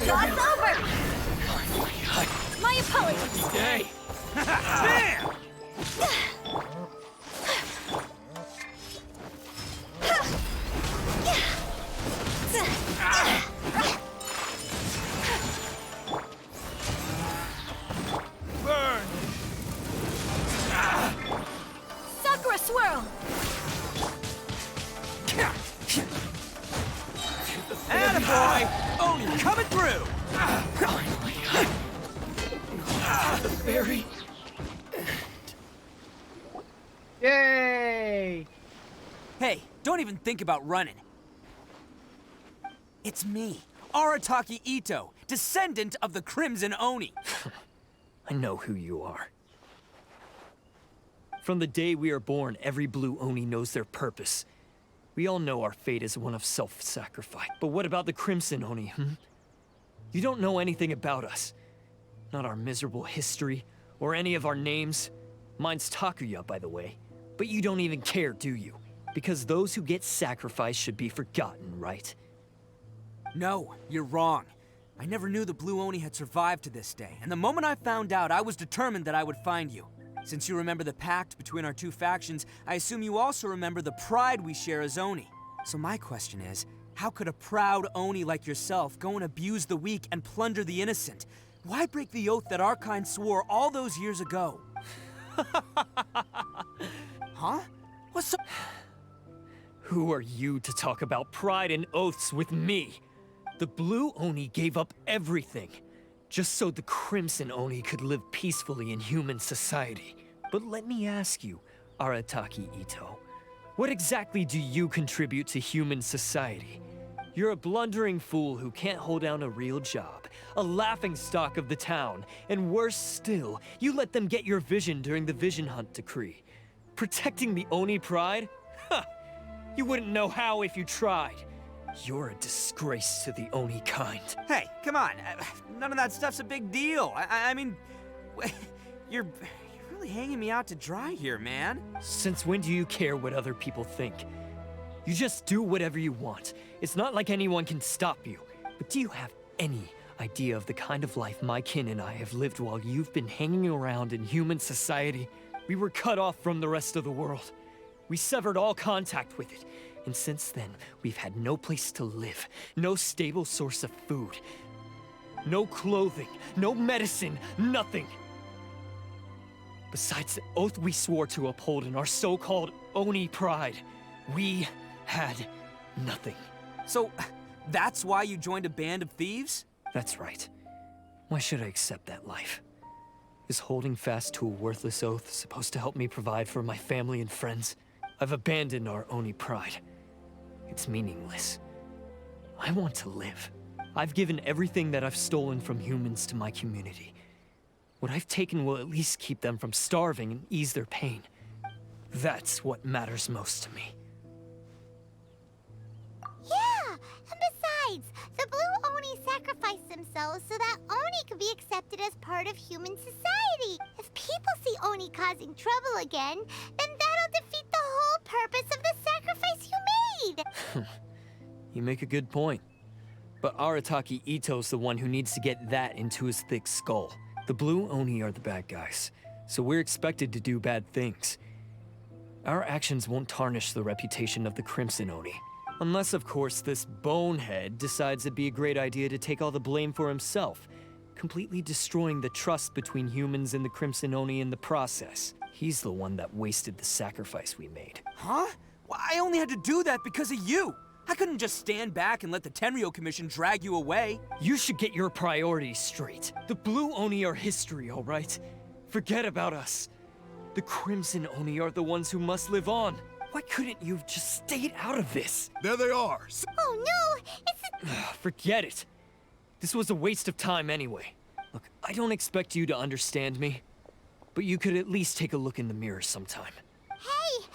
Speaker 2: Job's over! My apologies!
Speaker 19: Hey! Bam!
Speaker 7: Burn!
Speaker 2: Sakura Swirl!
Speaker 19: Attaboy! Oh, you're coming through!
Speaker 1: The fairy. Yay!
Speaker 19: Hey, don't even think about running. It's me, Arataki Ito, descendant of the Crimson Oni.
Speaker 3: I know who you are. From the day we are born, every blue Oni knows their purpose. We all know our fate is one of self-sacrifice. But what about the Crimson Oni, You don't know anything about us. Not our miserable history, or any of our names. Mine's Takuya, by the way. But you don't even care, do you? Because those who get sacrificed should be forgotten, right?
Speaker 19: No, you're wrong. I never knew the Blue Oni had survived to this day, and the moment I found out, I was determined that I would find you. Since you remember the pact between our two factions, I assume you also remember the pride we share as Oni. So my question is, how could a proud Oni like yourself go and abuse the weak and plunder the innocent? Why break the oath that our kind swore all those years ago? Huh? What's so—
Speaker 3: Who are you to talk about pride and oaths with me? The Blue Oni gave up everything, just so the Crimson Oni could live peacefully in human society. But let me ask you, Arataki Ito, what exactly do you contribute to human society? You're a blundering fool who can't hold down a real job, a laughingstock of the town, and worse still, you let them get your vision during the Vision Hunt decree. Protecting the Oni pride? Ha! You wouldn't know how if you tried. You're a disgrace to the Oni kind.
Speaker 19: Hey, come on. None of that stuff's a big deal. I mean, you're really hanging me out to dry here, man.
Speaker 3: Since when do you care what other people think? You just do whatever you want. It's not like anyone can stop you. But do you have any idea of the kind of life my kin and I have lived while you've been hanging around in human society? We were cut off from the rest of the world. We severed all contact with it. And since then, we've had no place to live, no stable source of food, no clothing, no medicine, nothing. Besides the oath we swore to uphold in our so-called Oni pride, we had nothing.
Speaker 19: So, that's why you joined a band of thieves?
Speaker 3: That's right. Why should I accept that life? Is holding fast to a worthless oath supposed to help me provide for my family and friends? I've abandoned our Oni pride. It's meaningless. I want to live. I've given everything that I've stolen from humans to my community. What I've taken will at least keep them from starving and ease their pain. That's what matters most to me.
Speaker 4: Yeah, and besides, the Blue Oni sacrificed themselves so that Oni could be accepted as part of human society. If people see Oni causing trouble again, then that'll defeat the whole purpose of the sacrifice you made.
Speaker 3: You make a good point. But Arataki Ito's the one who needs to get that into his thick skull. The Blue Oni are the bad guys, so we're expected to do bad things. Our actions won't tarnish the reputation of the Crimson Oni. Unless, of course, this bonehead decides it'd be a great idea to take all the blame for himself, completely destroying the trust between humans and the Crimson Oni in the process. He's the one that wasted the sacrifice we made.
Speaker 19: Huh? Well, I only had to do that because of you. I couldn't just stand back and let the Tenryou Commission drag you away.
Speaker 3: You should get your priorities straight. The Blue Oni are history, all right? Forget about us. The Crimson Oni are the ones who must live on. Why couldn't you have just stayed out of this?
Speaker 21: There they are.
Speaker 4: Oh no, it's a...
Speaker 3: Forget it. This was a waste of time anyway. Look, I don't expect you to understand me, but you could at least take a look in the mirror sometime.
Speaker 4: Hey!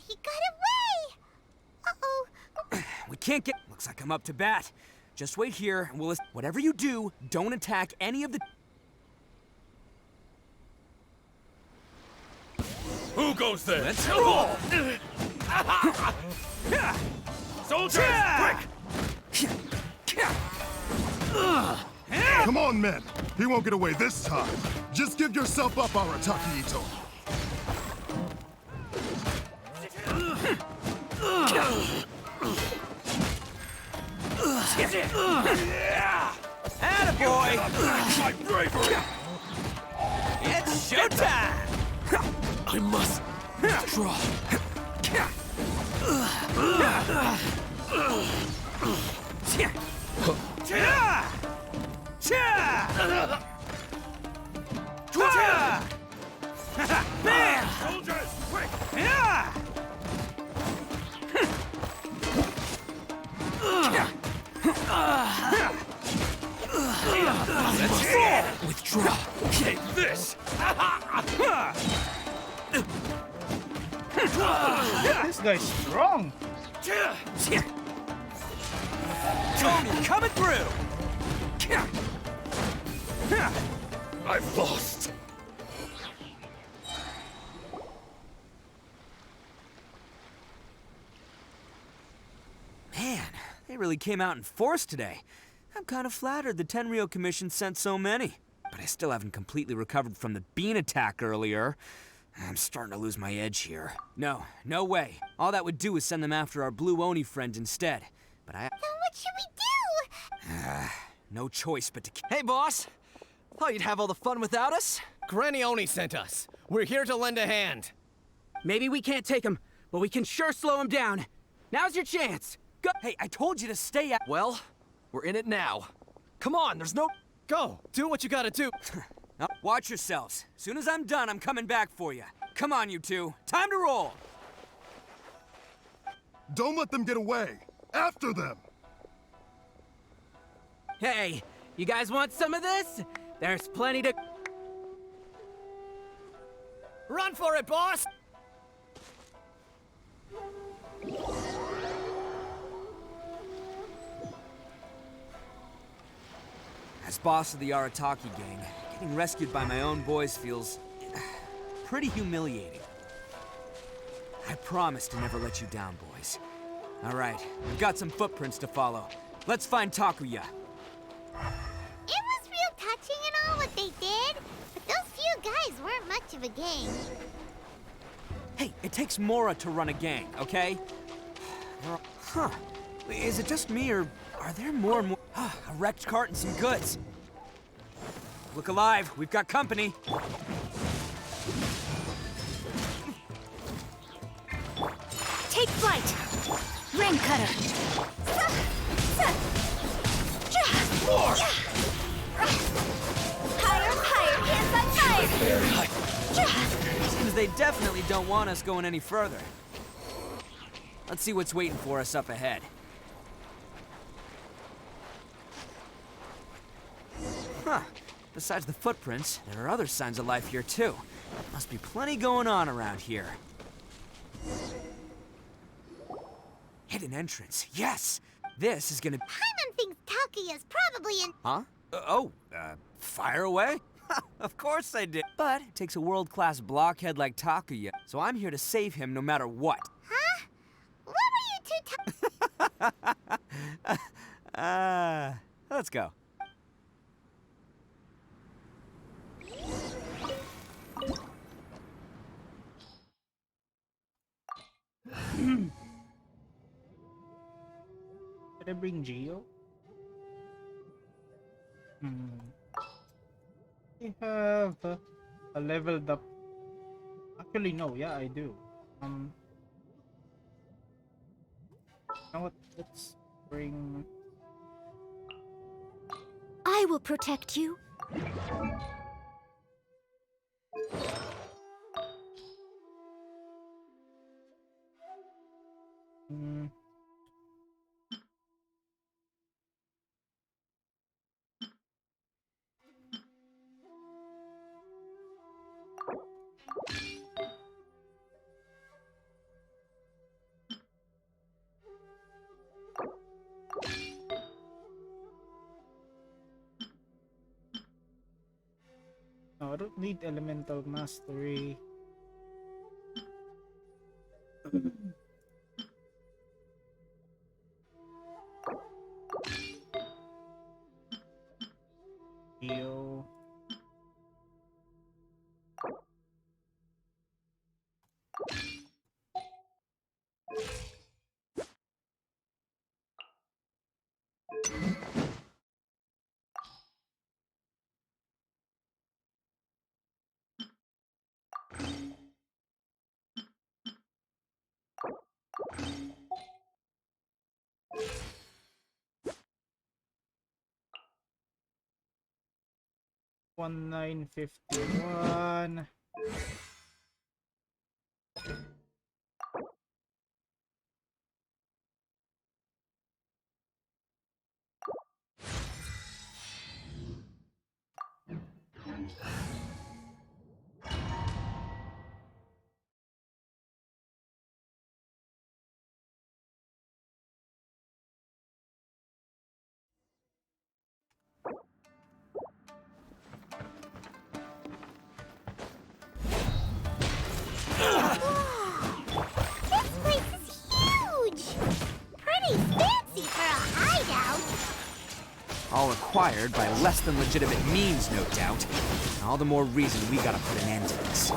Speaker 4: He got away! Uh-oh.
Speaker 19: We can't get... Looks like I'm up to bat. Just wait here, and we'll... Whatever you do, don't attack any of the...
Speaker 21: Who goes there?
Speaker 19: Let's go!
Speaker 21: Soldiers, quick! Come on, men. He won't get away this time. Just give yourself up, Arataki Ito.
Speaker 19: Attaboy!
Speaker 21: My bravery!
Speaker 19: It's showtime!
Speaker 21: I must draw.
Speaker 19: Bam!
Speaker 21: Soldiers, quick!
Speaker 19: Let's withdraw.
Speaker 21: Take this!
Speaker 1: This guy's strong.
Speaker 19: Tony, coming through!
Speaker 21: I've lost.
Speaker 19: Man, they really came out in force today. I'm kind of flattered the Tenryou Commission sent so many. But I still haven't completely recovered from the bean attack earlier. I'm starting to lose my edge here. No way. All that would do is send them after our Blue Oni friend instead. But
Speaker 4: Then what should we do?
Speaker 19: no choice but to...
Speaker 12: Hey, boss! Thought you'd have all the fun without us?
Speaker 22: Granny Oni sent us. We're here to lend a hand.
Speaker 19: Maybe we can't take him, but we can sure slow him down. Now's your chance. Go. Hey, I told you to stay out.
Speaker 12: Well, we're in it now. Come on, there's no...
Speaker 22: Go, do what you gotta do.
Speaker 19: Now, watch yourselves. Soon as I'm done, I'm coming back for you. Come on, you two. Time to roll!
Speaker 21: Don't let them get away! After them!
Speaker 22: Hey, you guys want some of this? There's plenty to... Run for it, boss!
Speaker 19: As boss of the Arataki gang, getting rescued by my own boys feels... pretty humiliating. I promise to never let you down, boys. Alright, we've got some footprints to follow. Let's find Takuya.
Speaker 4: It was real touching and all what they did, but those few guys weren't much of a gang.
Speaker 19: Hey, it takes Mora to run a gang, okay? Huh. Is it just me, or are there more and more... a wrecked cart and some goods. Look alive, we've got company.
Speaker 2: Take flight! Rain cutter!
Speaker 8: Higher, higher, hands on fire!
Speaker 19: Very high. Seems they definitely don't want us going any further. Let's see what's waiting for us up ahead. Huh. Besides the footprints, there are other signs of life here too. Must be plenty going on around here. Hidden entrance. Yes! This is gonna...
Speaker 4: Paimon thinks Takuya's probably in...
Speaker 19: Huh? Fire away? Of course I did. But it takes a world-class blockhead like Takuya, so I'm here to save him no matter what.
Speaker 4: Huh? What were you two
Speaker 19: Let's go.
Speaker 1: Did I bring Geo? I have a leveled up. Actually, no. Yeah, I do. Now what? Let's bring.
Speaker 8: I will protect you.
Speaker 1: No, I don't need elemental mastery. Geo. $1951.
Speaker 4: This place is huge! Pretty fancy for a hideout.
Speaker 19: All acquired by less than legitimate means, no doubt. All the more reason we gotta put an end to this.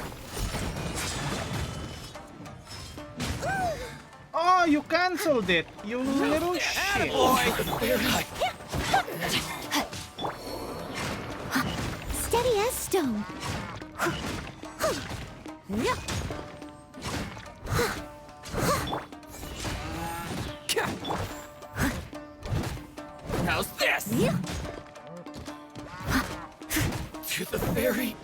Speaker 1: Oh, you cancelled it, you little shit.
Speaker 8: Steady as stone.
Speaker 22: How's this?
Speaker 12: To the ferry.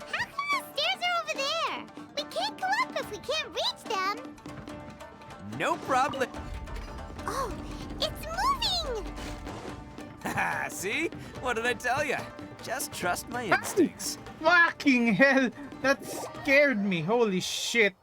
Speaker 4: How come the stairs are over there? We can't go up if we can't reach them.
Speaker 19: No problem.
Speaker 4: Oh, it's moving!
Speaker 19: Haha, see? What did I tell you? Just trust my instincts.
Speaker 1: Fucking hell! That scared me. Holy shit.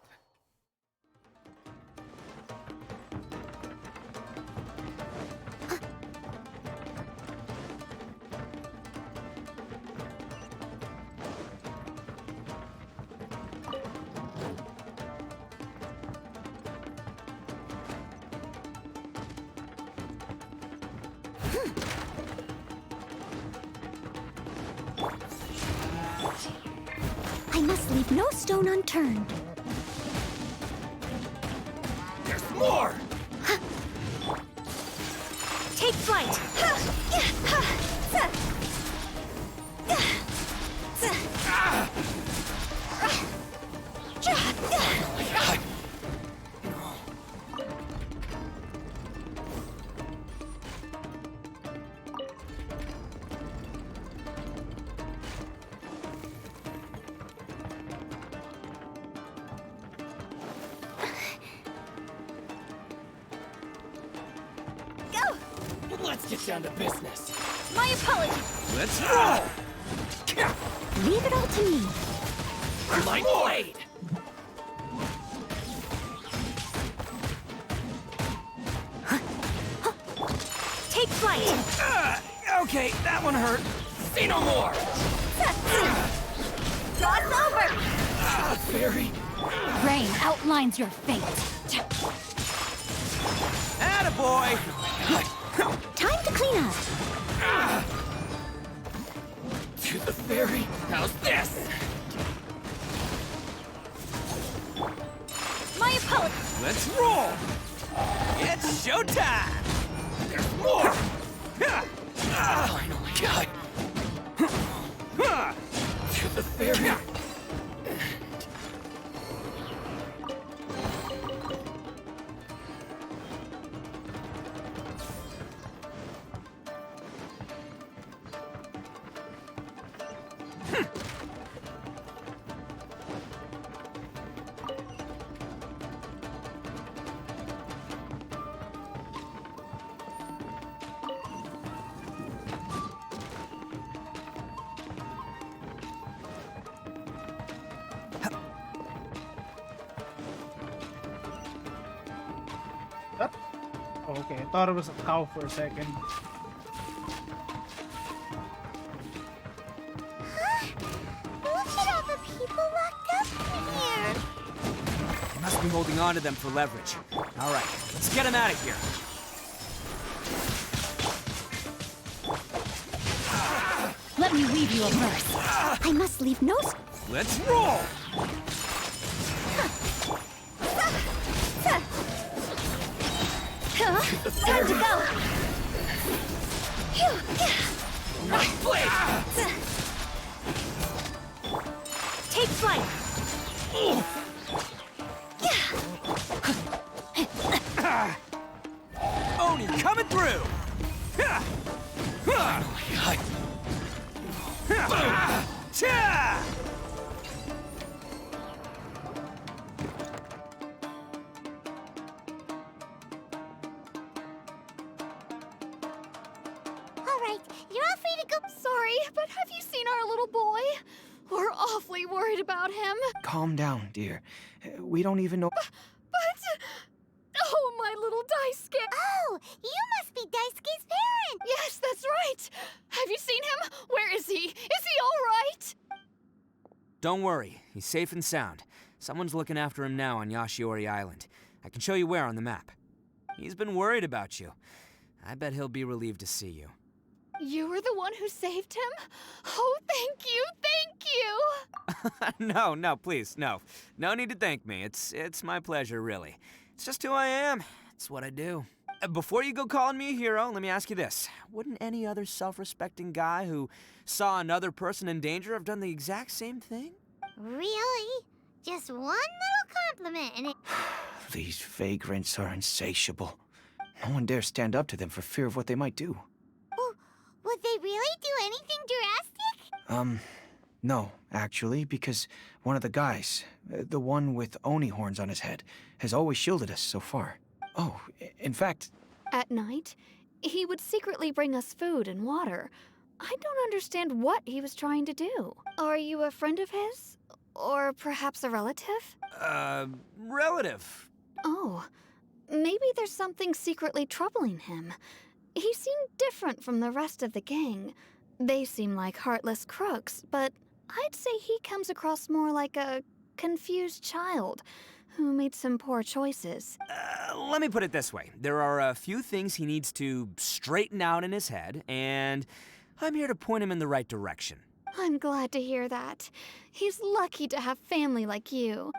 Speaker 11: I must leave no stone unturned.
Speaker 12: There's more!
Speaker 8: Take flight!
Speaker 12: Let's get down to business.
Speaker 8: My apologies.
Speaker 12: Let's roll!
Speaker 11: Leave it all to me.
Speaker 12: My blade!
Speaker 8: Take flight!
Speaker 12: Okay, that one hurt. Say no more!
Speaker 8: Cross over!
Speaker 12: Fairy.
Speaker 2: Rain outlines your fate.
Speaker 19: Attaboy!
Speaker 11: Time to clean up.
Speaker 12: To the ferry. How's this?
Speaker 8: My apologies.
Speaker 12: Let's roll!
Speaker 19: It's showtime!
Speaker 12: There's more! To the ferry.
Speaker 1: Okay, I thought it was a cow for a second.
Speaker 4: Look at all the people locked up in here.
Speaker 19: They must be holding on to them for leverage. All right, let's get them out of here.
Speaker 2: Let me weave you a verse.
Speaker 11: I must leave no
Speaker 12: Let's roll!
Speaker 8: Time to go!
Speaker 12: My blade!
Speaker 8: Take flight!
Speaker 19: Oni coming through!
Speaker 4: All right, you're all free to go.
Speaker 5: Sorry, but have you seen our little boy? We're awfully worried about him.
Speaker 19: Calm down, dear. We don't even know.
Speaker 5: But... Oh, my little Daisuke!
Speaker 4: Oh, you must be Daisuke's parent!
Speaker 5: Yes, that's right! Have you seen him? Where is he? Is he all right?
Speaker 19: Don't worry, he's safe and sound. Someone's looking after him now on Yashiori Island. I can show you where on the map. He's been worried about you. I bet he'll be relieved to see you.
Speaker 5: You were the one who saved him? Oh, thank you, thank you!
Speaker 19: No, please, no. No need to thank me. It's my pleasure, really. It's just who I am. It's what I do. Before you go calling me a hero, let me ask you this. Wouldn't any other self-respecting guy who saw another person in danger have done the exact same thing?
Speaker 4: Really? Just one little compliment and it...
Speaker 9: These vagrants are insatiable. No one dares stand up to them for fear of what they might do.
Speaker 4: Would they really do anything drastic?
Speaker 9: No, actually, because one of the guys, the one with Oni horns on his head, has always shielded us so far. Oh, in fact...
Speaker 5: At night, he would secretly bring us food and water. I don't understand what he was trying to do. Are you a friend of his? Or perhaps a relative?
Speaker 19: Relative.
Speaker 5: Oh, maybe there's something secretly troubling him. He seemed different from the rest of the gang. They seem like heartless crooks, but I'd say he comes across more like a confused child who made some poor choices.
Speaker 19: Let me put it this way. There are a few things he needs to straighten out in his head, and I'm here to point him in the right direction.
Speaker 5: I'm glad to hear that. He's lucky to have family like you.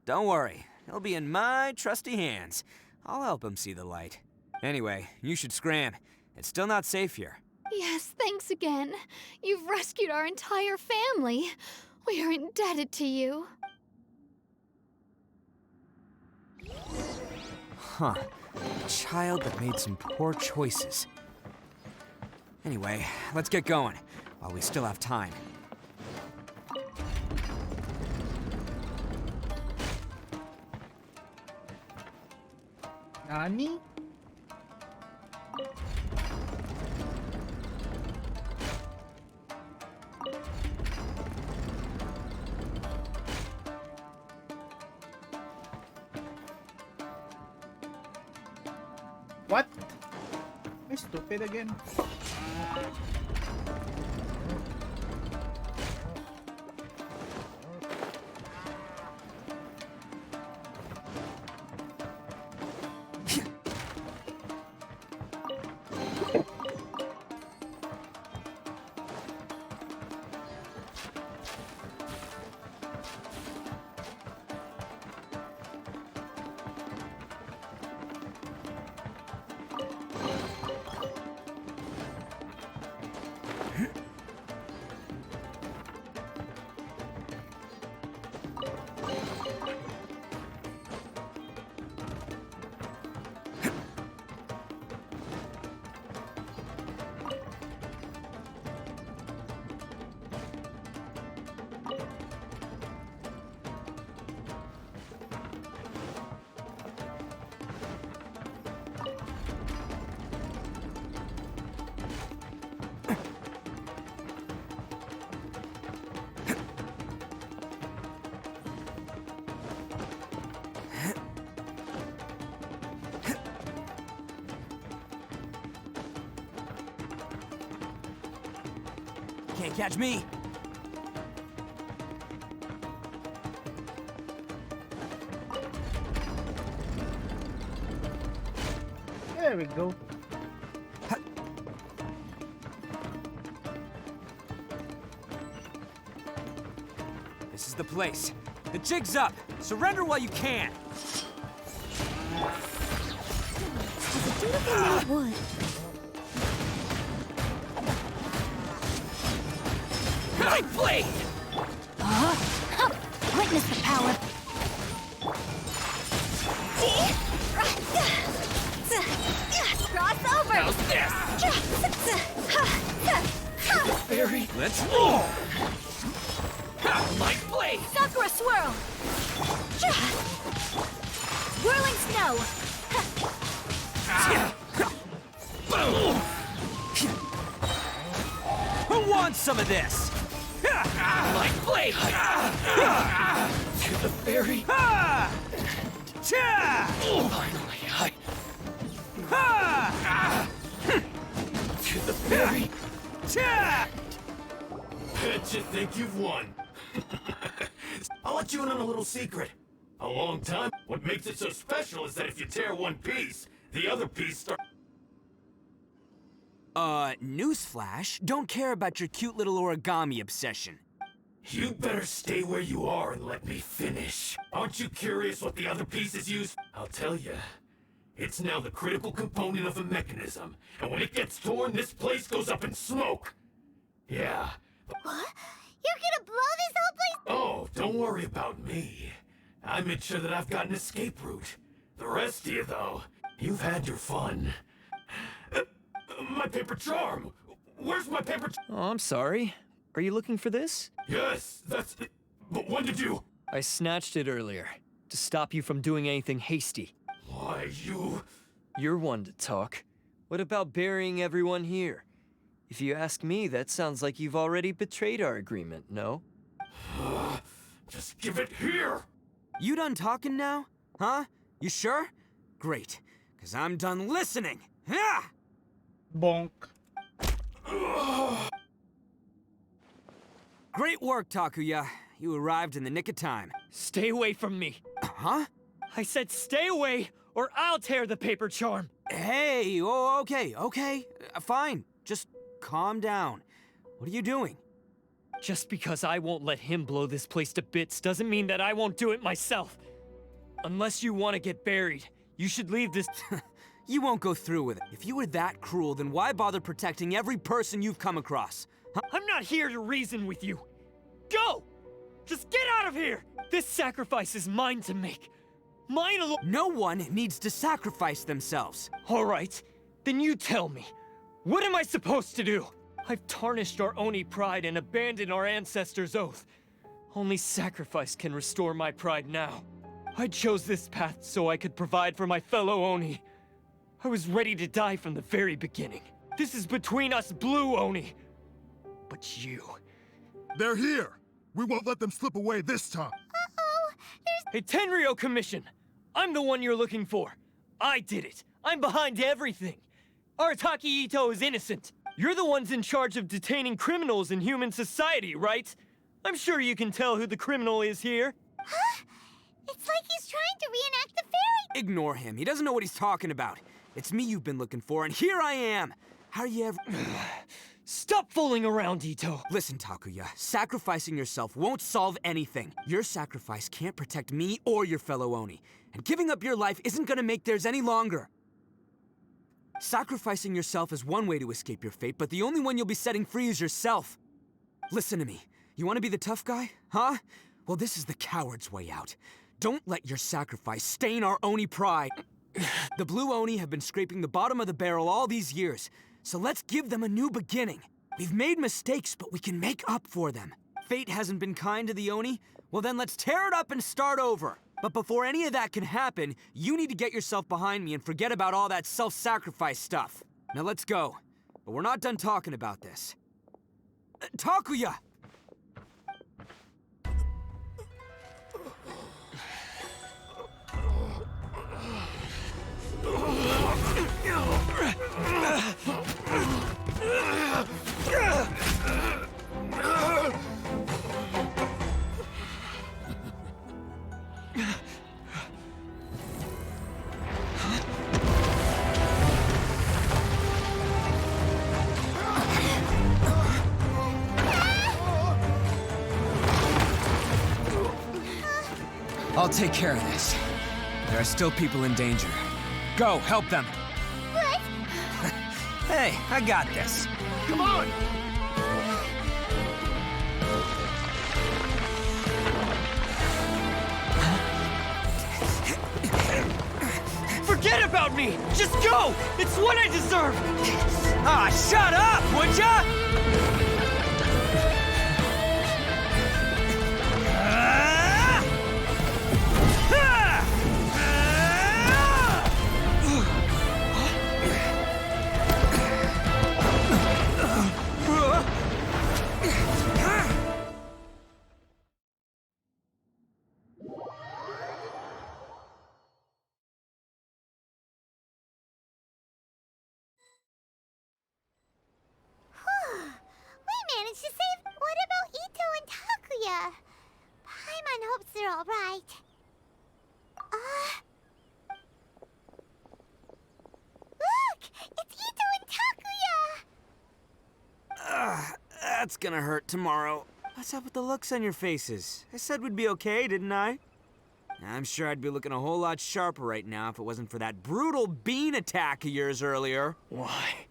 Speaker 19: Don't worry. He'll be in my trusty hands. I'll help him see the light. Anyway, you should scram. It's still not safe here.
Speaker 5: Yes, thanks again. You've rescued our entire family. We are indebted to you.
Speaker 19: Huh. A child that made some poor choices. Anyway, let's get going, while we still have time.
Speaker 1: Nani? What? Am I stupid again?
Speaker 19: Can't catch me.
Speaker 1: There we go.
Speaker 19: This is the place. The jig's up. Surrender while you can.
Speaker 11: Wood.
Speaker 19: My blade!
Speaker 11: Witness the power.
Speaker 4: Cross over!
Speaker 19: How's this? Fairy, let's roll! My blade!
Speaker 11: Sakura swirl. Whirling snow.
Speaker 19: Who wants some of this? My blade! To the fairy! Finally, to the fairy!
Speaker 10: Bet you think you've won. I'll let you in on a little secret. A long time. What makes it so special is that if you tear one piece, the other piece starts.
Speaker 19: Newsflash, don't care about your cute little origami obsession.
Speaker 10: You'd better stay where you are and let me finish. Aren't you curious what the other piece is used? I'll tell you. It's now the critical component of a mechanism, and when it gets torn, this place goes up in smoke. Yeah.
Speaker 4: What? You're gonna blow this whole place?
Speaker 10: Oh, don't worry about me. I made sure that I've got an escape route. The rest of you, though, you've had your fun. My paper charm! Where's my paper
Speaker 3: Oh, I'm sorry. Are you looking for this?
Speaker 10: Yes, that's... But when did you...
Speaker 3: I snatched it earlier, to stop you from doing anything hasty.
Speaker 10: Why, you...
Speaker 3: You're one to talk. What about burying everyone here? If you ask me, that sounds like you've already betrayed our agreement, no?
Speaker 10: Just give it here!
Speaker 19: You done talking now? Huh? You sure? Great, because I'm done listening. Ah!
Speaker 1: Bonk.
Speaker 19: Great work, Takuya. You arrived in the nick of time.
Speaker 3: Stay away from me.
Speaker 19: Huh?
Speaker 3: I said stay away, or I'll tear the paper charm.
Speaker 19: Hey, oh, okay. Fine. Just calm down. What are you doing?
Speaker 3: Just because I won't let him blow this place to bits doesn't mean that I won't do it myself. Unless you want to get buried, you should leave this...
Speaker 19: You won't go through with it. If you were that cruel, then why bother protecting every person you've come across? Huh?
Speaker 3: I'm not here to reason with you. Go! Just get out of here! This sacrifice is mine to make. Mine alone.
Speaker 19: No one needs to sacrifice themselves.
Speaker 3: All right, then you tell me. What am I supposed to do? I've tarnished our Oni pride and abandoned our ancestors' oath. Only sacrifice can restore my pride now. I chose this path so I could provide for my fellow Oni. I was ready to die from the very beginning. This is between us blue Oni. But you...
Speaker 21: They're here! We won't let them slip away this time!
Speaker 4: Uh-oh!
Speaker 3: Hey, Tenryo Commission! I'm the one you're looking for. I did it. I'm behind everything. Arataki Ito is innocent. You're the ones in charge of detaining criminals in human society, right? I'm sure you can tell who the criminal is here.
Speaker 4: Huh? It's like he's trying to reenact the fairy...
Speaker 19: Ignore him. He doesn't know what he's talking about. It's me you've been looking for, and here I am! How are you ever...
Speaker 3: Stop fooling around, Ito!
Speaker 19: Listen, Takuya, sacrificing yourself won't solve anything. Your sacrifice can't protect me or your fellow Oni, and giving up your life isn't gonna make theirs any longer. Sacrificing yourself is one way to escape your fate, but the only one you'll be setting free is yourself. Listen to me. You want to be the tough guy? Huh? Well, this is the coward's way out. Don't let your sacrifice stain our Oni pride. The blue Oni have been scraping the bottom of the barrel all these years, so let's give them a new beginning. We've made mistakes, but we can make up for them. Fate hasn't been kind to the Oni? Well then let's tear it up and start over. But before any of that can happen, you need to get yourself behind me and forget about all that self-sacrifice stuff. Now let's go. But we're not done talking about this. Takuya! I'll take care of this. There are still people in danger. Go, help them.
Speaker 4: What?
Speaker 19: Hey, I got this.
Speaker 10: Come on!
Speaker 3: Forget about me! Just go! It's what I deserve!
Speaker 19: Ah, shut up, would ya?
Speaker 4: We managed to save... What about Ito and Takuya? Paimon hopes they're all right. Look! It's Ito and Takuya!
Speaker 19: That's gonna hurt tomorrow. What's up with the looks on your faces? I said we'd be okay, didn't I? I'm sure I'd be looking a whole lot sharper right now if it wasn't for that brutal bean attack of yours earlier.
Speaker 3: Why?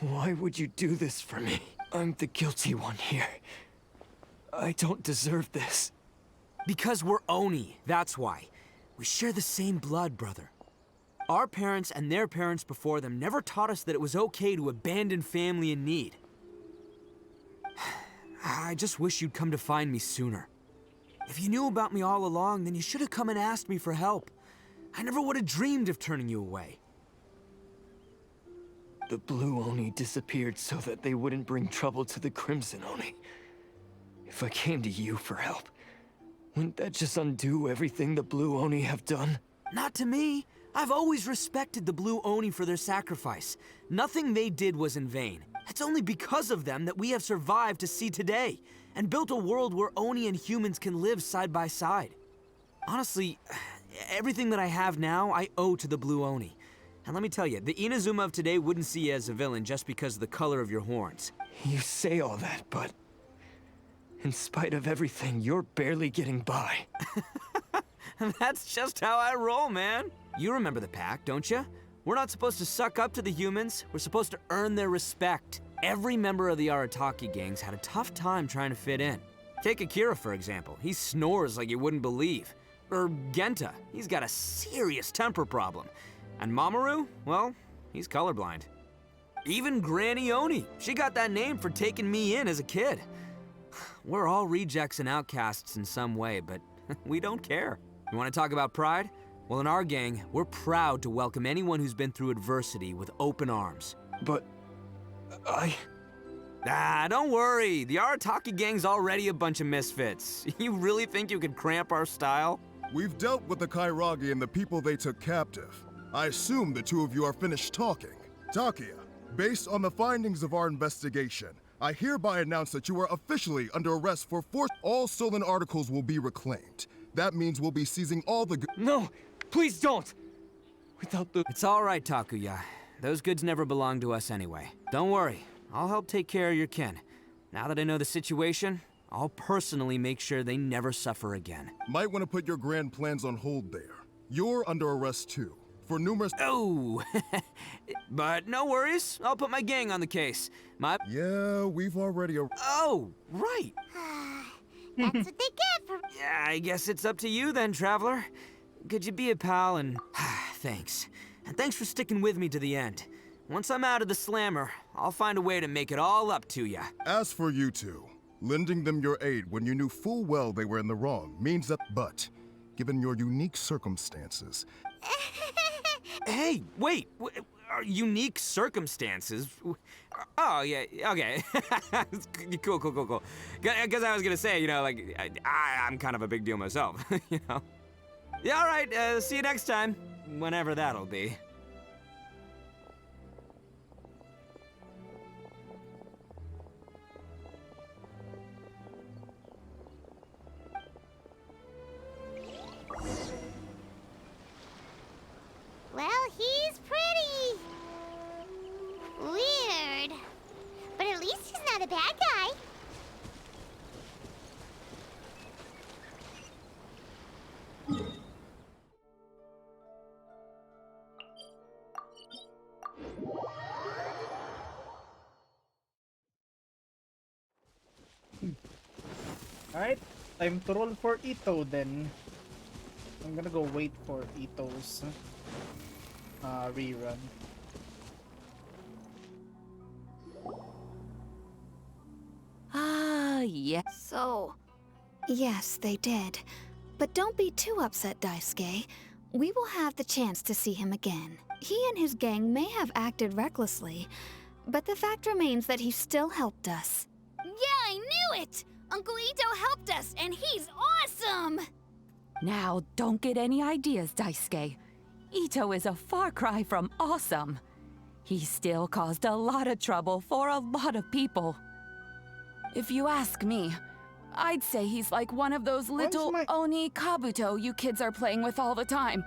Speaker 3: Why would you do this for me? I'm the guilty one here. I don't deserve this.
Speaker 19: Because we're Oni, that's why. We share the same blood, brother. Our parents and their parents before them never taught us that it was okay to abandon family in need. I just wish you'd come to find me sooner. If you knew about me all along, then you should have come and asked me for help. I never would have dreamed of turning you away.
Speaker 6: The Blue Oni disappeared so that they wouldn't bring trouble to the Crimson Oni. If I came to you for help, wouldn't that just undo everything the Blue Oni have done?
Speaker 19: Not to me. I've always respected the Blue Oni for their sacrifice. Nothing they did was in vain. It's only because of them that we have survived to see today, and built a world where Oni and humans can live side by side. Honestly, everything that I have now, I owe to the Blue Oni. And let me tell you, the Inazuma of today wouldn't see you as a villain just because of the color of your horns.
Speaker 6: You say all that, but in spite of everything, you're barely getting by.
Speaker 19: That's just how I roll, man. You remember the pact, don't you? We're not supposed to suck up to the humans. We're supposed to earn their respect. Every member of the Arataki gangs had a tough time trying to fit in. Take Akira, for example. He snores like you wouldn't believe. Or Genta. He's got a serious temper problem. And Mamoru, well, he's colorblind. Even Granny Oni. She got that name for taking me in as a kid. We're all rejects and outcasts in some way, but we don't care. You want to talk about pride? Well, in our gang, we're proud to welcome anyone who's been through adversity with open arms.
Speaker 6: But
Speaker 19: don't worry. The Arataki gang's already a bunch of misfits. You really think you could cramp our style?
Speaker 21: We've dealt with the Kairagi and the people they took captive. I assume the two of you are finished talking. Takia, based on the findings of our investigation, I hereby announce that you are officially under arrest for force. All stolen articles will be reclaimed. That means we'll be seizing all the
Speaker 6: No, please don't! Without the—
Speaker 19: It's all right, Takuya. Those goods never belonged to us anyway. Don't worry, I'll help take care of your kin. Now that I know the situation, I'll personally make sure they never suffer again.
Speaker 21: Might want to put your grand plans on hold there. You're under arrest too, for numerous—
Speaker 19: Oh! But no worries, I'll put my gang on the case.
Speaker 21: Yeah, we've already—
Speaker 19: Oh, right!
Speaker 4: That's what they get for—
Speaker 19: Yeah, I guess it's up to you then, Traveler. Could you be a pal and— Thanks. And thanks for sticking with me to the end. Once I'm out of the slammer, I'll find a way to make it all up to ya.
Speaker 21: As for you two, lending them your aid when you knew full well they were in the wrong means that— But, given your unique circumstances—
Speaker 19: Hey, wait! Unique circumstances? Oh, yeah, okay. Cool. Because I was gonna say, you know, like, I'm kind of a big deal myself, you know? Yeah, all right, see you next time. Whenever that'll be.
Speaker 4: Well, he's pretty. Weird. But at least he's not a bad guy.
Speaker 1: Alright, time to roll for Ito then. I'm gonna go wait for Ito's rerun.
Speaker 5: Yeah. So, yes, they did. But don't be too upset, Daisuke. We will have the chance to see him again. He and his gang may have acted recklessly, but the fact remains that he still helped us.
Speaker 13: Yeah, I knew it! Uncle Ito helped us, and he's awesome!
Speaker 23: Now, don't get any ideas, Daisuke. Ito is a far cry from awesome. He still caused a lot of trouble for a lot of people. If you ask me, I'd say he's like one of those little Oni Kabuto you kids are playing with all the time.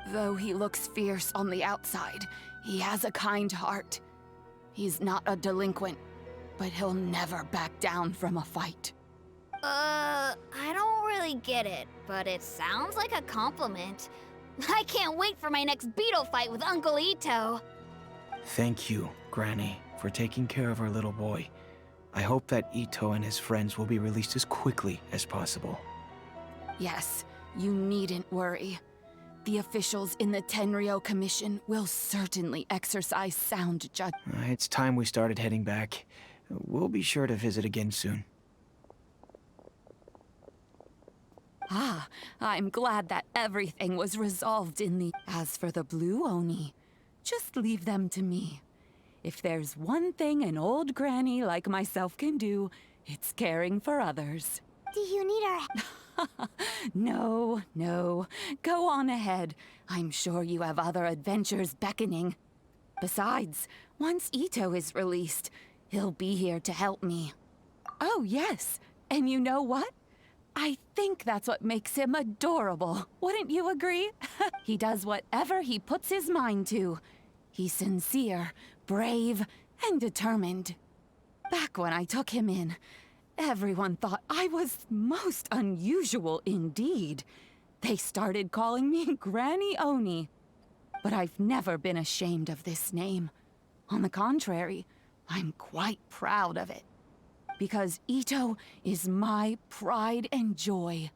Speaker 23: Though he looks fierce on the outside, he has a kind heart. He's not a delinquent, but he'll never back down from a fight.
Speaker 13: I don't really get it, but it sounds like a compliment. I can't wait for my next beetle fight with Uncle Ito.
Speaker 9: Thank you, Granny, for taking care of our little boy. I hope that Ito and his friends will be released as quickly as possible.
Speaker 20: Yes, you needn't worry. The officials in the Tenryo Commission will certainly exercise sound judgment.
Speaker 9: It's time we started heading back. We'll be sure to visit again soon.
Speaker 20: Ah, I'm glad that everything was resolved in the... As for the Blue Oni, just leave them to me. If there's one thing an old granny like myself can do, it's caring for others.
Speaker 4: Do you need our...
Speaker 20: No, no. Go on ahead. I'm sure you have other adventures beckoning. Besides, once Ito is released, he'll be here to help me. Oh, yes. And you know what? I think that's what makes him adorable. Wouldn't you agree? He does whatever he puts his mind to. He's sincere, brave, and determined. Back when I took him in, everyone thought I was most unusual indeed. They started calling me Granny Oni. But I've never been ashamed of this name. On the contrary, I'm quite proud of it. Because Ito is my pride and joy.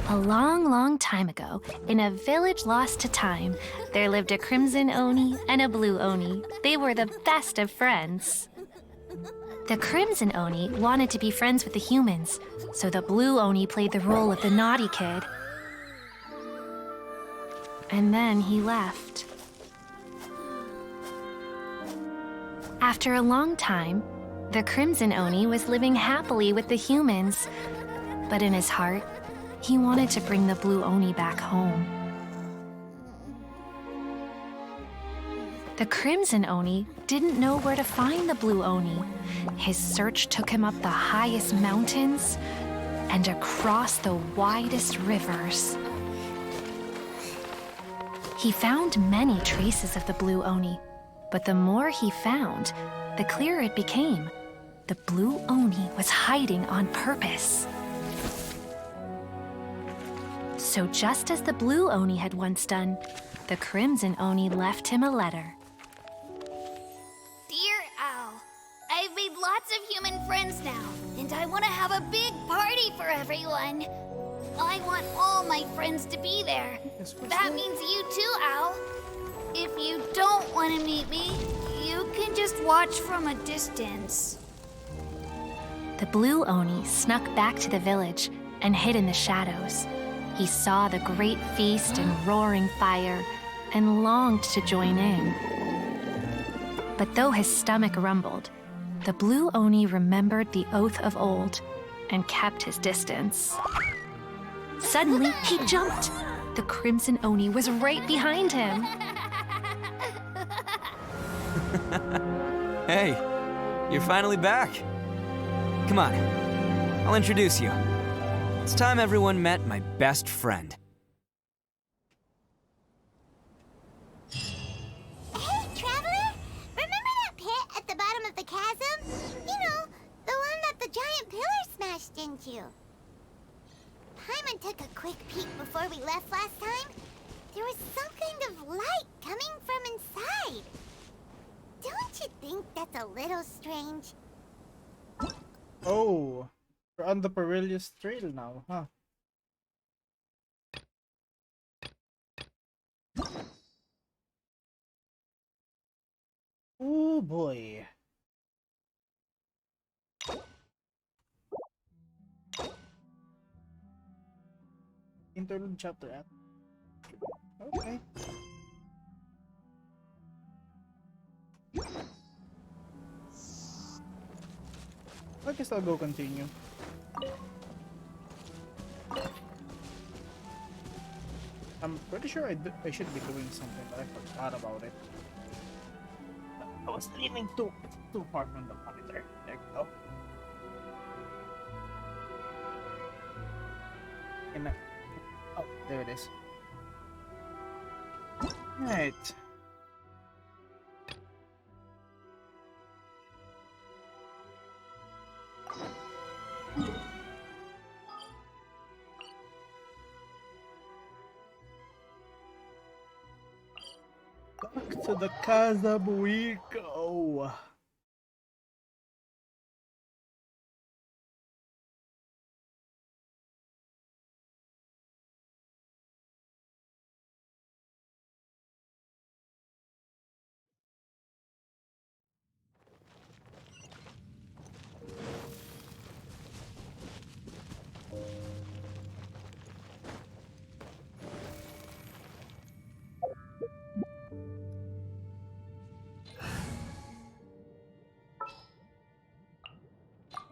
Speaker 14: A long, long time ago, in a village lost to time, there lived a crimson Oni and a blue Oni. They were the best of friends. The crimson Oni wanted to be friends with the humans, so the blue Oni played the role of the naughty kid. And then he left. After a long time, the crimson Oni was living happily with the humans, but in his heart, he wanted to bring the blue Oni back home. The crimson Oni didn't know where to find the blue Oni. His search took him up the highest mountains and across the widest rivers. He found many traces of the blue Oni, but the more he found, the clearer it became. The blue Oni was hiding on purpose. So just as the blue Oni had once done, the crimson Oni left him a letter.
Speaker 13: Dear Owl, I've made lots of human friends now, and I want to have a big party for everyone. I want all my friends to be there. That means you too, Owl. If you don't want to meet me, you can just watch from a distance.
Speaker 14: The blue Oni snuck back to the village and hid in the shadows. He saw the great feast and roaring fire and longed to join in. But though his stomach rumbled, the blue Oni remembered the oath of old and kept his distance. Suddenly, he jumped. The crimson Oni was right behind him.
Speaker 19: Hey, you're finally back. Come on, I'll introduce you. It's time everyone met my best friend.
Speaker 4: Hey, Traveler! Remember that pit at the bottom of the chasm? You know, the one that the giant pillar smashed into. Paimon took a quick peek before we left last time. There was some kind of light coming from inside. Don't you think that's a little strange?
Speaker 1: Oh, we're on the Perilous Trail now, huh? Oh boy. Interlude chapter at. Okay. I guess I'll go continue. I'm pretty sure I should be doing something, but I forgot about it. I was leaning too far from the monitor. There we go. Oh, there it is. Right. Back to the chasm we go.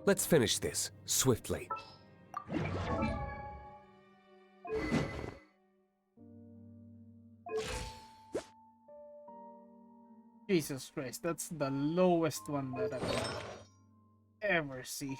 Speaker 15: Let's finish this, swiftly.
Speaker 1: Jesus Christ, that's the lowest one that I can ever see.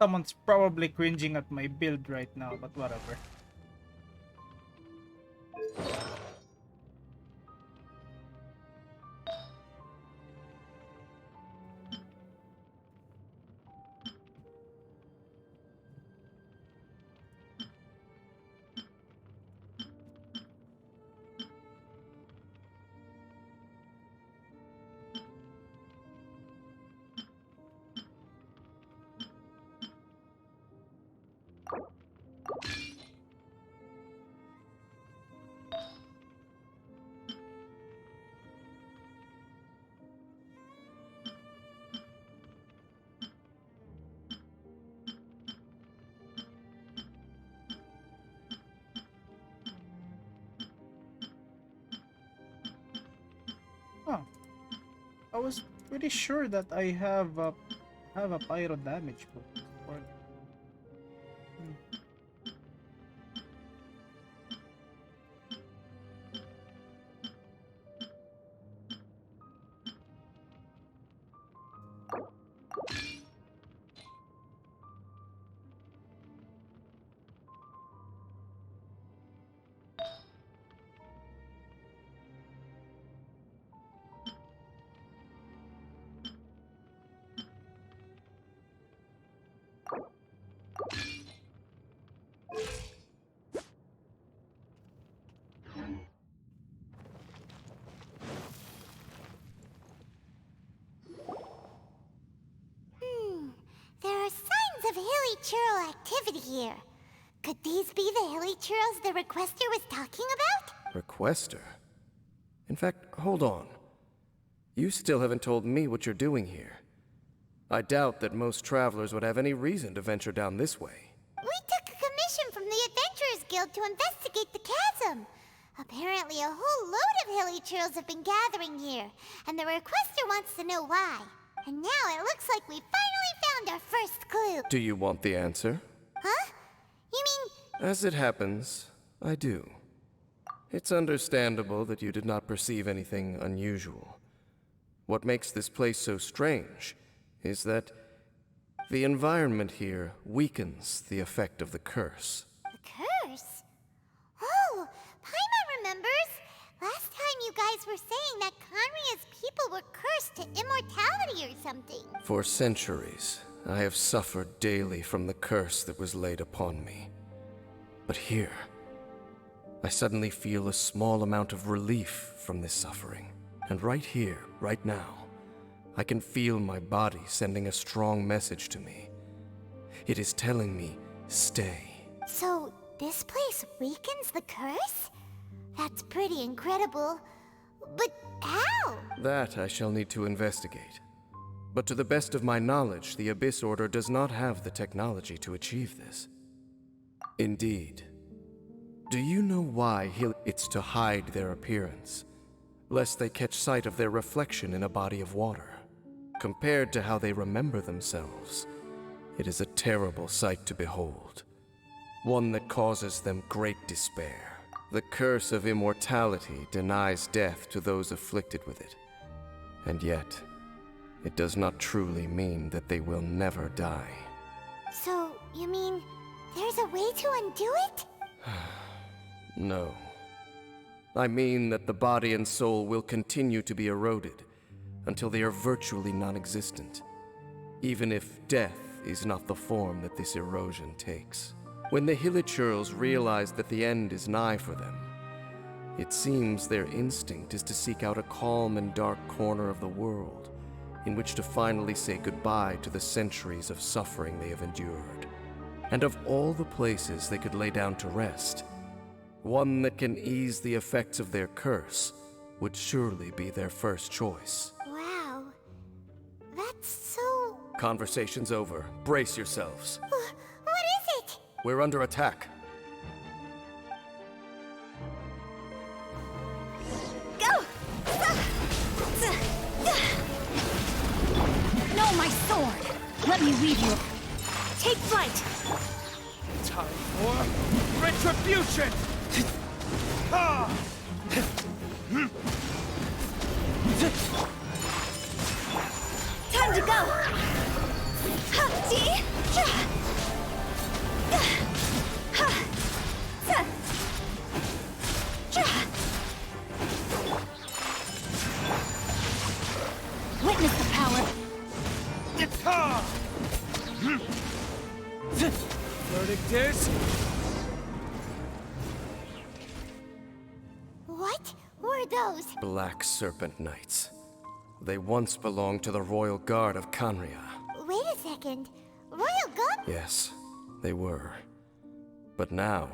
Speaker 1: Someone's probably cringing at my build right now, but whatever. Huh. I was pretty sure that I have a pyro damage bonus.
Speaker 4: There are signs of hilly churl activity here. Could these be the hilly churls the requester was talking about?
Speaker 16: Requester? In fact, hold on. You still haven't told me what you're doing here. I doubt that most travelers would have any reason to venture down this way.
Speaker 4: We took a commission from the Adventurers Guild to investigate the chasm. Apparently a whole load of hilly churls have been gathering here, and the requester wants to know why. And now it looks like we finally found our first clue.
Speaker 16: Do you want the answer?
Speaker 4: Huh? You mean...
Speaker 16: As it happens, I do. It's understandable that you did not perceive anything unusual. What makes this place so strange is that the environment here weakens the effect of the curse.
Speaker 4: The curse? Oh, Paimon remembers! Last time you guys were saying that Conria's people were cursed to immortality or something.
Speaker 16: For centuries, I have suffered daily from the curse that was laid upon me. But here, I suddenly feel a small amount of relief from this suffering. And right here, right now, I can feel my body sending a strong message to me. It is telling me, stay.
Speaker 4: So, this place weakens the curse? That's pretty incredible. But how?
Speaker 16: That I shall need to investigate. But to the best of my knowledge, the Abyss Order does not have the technology to achieve this. Indeed. Do you know why it's to hide their appearance, lest they catch sight of their reflection in a body of water? Compared to how they remember themselves, it is a terrible sight to behold. One that causes them great despair. The curse of immortality denies death to those afflicted with it. And yet, it does not truly mean that they will never die.
Speaker 4: So, you mean there's a way to undo it?
Speaker 16: No. I mean that the body and soul will continue to be eroded until they are virtually non-existent, even if death is not the form that this erosion takes. When the Hilichurls realize that the end is nigh for them, it seems their instinct is to seek out a calm and dark corner of the world in which to finally say goodbye to the centuries of suffering they have endured. And of all the places they could lay down to rest, one that can ease the effects of their curse would surely be their first choice.
Speaker 4: Wow. That's so...
Speaker 16: Conversation's over. Brace yourselves.
Speaker 4: What is it?
Speaker 16: We're under attack.
Speaker 4: Go!
Speaker 13: No, my sword! Let me leave you. Take flight!
Speaker 12: Time for retribution!
Speaker 13: Time to go! See? Witness the power.
Speaker 12: Verdict is...
Speaker 4: What were those?
Speaker 16: Black Serpent Knights. They once belonged to the Royal Guard of Canria.
Speaker 4: Wait a second. Royal Guard?
Speaker 16: Yes, they were. But now,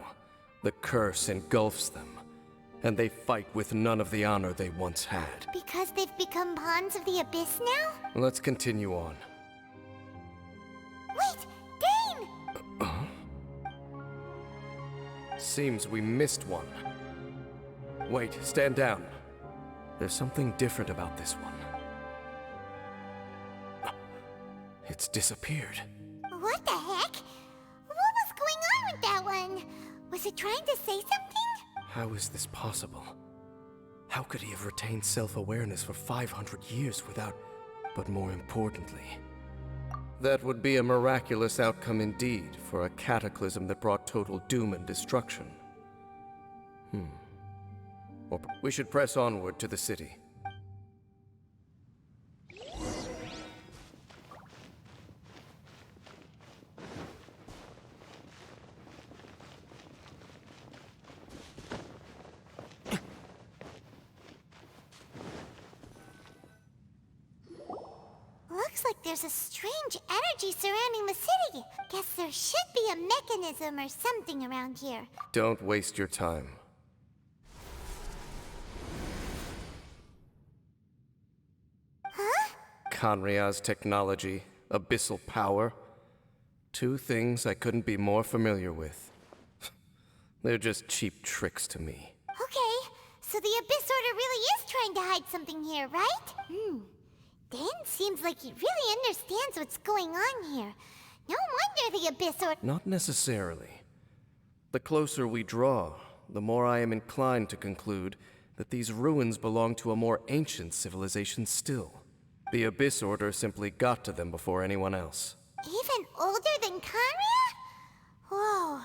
Speaker 16: the curse engulfs them, and they fight with none of the honor they once had.
Speaker 4: Because they've become pawns of the Abyss now?
Speaker 16: Let's continue on.
Speaker 4: Wait! Dane!
Speaker 16: Seems we missed one. Wait, stand down. There's something different about this one. It's disappeared.
Speaker 4: What the heck? What was going on with that one? Was it trying to say something?
Speaker 16: How is this possible? How could he have retained self-awareness for 500 years without... But more importantly... That would be a miraculous outcome indeed for a cataclysm that brought total doom and destruction. Or we should press onward to the city.
Speaker 4: Looks like there's a strange energy surrounding the city. Guess there should be a mechanism or something around here.
Speaker 16: Don't waste your time.
Speaker 4: Huh?
Speaker 16: Canria's technology, abyssal power. Two things I couldn't be more familiar with. They're just cheap tricks to me.
Speaker 4: Okay, so the Abyss Order really is trying to hide something here, right? Dan seems like he really understands what's going on here. No wonder the Abyss Order...
Speaker 16: Not necessarily. The closer we draw, the more I am inclined to conclude that these ruins belong to a more ancient civilization still. The Abyss Order simply got to them before anyone else.
Speaker 4: Even older than Canria? Whoa.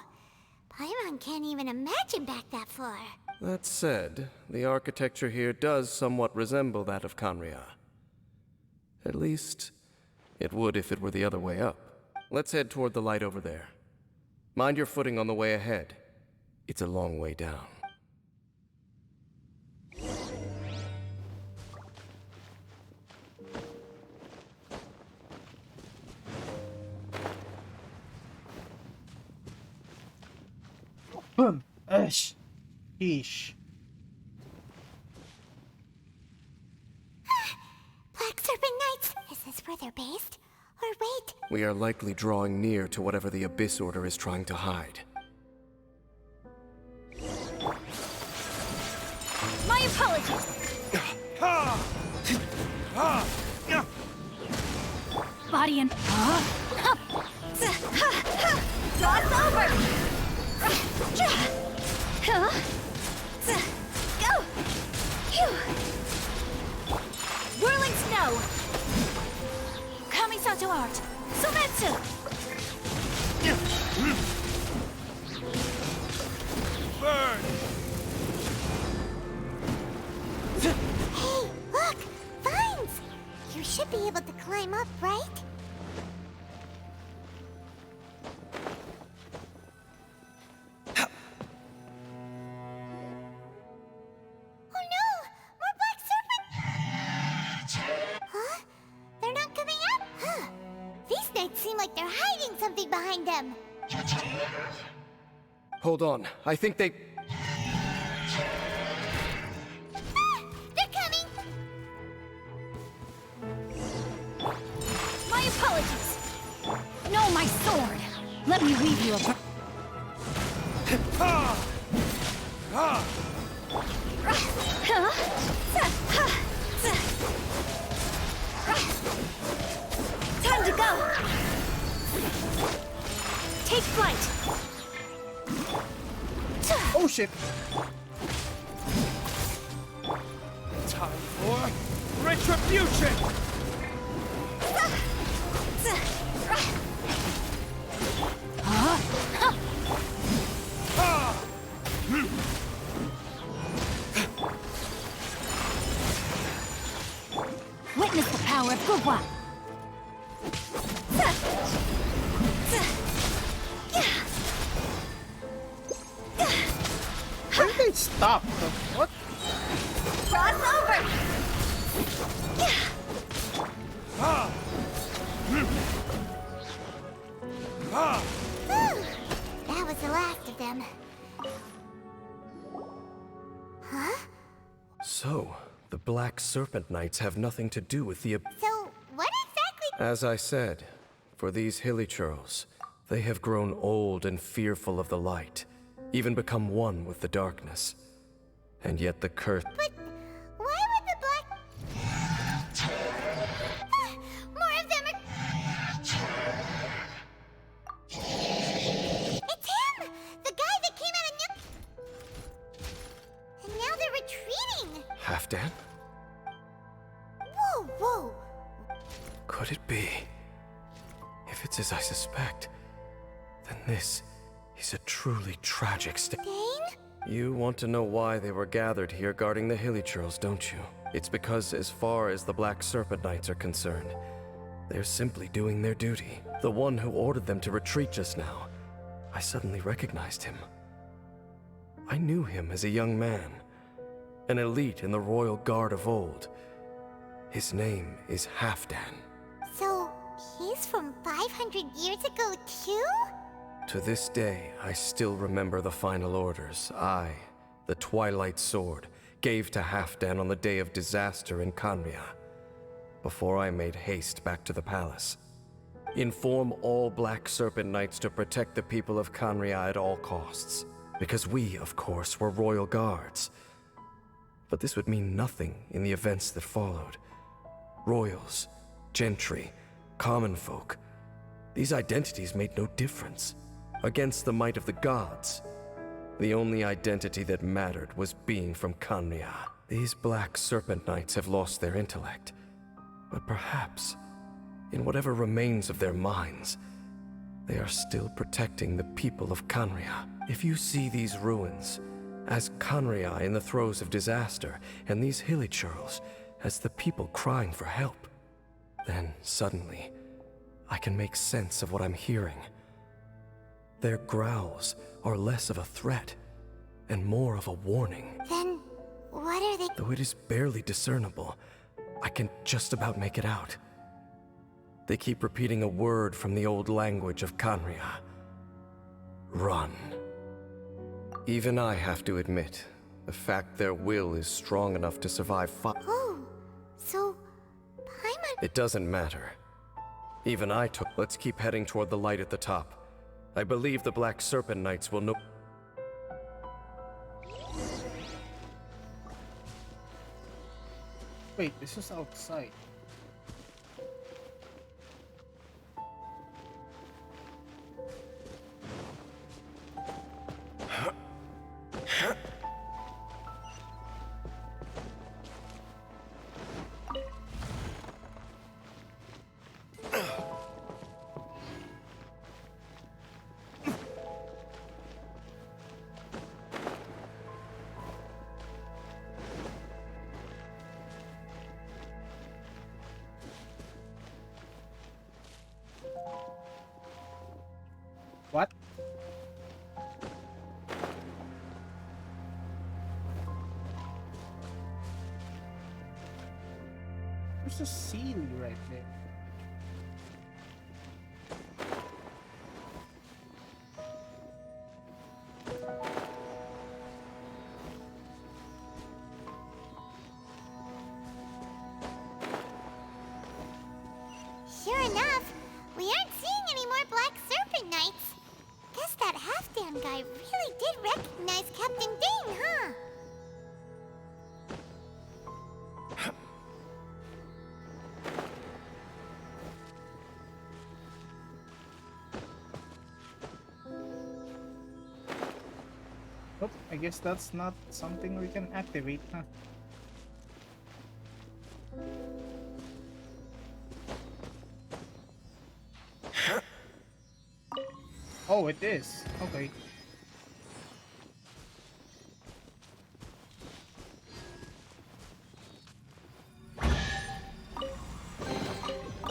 Speaker 4: Paimon can't even imagine back that far.
Speaker 16: That said, the architecture here does somewhat resemble that of Canria. At least, it would if it were the other way up. Let's head toward the light over there. Mind your footing on the way ahead. It's a long way down.
Speaker 1: Boom! Eesh.
Speaker 4: where they're based? Or wait,
Speaker 16: We are likely drawing near to whatever the Abyss Order is trying to hide.
Speaker 13: My apologies! Body and... Cross over! Go! Phew! Whirling snow! Kamisato art! Sometsu!
Speaker 12: Burn!
Speaker 4: hey, look! Vines! You should be able to climb up, right? Oh no! More black serpent! Huh? They're not coming up? Huh. These knights seem like they're hiding something behind them.
Speaker 16: Hold on, I think they...
Speaker 4: They're coming!
Speaker 13: My apologies! No, my sword! Let me weave you a... Time to go! Take flight!
Speaker 1: Oh shit!
Speaker 12: Time for retribution!
Speaker 13: Witness the power of Gugwa!
Speaker 1: Why did they stop? What?
Speaker 13: Cross over!
Speaker 4: That was the last of them. Huh?
Speaker 16: So, the Black Serpent Knights have nothing to do with the...
Speaker 4: So, what exactly?
Speaker 16: As I said, for these hilly churls, they have grown old and fearful of the light, even become one with the darkness. And yet the curse...
Speaker 4: But why would the black... More of them are... It's him! The guy that came out of Nook... And now they're retreating!
Speaker 16: Halfdan?
Speaker 4: Whoa, whoa!
Speaker 16: Could it be? If it's as I suspect, then this is a truly tragic state.
Speaker 4: Dane?
Speaker 16: You want to know why they were gathered here guarding the hilly churls, don't you? It's because as far as the Black Serpent Knights are concerned, they're simply doing their duty. The one who ordered them to retreat just now, I suddenly recognized him. I knew him as a young man, an elite in the royal guard of old. His name is Halfdan.
Speaker 4: So, he's from 500 years ago too?
Speaker 16: To this day, I still remember the final orders I, the Twilight Sword, gave to Halfdan on the day of disaster in Kanria, before I made haste back to the palace. Inform all Black Serpent Knights to protect the people of Kanria at all costs, because we, of course, were royal guards. But this would mean nothing in the events that followed. Royals, gentry, common folk, these identities made no difference. Against the might of the gods, the only identity that mattered was being from Kanria. These Black Serpent Knights have lost their intellect, but perhaps, in whatever remains of their minds, they are still protecting the people of Kanria. If you see these ruins as Kanria in the throes of disaster, and these hilly churls as the people crying for help, then suddenly I can make sense of what I'm hearing. Their growls are less of a threat and more of a warning.
Speaker 4: Then, what are they...
Speaker 16: Though it is barely discernible, I can just about make it out. They keep repeating a word from the old language of Kanria. Run. Even I have to admit, the fact their will is strong enough to survive
Speaker 4: Oh, so... Paimon...
Speaker 16: It doesn't matter. Even I took. Let's keep heading toward the light at the top. I believe the Black Serpent Knights will know.
Speaker 1: Wait, this is outside. What? There's a seal right there.
Speaker 4: Sure enough, we aren't seeing any more Black Serpent Knights. Guess that half-damn guy really did recognize Captain Dane, huh?
Speaker 1: Oh, I guess that's not something we can activate, huh? Oh, it is. Okay.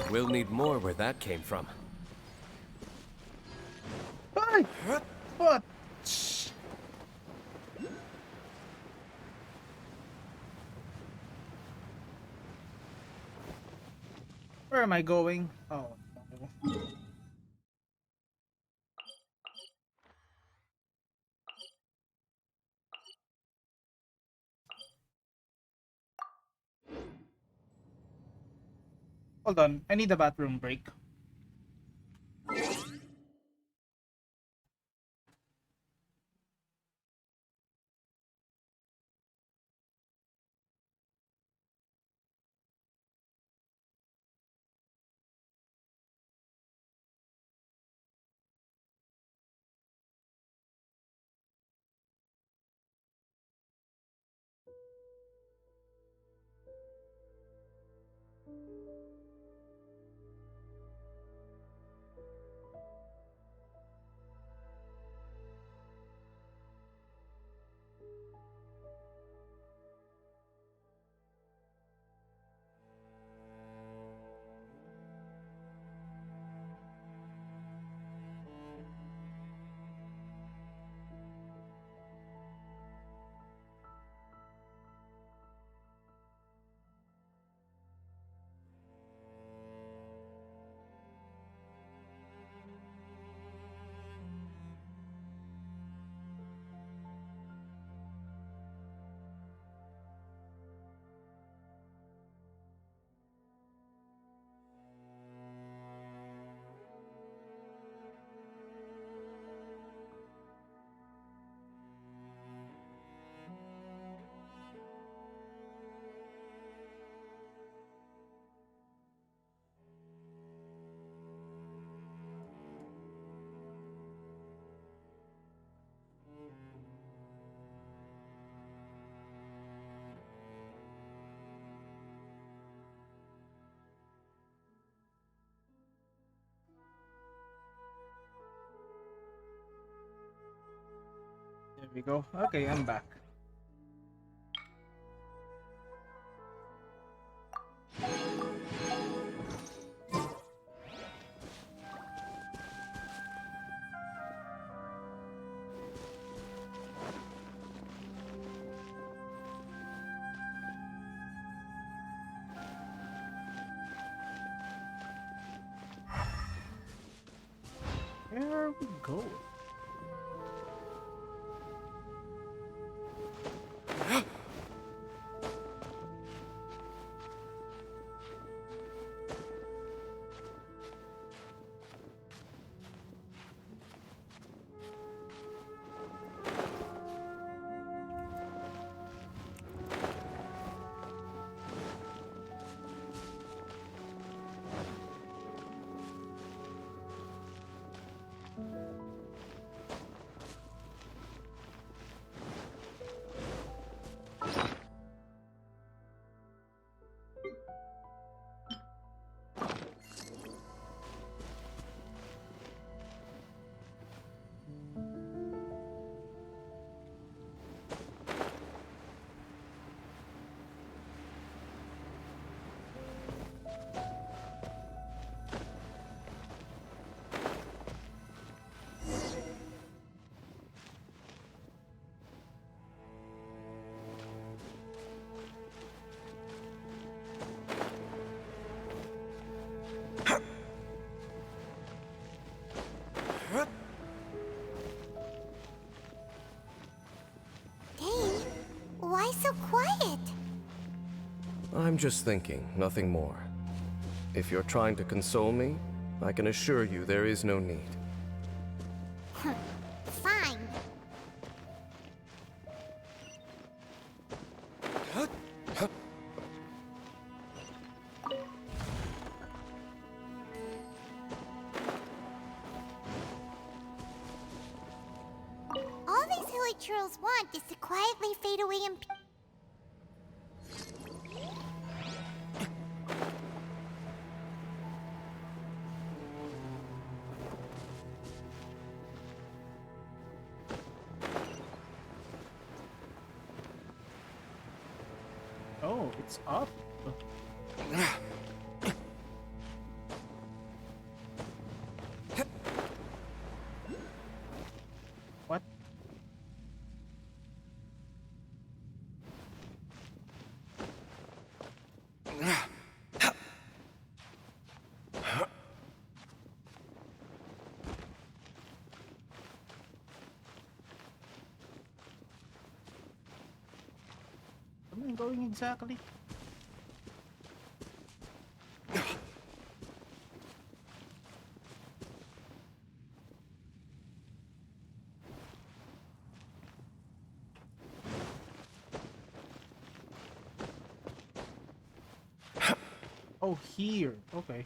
Speaker 15: We'll need more where that came from.
Speaker 1: Hey! What? Where am I going? Oh, no. Hold on, I need a bathroom break. There we go. Okay, I'm back. Where are we going?
Speaker 4: Dane, why so quiet?
Speaker 16: I'm just thinking, nothing more. If you're trying to console me, I can assure you there is no need.
Speaker 4: Fine. All these hilly churls want is to quietly fade away in peace.
Speaker 1: Oh, it's up. What? Where am I going exactly? Oh, here. Okay.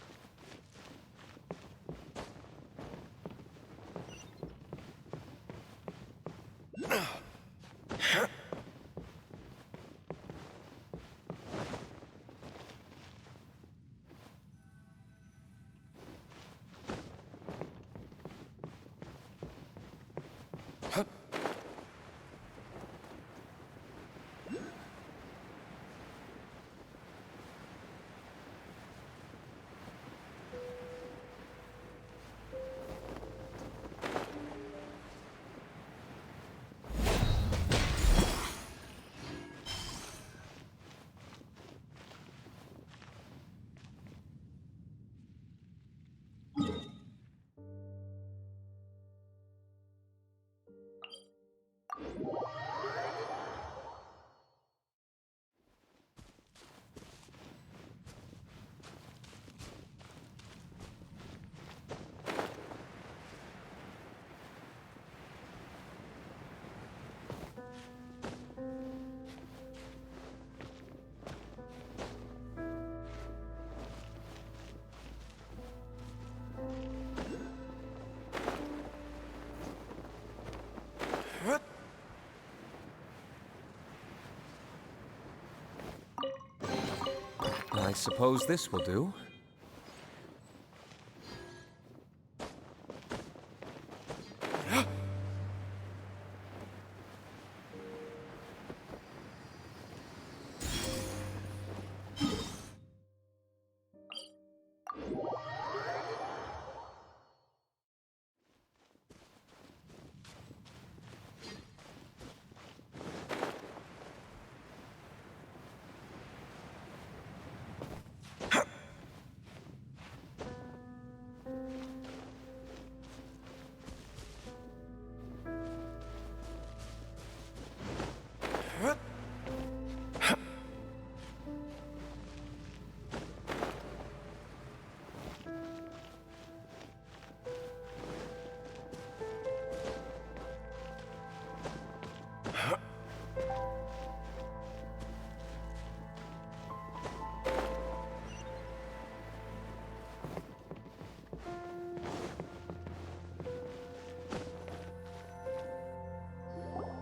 Speaker 15: I suppose this will do.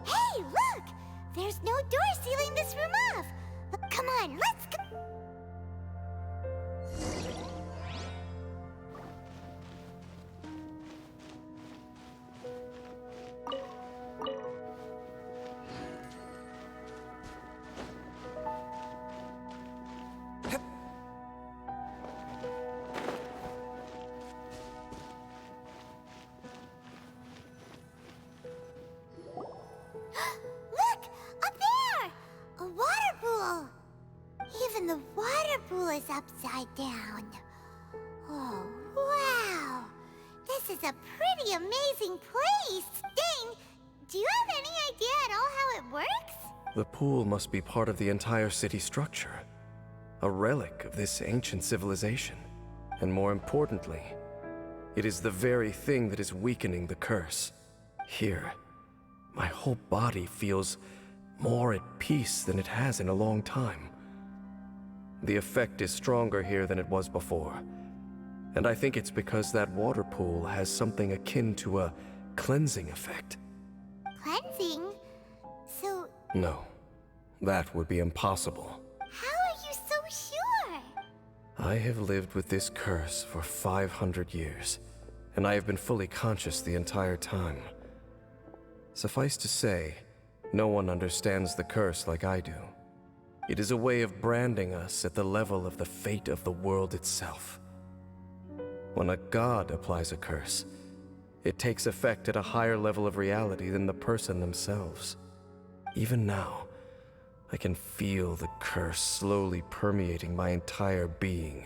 Speaker 4: Hey, look! There's no door sealing this room off. Come on, let's go. Look! Up there! A water pool! Even the water pool is upside down. Oh, wow! This is is a pretty amazing place. Dane, do you have any idea at all how it works?
Speaker 16: The pool must be part of the entire city structure. A relic of this ancient civilization. And more importantly, it is the very thing that is weakening the curse. Here, my whole body feels more at peace than it has in a long time. The effect is stronger here than it was before. And I think it's because that water pool has something akin to a cleansing effect.
Speaker 4: Cleansing? So,
Speaker 16: No, that would be impossible.
Speaker 4: how are you so sure?
Speaker 16: I have lived with this curse for 500 years, and I have been fully conscious the entire time. Suffice to say, no one understands the curse like I do. It is a way of branding us at the level of the fate of the world itself. When a god applies a curse, it takes effect at a higher level of reality than the person themselves. Even now, I can feel the curse slowly permeating my entire being,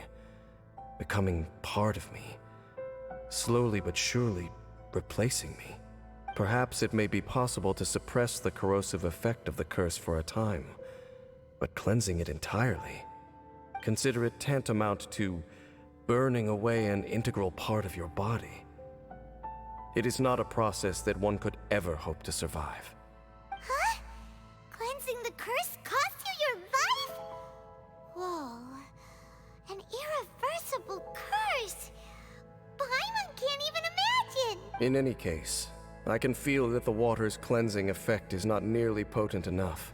Speaker 16: becoming part of me, slowly but surely replacing me. Perhaps it may be possible to suppress the corrosive effect of the curse for a time, but cleansing it entirely, consider it tantamount to burning away an integral part of your body. It is not a process that one could ever hope to survive.
Speaker 4: Huh? Cleansing the curse cost you your life? Whoa. An irreversible curse. Paimon can't even imagine.
Speaker 16: In any case, I can feel that the water's cleansing effect is not nearly potent enough.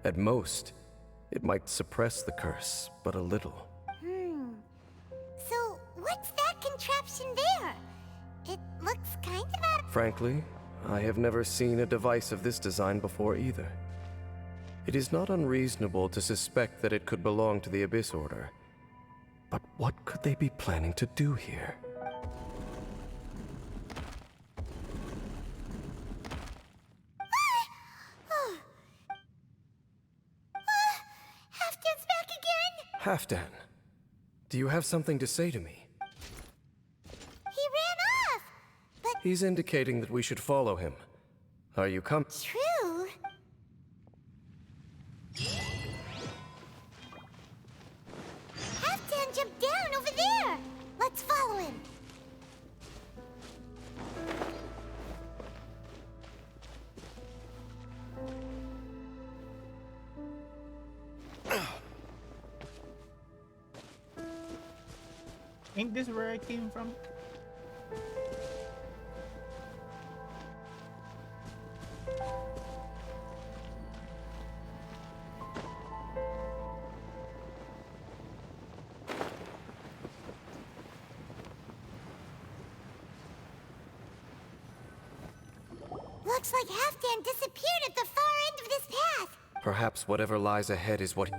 Speaker 16: At most, it might suppress the curse, but a little.
Speaker 4: So, what's that contraption there? It looks kind of
Speaker 16: Frankly, I have never seen a device of this design before either. It is not unreasonable to suspect that it could belong to the Abyss Order. But what could they be planning to do here?
Speaker 4: Halfdan's back again?
Speaker 16: Halfdan, do you have something to say to me?
Speaker 4: He ran off! But
Speaker 16: He's indicating that we should follow him. Are you
Speaker 4: true. Halfdan jumped down over there! Let's follow him.
Speaker 1: Ain't this where I came from?
Speaker 4: Looks like Halfdan disappeared at the far end of this path.
Speaker 16: Perhaps whatever lies ahead is what...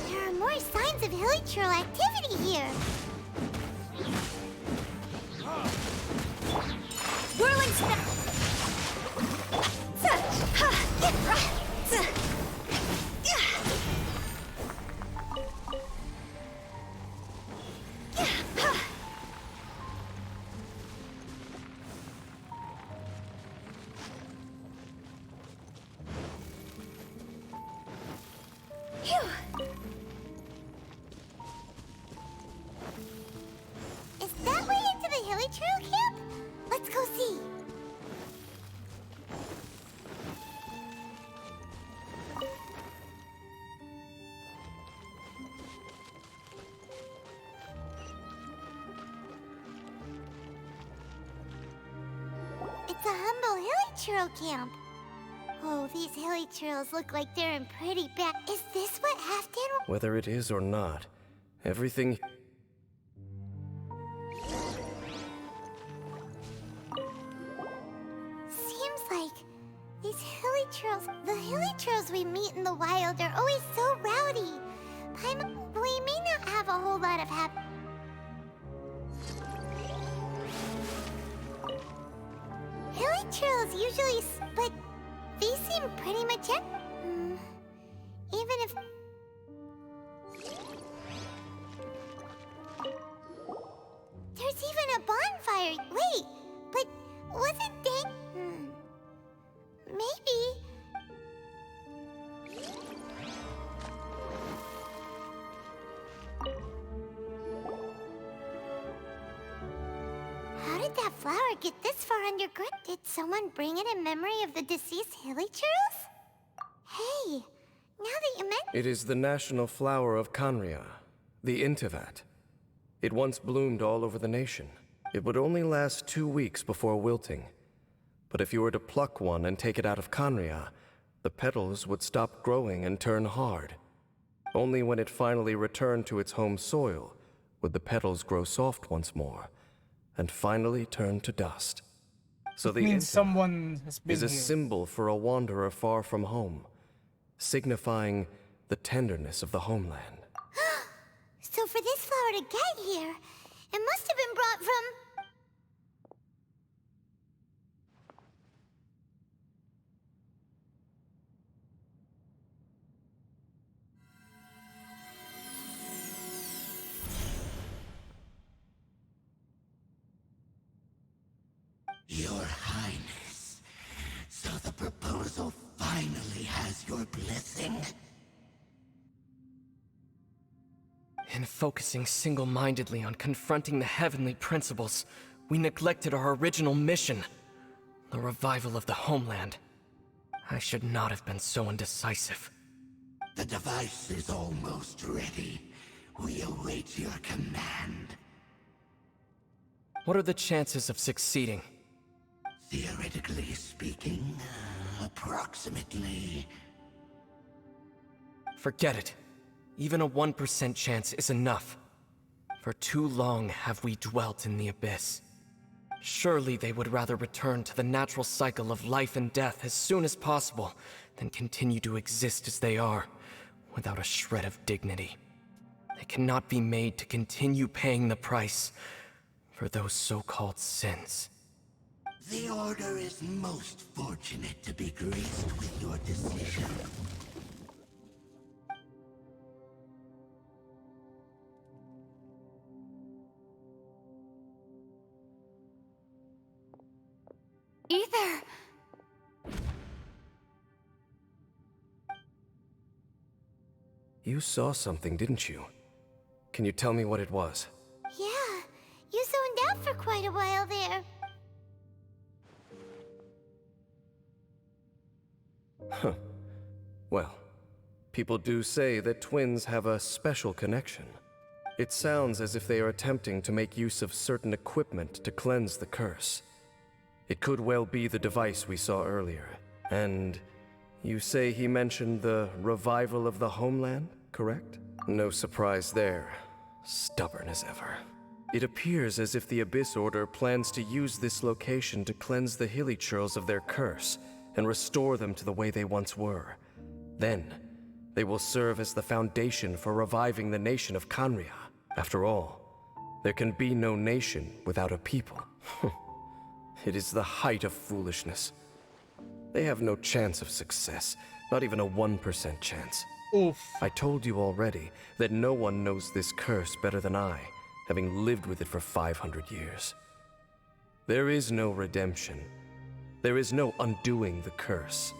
Speaker 4: There are more signs of hilichurl activity here.
Speaker 8: Whirling snap!
Speaker 4: Is that way into the hilichurl camp? Let's go see. It's a humble hilichurl camp. Oh, these hilichurls look like they're in pretty bad. Is this what Halfdan?
Speaker 16: Whether it is or not, everything...
Speaker 4: Seems like these the hilichurls we meet in the wild are always so rowdy. We may not have a whole lot of hilichurls usually, but these seem pretty mature. Even if... There's even a bonfire. Wait, but wasn't they... Maybe... How did that flower get this far underground? Did someone bring it in memory of the deceased hilichurls? Hey, now that you mention...
Speaker 16: It is the national flower of Kanria, the Intivat. It once bloomed all over the nation. It would only last 2 weeks before wilting. But if you were to pluck one and take it out of Kanria, the petals would stop growing and turn hard. Only when it finally returned to its home soil would the petals grow soft once more, and finally turn to dust. So
Speaker 1: It
Speaker 16: the
Speaker 1: means
Speaker 16: Intivat
Speaker 1: someone has been
Speaker 16: is a
Speaker 1: here.
Speaker 16: symbol for a wanderer far from home, signifying the tenderness of the homeland.
Speaker 4: So for this flower to get here, it must have been brought from...
Speaker 7: Your Highness, so the proposal finally has your blessing?
Speaker 3: In focusing single-mindedly on confronting the heavenly principles, we neglected our original mission, the revival of the homeland. I should not have been so indecisive.
Speaker 7: The device is almost ready. We await your command.
Speaker 3: What are the chances of succeeding?
Speaker 7: Theoretically speaking, approximately.
Speaker 3: Forget it. Even a 1% chance is enough. For too long have we dwelt in the abyss. Surely they would rather return to the natural cycle of life and death as soon as possible than continue to exist as they are, without a shred of dignity. They cannot be made to continue paying the price for those so-called sins.
Speaker 7: The Order is most fortunate to be graced with your decision.
Speaker 5: Ether!
Speaker 16: You saw something, didn't you? Can you tell me what it was?
Speaker 4: Yeah, you zoned out for quite a while there.
Speaker 16: Huh. Well, people do say that twins have a special connection. It sounds as if they are attempting to make use of certain equipment to cleanse the curse. It could well be the device we saw earlier. And you say he mentioned the revival of the homeland, correct? No surprise there. Stubborn as ever. It appears as if the Abyss Order plans to use this location to cleanse the hilichurls of their curse and restore them to the way they once were. Then, they will serve as the foundation for reviving the nation of Kanria. After all, there can be no nation without a people. It is the height of foolishness. They have no chance of success, not even a 1% chance.
Speaker 1: Oof.
Speaker 16: I told you already that no one knows this curse better than I, having lived with it for 500 years. There is no redemption. There is no undoing the curse.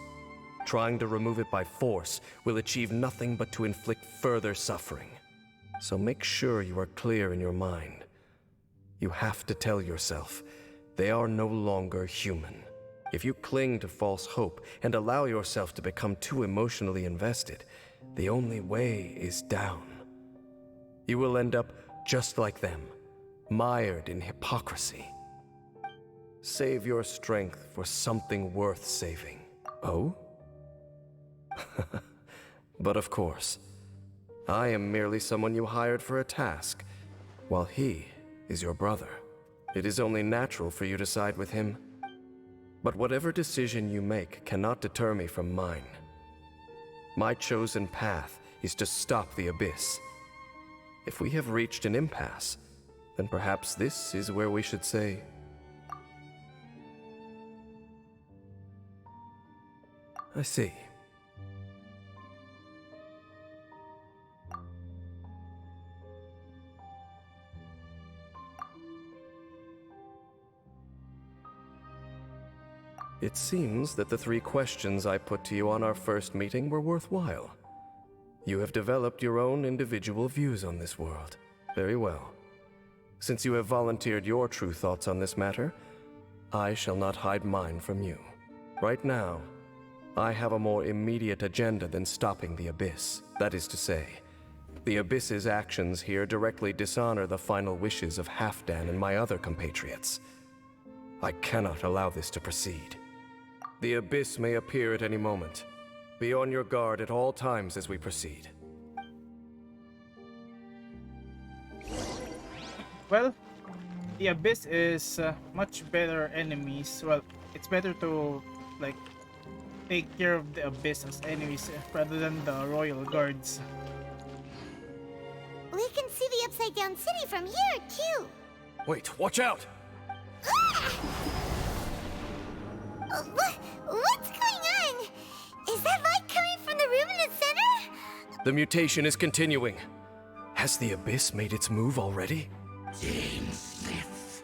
Speaker 16: Trying to remove it by force will achieve nothing but to inflict further suffering. So make sure you are clear in your mind. You have to tell yourself, they are no longer human. If you cling to false hope and allow yourself to become too emotionally invested, the only way is down. You will end up just like them, mired in hypocrisy. Save your strength for something worth saving. Oh? But of course, I am merely someone you hired for a task, while he is your brother. It is only natural for you to side with him. But whatever decision you make cannot deter me from mine. My chosen path is to stop the Abyss. If we have reached an impasse, then perhaps this is where we should say... I see. It seems that the 3 questions I put to you on our first meeting were worthwhile. You have developed your own individual views on this world. Very well. Since you have volunteered your true thoughts on this matter, I shall not hide mine from you. Right now, I have a more immediate agenda than stopping the Abyss. That is to say, the Abyss's actions here directly dishonor the final wishes of Halfdan and my other compatriots. I cannot allow this to proceed. The Abyss may appear at any moment. Be on your guard at all times as we proceed.
Speaker 1: Well, the Abyss is much better enemies. Well, it's better to like take care of the Abyss as enemies rather than the Royal Guards.
Speaker 4: We can see the Upside Down City from here, too.
Speaker 16: Wait, watch out!
Speaker 4: What's going on? Is that light coming from the room in the center?
Speaker 16: The mutation is continuing. Has the Abyss made its move already?
Speaker 7: Smith,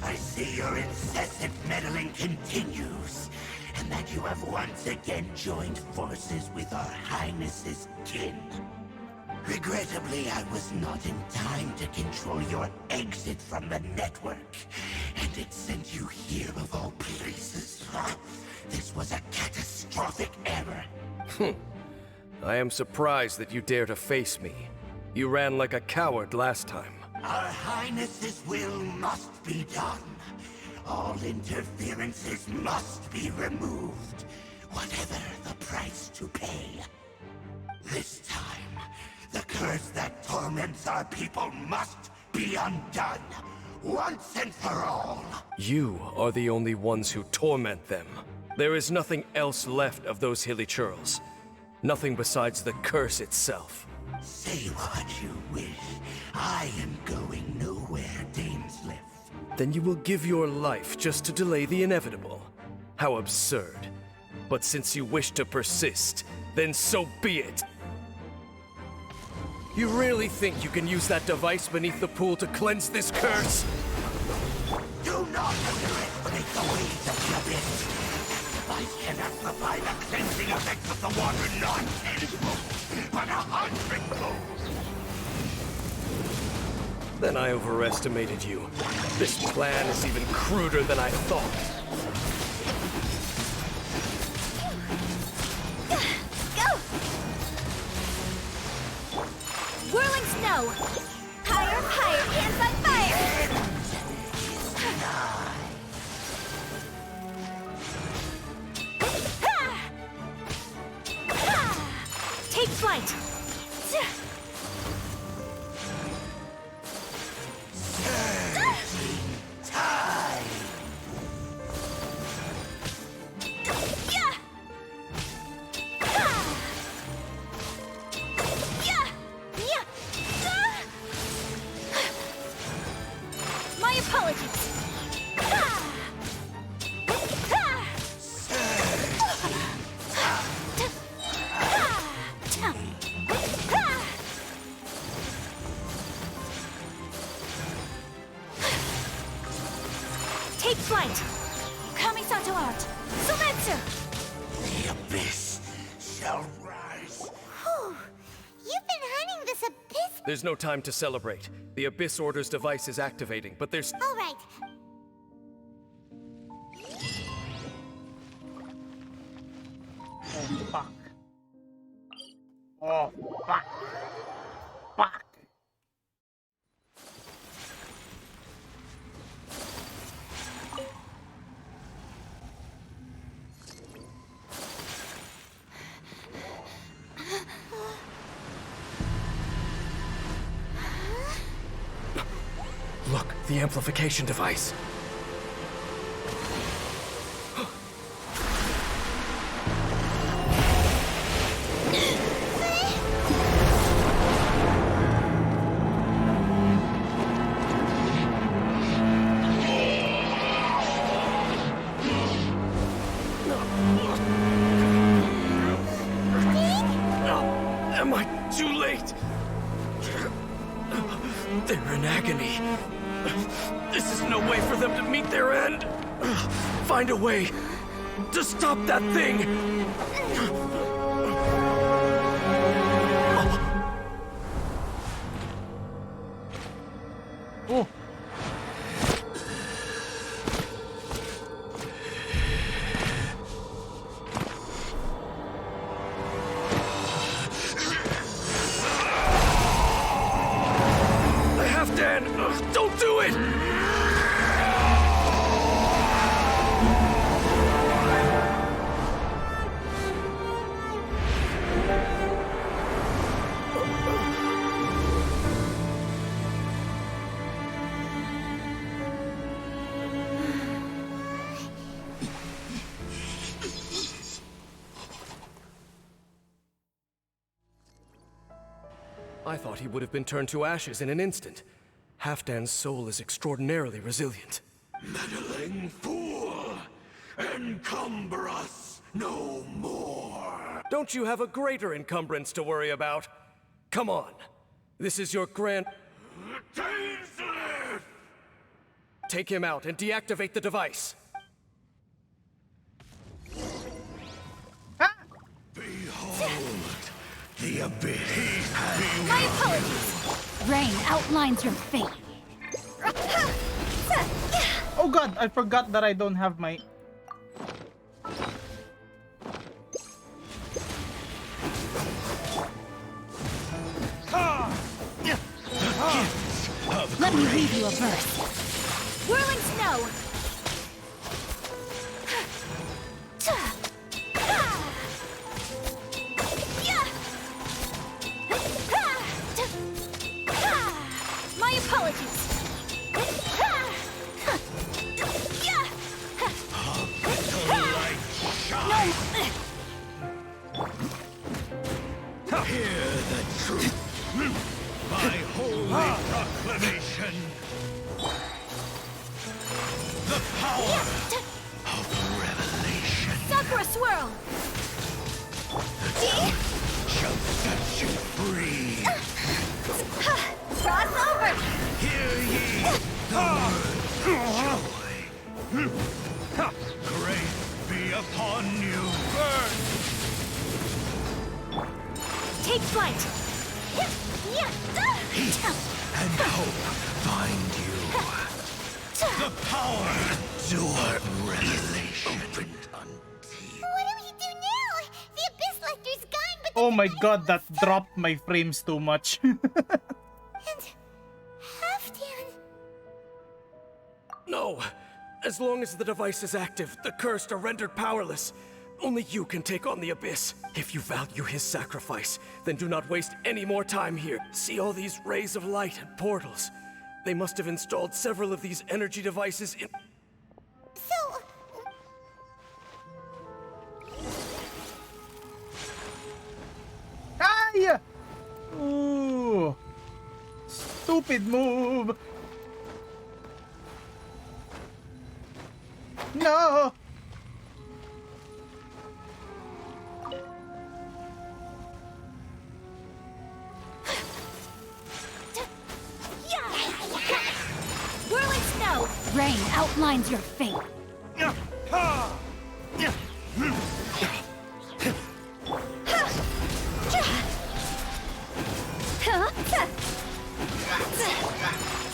Speaker 7: I see your incessant meddling continues, and that you have once again joined forces with our Highness's kin. Regrettably, I was not in time to control your exit from the network, and it sent you here of all places. This was a catastrophic error.
Speaker 16: I am surprised that you dare to face me. You ran like a coward last time.
Speaker 7: Our Highness's will must be done. All interferences must be removed, whatever the price to pay. This time, the curse that torments our people must be undone, once and for all.
Speaker 16: You are the only ones who torment them. There is nothing else left of those hilly churls. Nothing besides the curse itself.
Speaker 7: Say what you wish. I am going nowhere, Dainsleif.
Speaker 16: Then you will give your life just to delay the inevitable. How absurd. But since you wish to persist, then so be it. You really think you can use that device beneath the pool to cleanse this curse?
Speaker 7: Do not underestimate the ways of the Abyss. I can amplify the cleansing effects of the water non-tangible, but 100-fold.
Speaker 16: Then I overestimated you. This plan is even cruder than I thought.
Speaker 13: Go! Whirling snow! Higher, higher, hands on fire! Take flight! My apologies. Take flight! Kamisato art! Sumetsu!
Speaker 7: The Abyss shall rise.
Speaker 4: Whew. You've been hunting this Abyss.
Speaker 16: There's no time to celebrate. The Abyss Order's device is activating, but there's...
Speaker 4: All right.
Speaker 1: Oh, fuck. Oh, fuck. Fuck.
Speaker 16: Look, the amplification device. too late! They're in agony. This is no way for them to meet their end. Find a way to stop that thing!
Speaker 1: Oh.
Speaker 16: Halfdan, don't do it! I thought he would have been turned to ashes in an instant. Halfdan's soul is extraordinarily resilient.
Speaker 7: Meddling fool! Encumber us no more!
Speaker 16: Don't you have a greater encumbrance to worry about? Come on. This is your grand...
Speaker 7: DaiSeruvion!
Speaker 16: Take him out and deactivate the device.
Speaker 7: Behold, the abyss.
Speaker 2: My apologies. Rain outlines your fate.
Speaker 1: Oh god, I forgot that I don't have my...
Speaker 2: Let me read you a verse. Whirling snow. My apologies.
Speaker 7: Hear the truth. My holy proclamation. The power of revelation.
Speaker 2: Sakura swirl.
Speaker 7: The truth shall set you free.
Speaker 2: Cross over.
Speaker 7: Hear ye the words of joy. Grace be upon you. Burn.
Speaker 2: Take flight.
Speaker 7: Peace and hope find you. The power door of revelation opened unto you.
Speaker 4: What do we do now? The Abyss Lecter's gone, but
Speaker 1: Oh my god, that dropped my frames too much.
Speaker 4: and Halfdan.
Speaker 16: No! As long as the device is active, the cursed are rendered powerless. Only you can take on the Abyss. If you value his sacrifice, then do not waste any more time here. See all these rays of light and portals? They must have installed several of these energy devices in...
Speaker 4: So...
Speaker 1: Ay! Ooh. Stupid move. No.
Speaker 2: Whirling snow. Rain outlines your fate.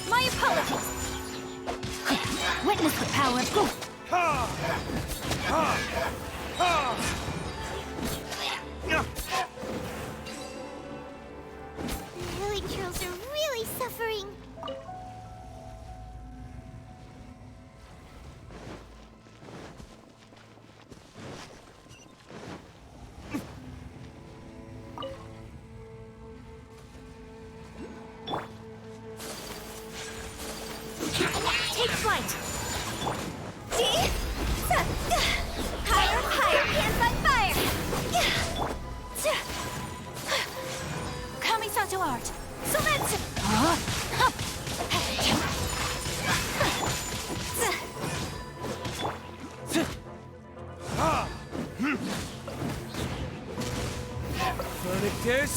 Speaker 2: My apologies. Witness the power of Goof.
Speaker 4: The village girls are really suffering.
Speaker 2: Take flight. Higher, higher, hands on fire. Kamisato art. Sometsu.
Speaker 16: Sonic Tears?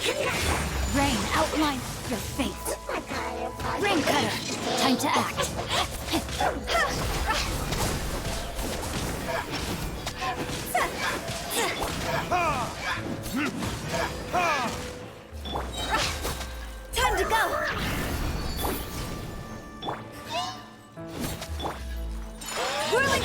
Speaker 2: Rain, outline your fate. Rain Cutter, time to act.
Speaker 8: Time to go! Whirling!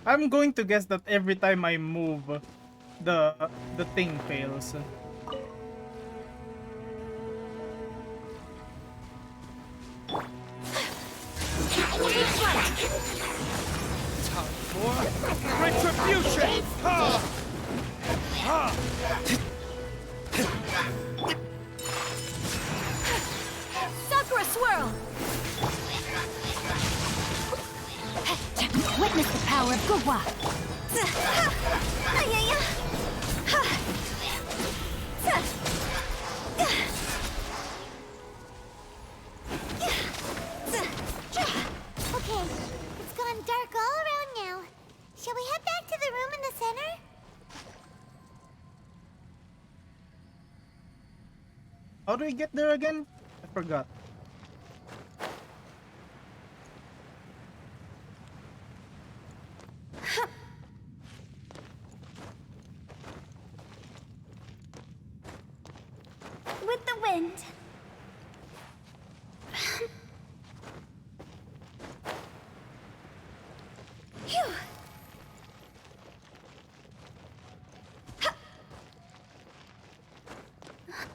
Speaker 1: I'm going to guess that every time I move, the thing fails.
Speaker 12: Time for retribution!
Speaker 2: Sakura Swirl! Witness the power of Gugwa!
Speaker 4: Okay, it's gone dark all around now. Shall we head back to the room in the center?
Speaker 1: How do we get there again? I forgot.
Speaker 11: With the wind. Phew.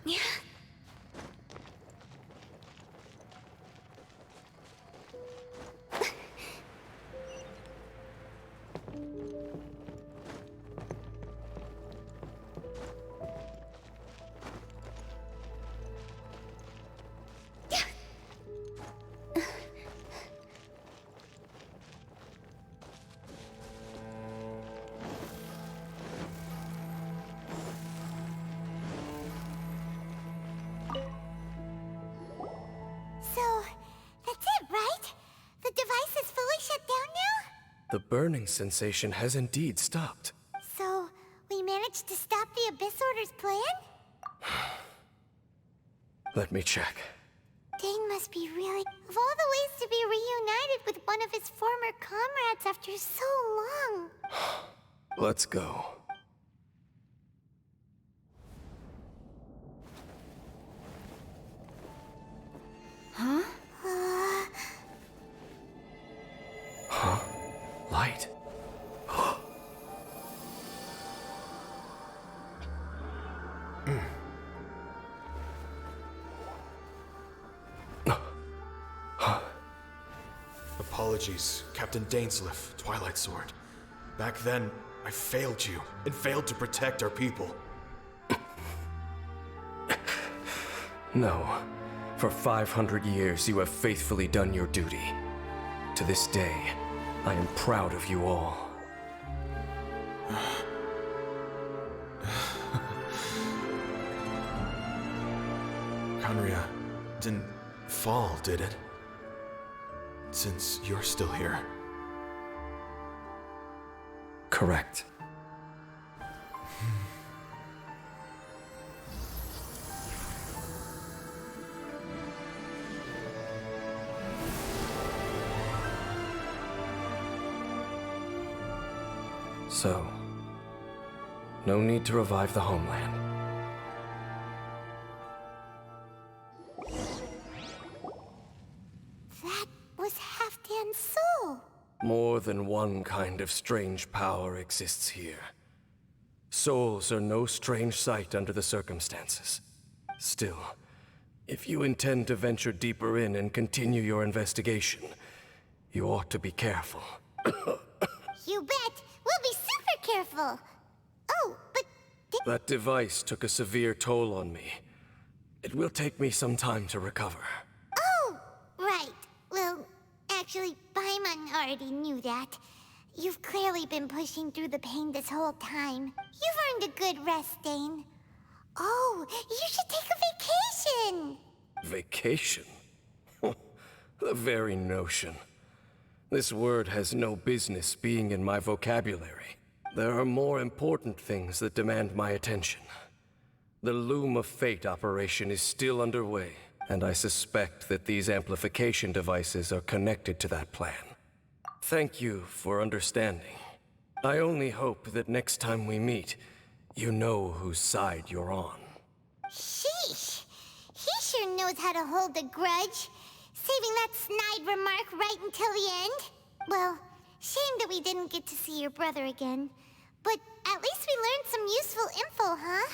Speaker 11: Yeah.
Speaker 4: So, that's it, right? The device is fully shut down now?
Speaker 16: The burning sensation has indeed stopped.
Speaker 4: So, we managed to stop the Abyss Order's plan?
Speaker 16: Let me check.
Speaker 4: Dane must be really... Of all the ways to be reunited with one of his former comrades after so long.
Speaker 16: Let's go.
Speaker 2: Huh?
Speaker 16: Huh? Light.
Speaker 17: Apologies, Captain Dainsleif, Twilight Sword. Back then, I failed you, and failed to protect our people.
Speaker 16: No. For 500 years, you have faithfully done your duty. To this day, I am proud of you all.
Speaker 17: Conria didn't fall, did it? Since you're still here.
Speaker 16: Correct. So, no need to revive the homeland.
Speaker 4: That was Halfdan's soul.
Speaker 16: More than one kind of strange power exists here. Souls are no strange sight under the circumstances. Still, if you intend to venture deeper in and continue your investigation, you ought to be careful.
Speaker 4: You bet. We'll be super careful. Oh, but...
Speaker 16: That device took a severe toll on me. It will take me some time to recover.
Speaker 4: Oh, right. Well, actually, Paimon already knew that. You've clearly been pushing through the pain this whole time. You've earned a good rest, Dane. Oh, you should take a vacation!
Speaker 16: Vacation? The very notion. This word has no business being in my vocabulary. There are more important things that demand my attention. The Loom of Fate operation is still underway, and I suspect that these amplification devices are connected to that plan. Thank you for understanding. I only hope that next time we meet, you know whose side you're on.
Speaker 4: Sheesh! He sure knows how to hold a grudge. Saving that snide remark right until the end. Well, shame that we didn't get to see your brother again. But at least we learned some useful info, huh?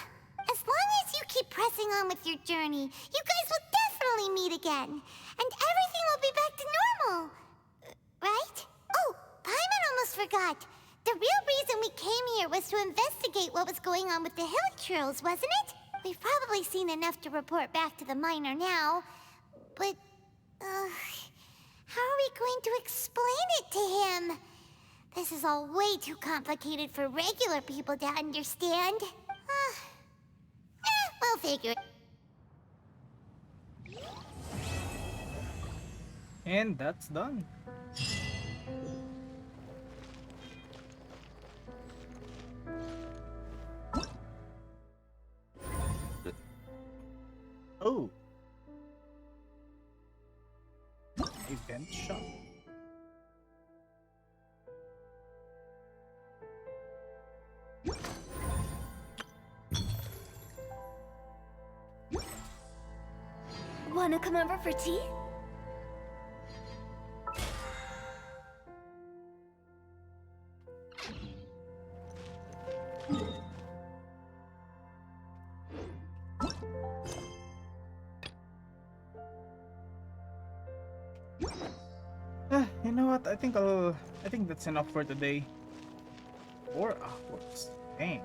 Speaker 4: As long as you keep pressing on with your journey, you guys will definitely meet again. And everything will be back to normal. Right? Oh, Paimon almost forgot. The real reason we came here was to investigate what was going on with the hill trolls, wasn't it? We've probably seen enough to report back to the miner now. But, how are we going to explain it to him? This is all way too complicated for regular people to understand. We'll figure it.
Speaker 1: And that's done. Oh. Event shop.
Speaker 8: Wanna come over for tea?
Speaker 1: You know what? I think that's enough for today. 4 hours. Dang.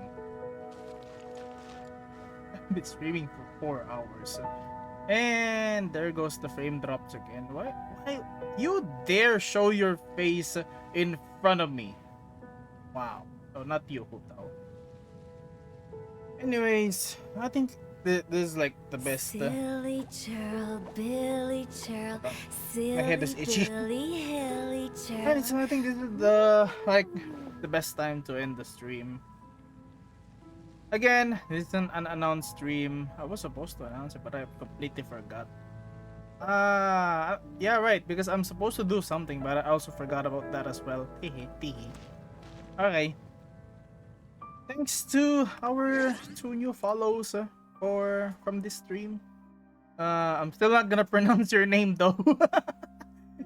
Speaker 1: I've been streaming for 4 hours. And there goes the frame drops again. Why you dare show your face in front of me? Wow. Oh, not you, Hutao. Anyways, I think this is like the best.
Speaker 8: Silly churl, Billy churl,
Speaker 1: My head is itchy.
Speaker 8: Billy, hilly churl.
Speaker 1: Alright, so I think this is the best time to end the stream. Again, this is an unannounced stream. I was supposed to announce it, but I completely forgot. Yeah, right, because I'm supposed to do something, but I also forgot about that as well. Okay. Thanks to our 2 new follows from this stream. I'm still not gonna pronounce your name though.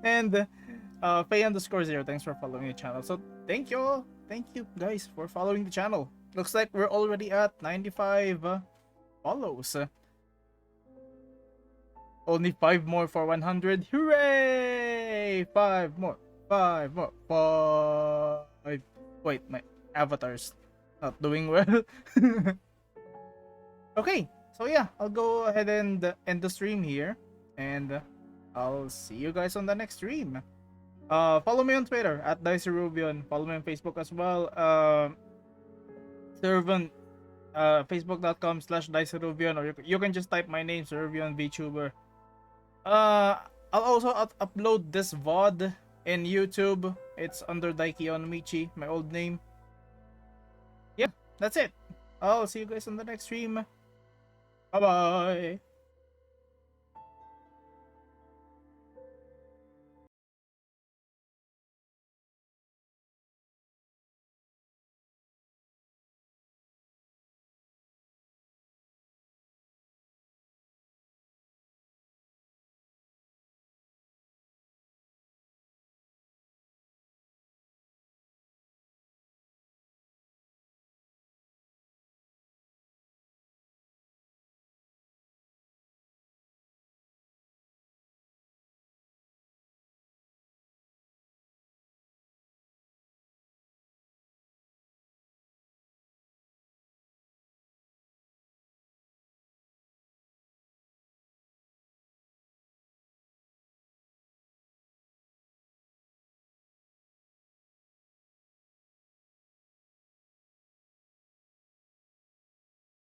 Speaker 1: And Faye_0, thanks for following the channel. So thank you guys for following the channel. Looks like we're already at 95 follows. Only 5 more for 100. Hooray! 5 more. 5 more. 5. Wait, my avatar's not doing well. Okay, so yeah, I'll go ahead and end the stream here. And I'll see you guys on the next stream. Follow me on Twitter at DaiSeruvion. Follow me on Facebook as well. Servant, facebook.com/DaiSeruvion, or you can just type my name, Seruvion VTuber. I'll also upload this VOD in YouTube. It's under Daiki Onomichi, my old name. Yeah, that's it. I'll see you guys on the next stream. Bye bye.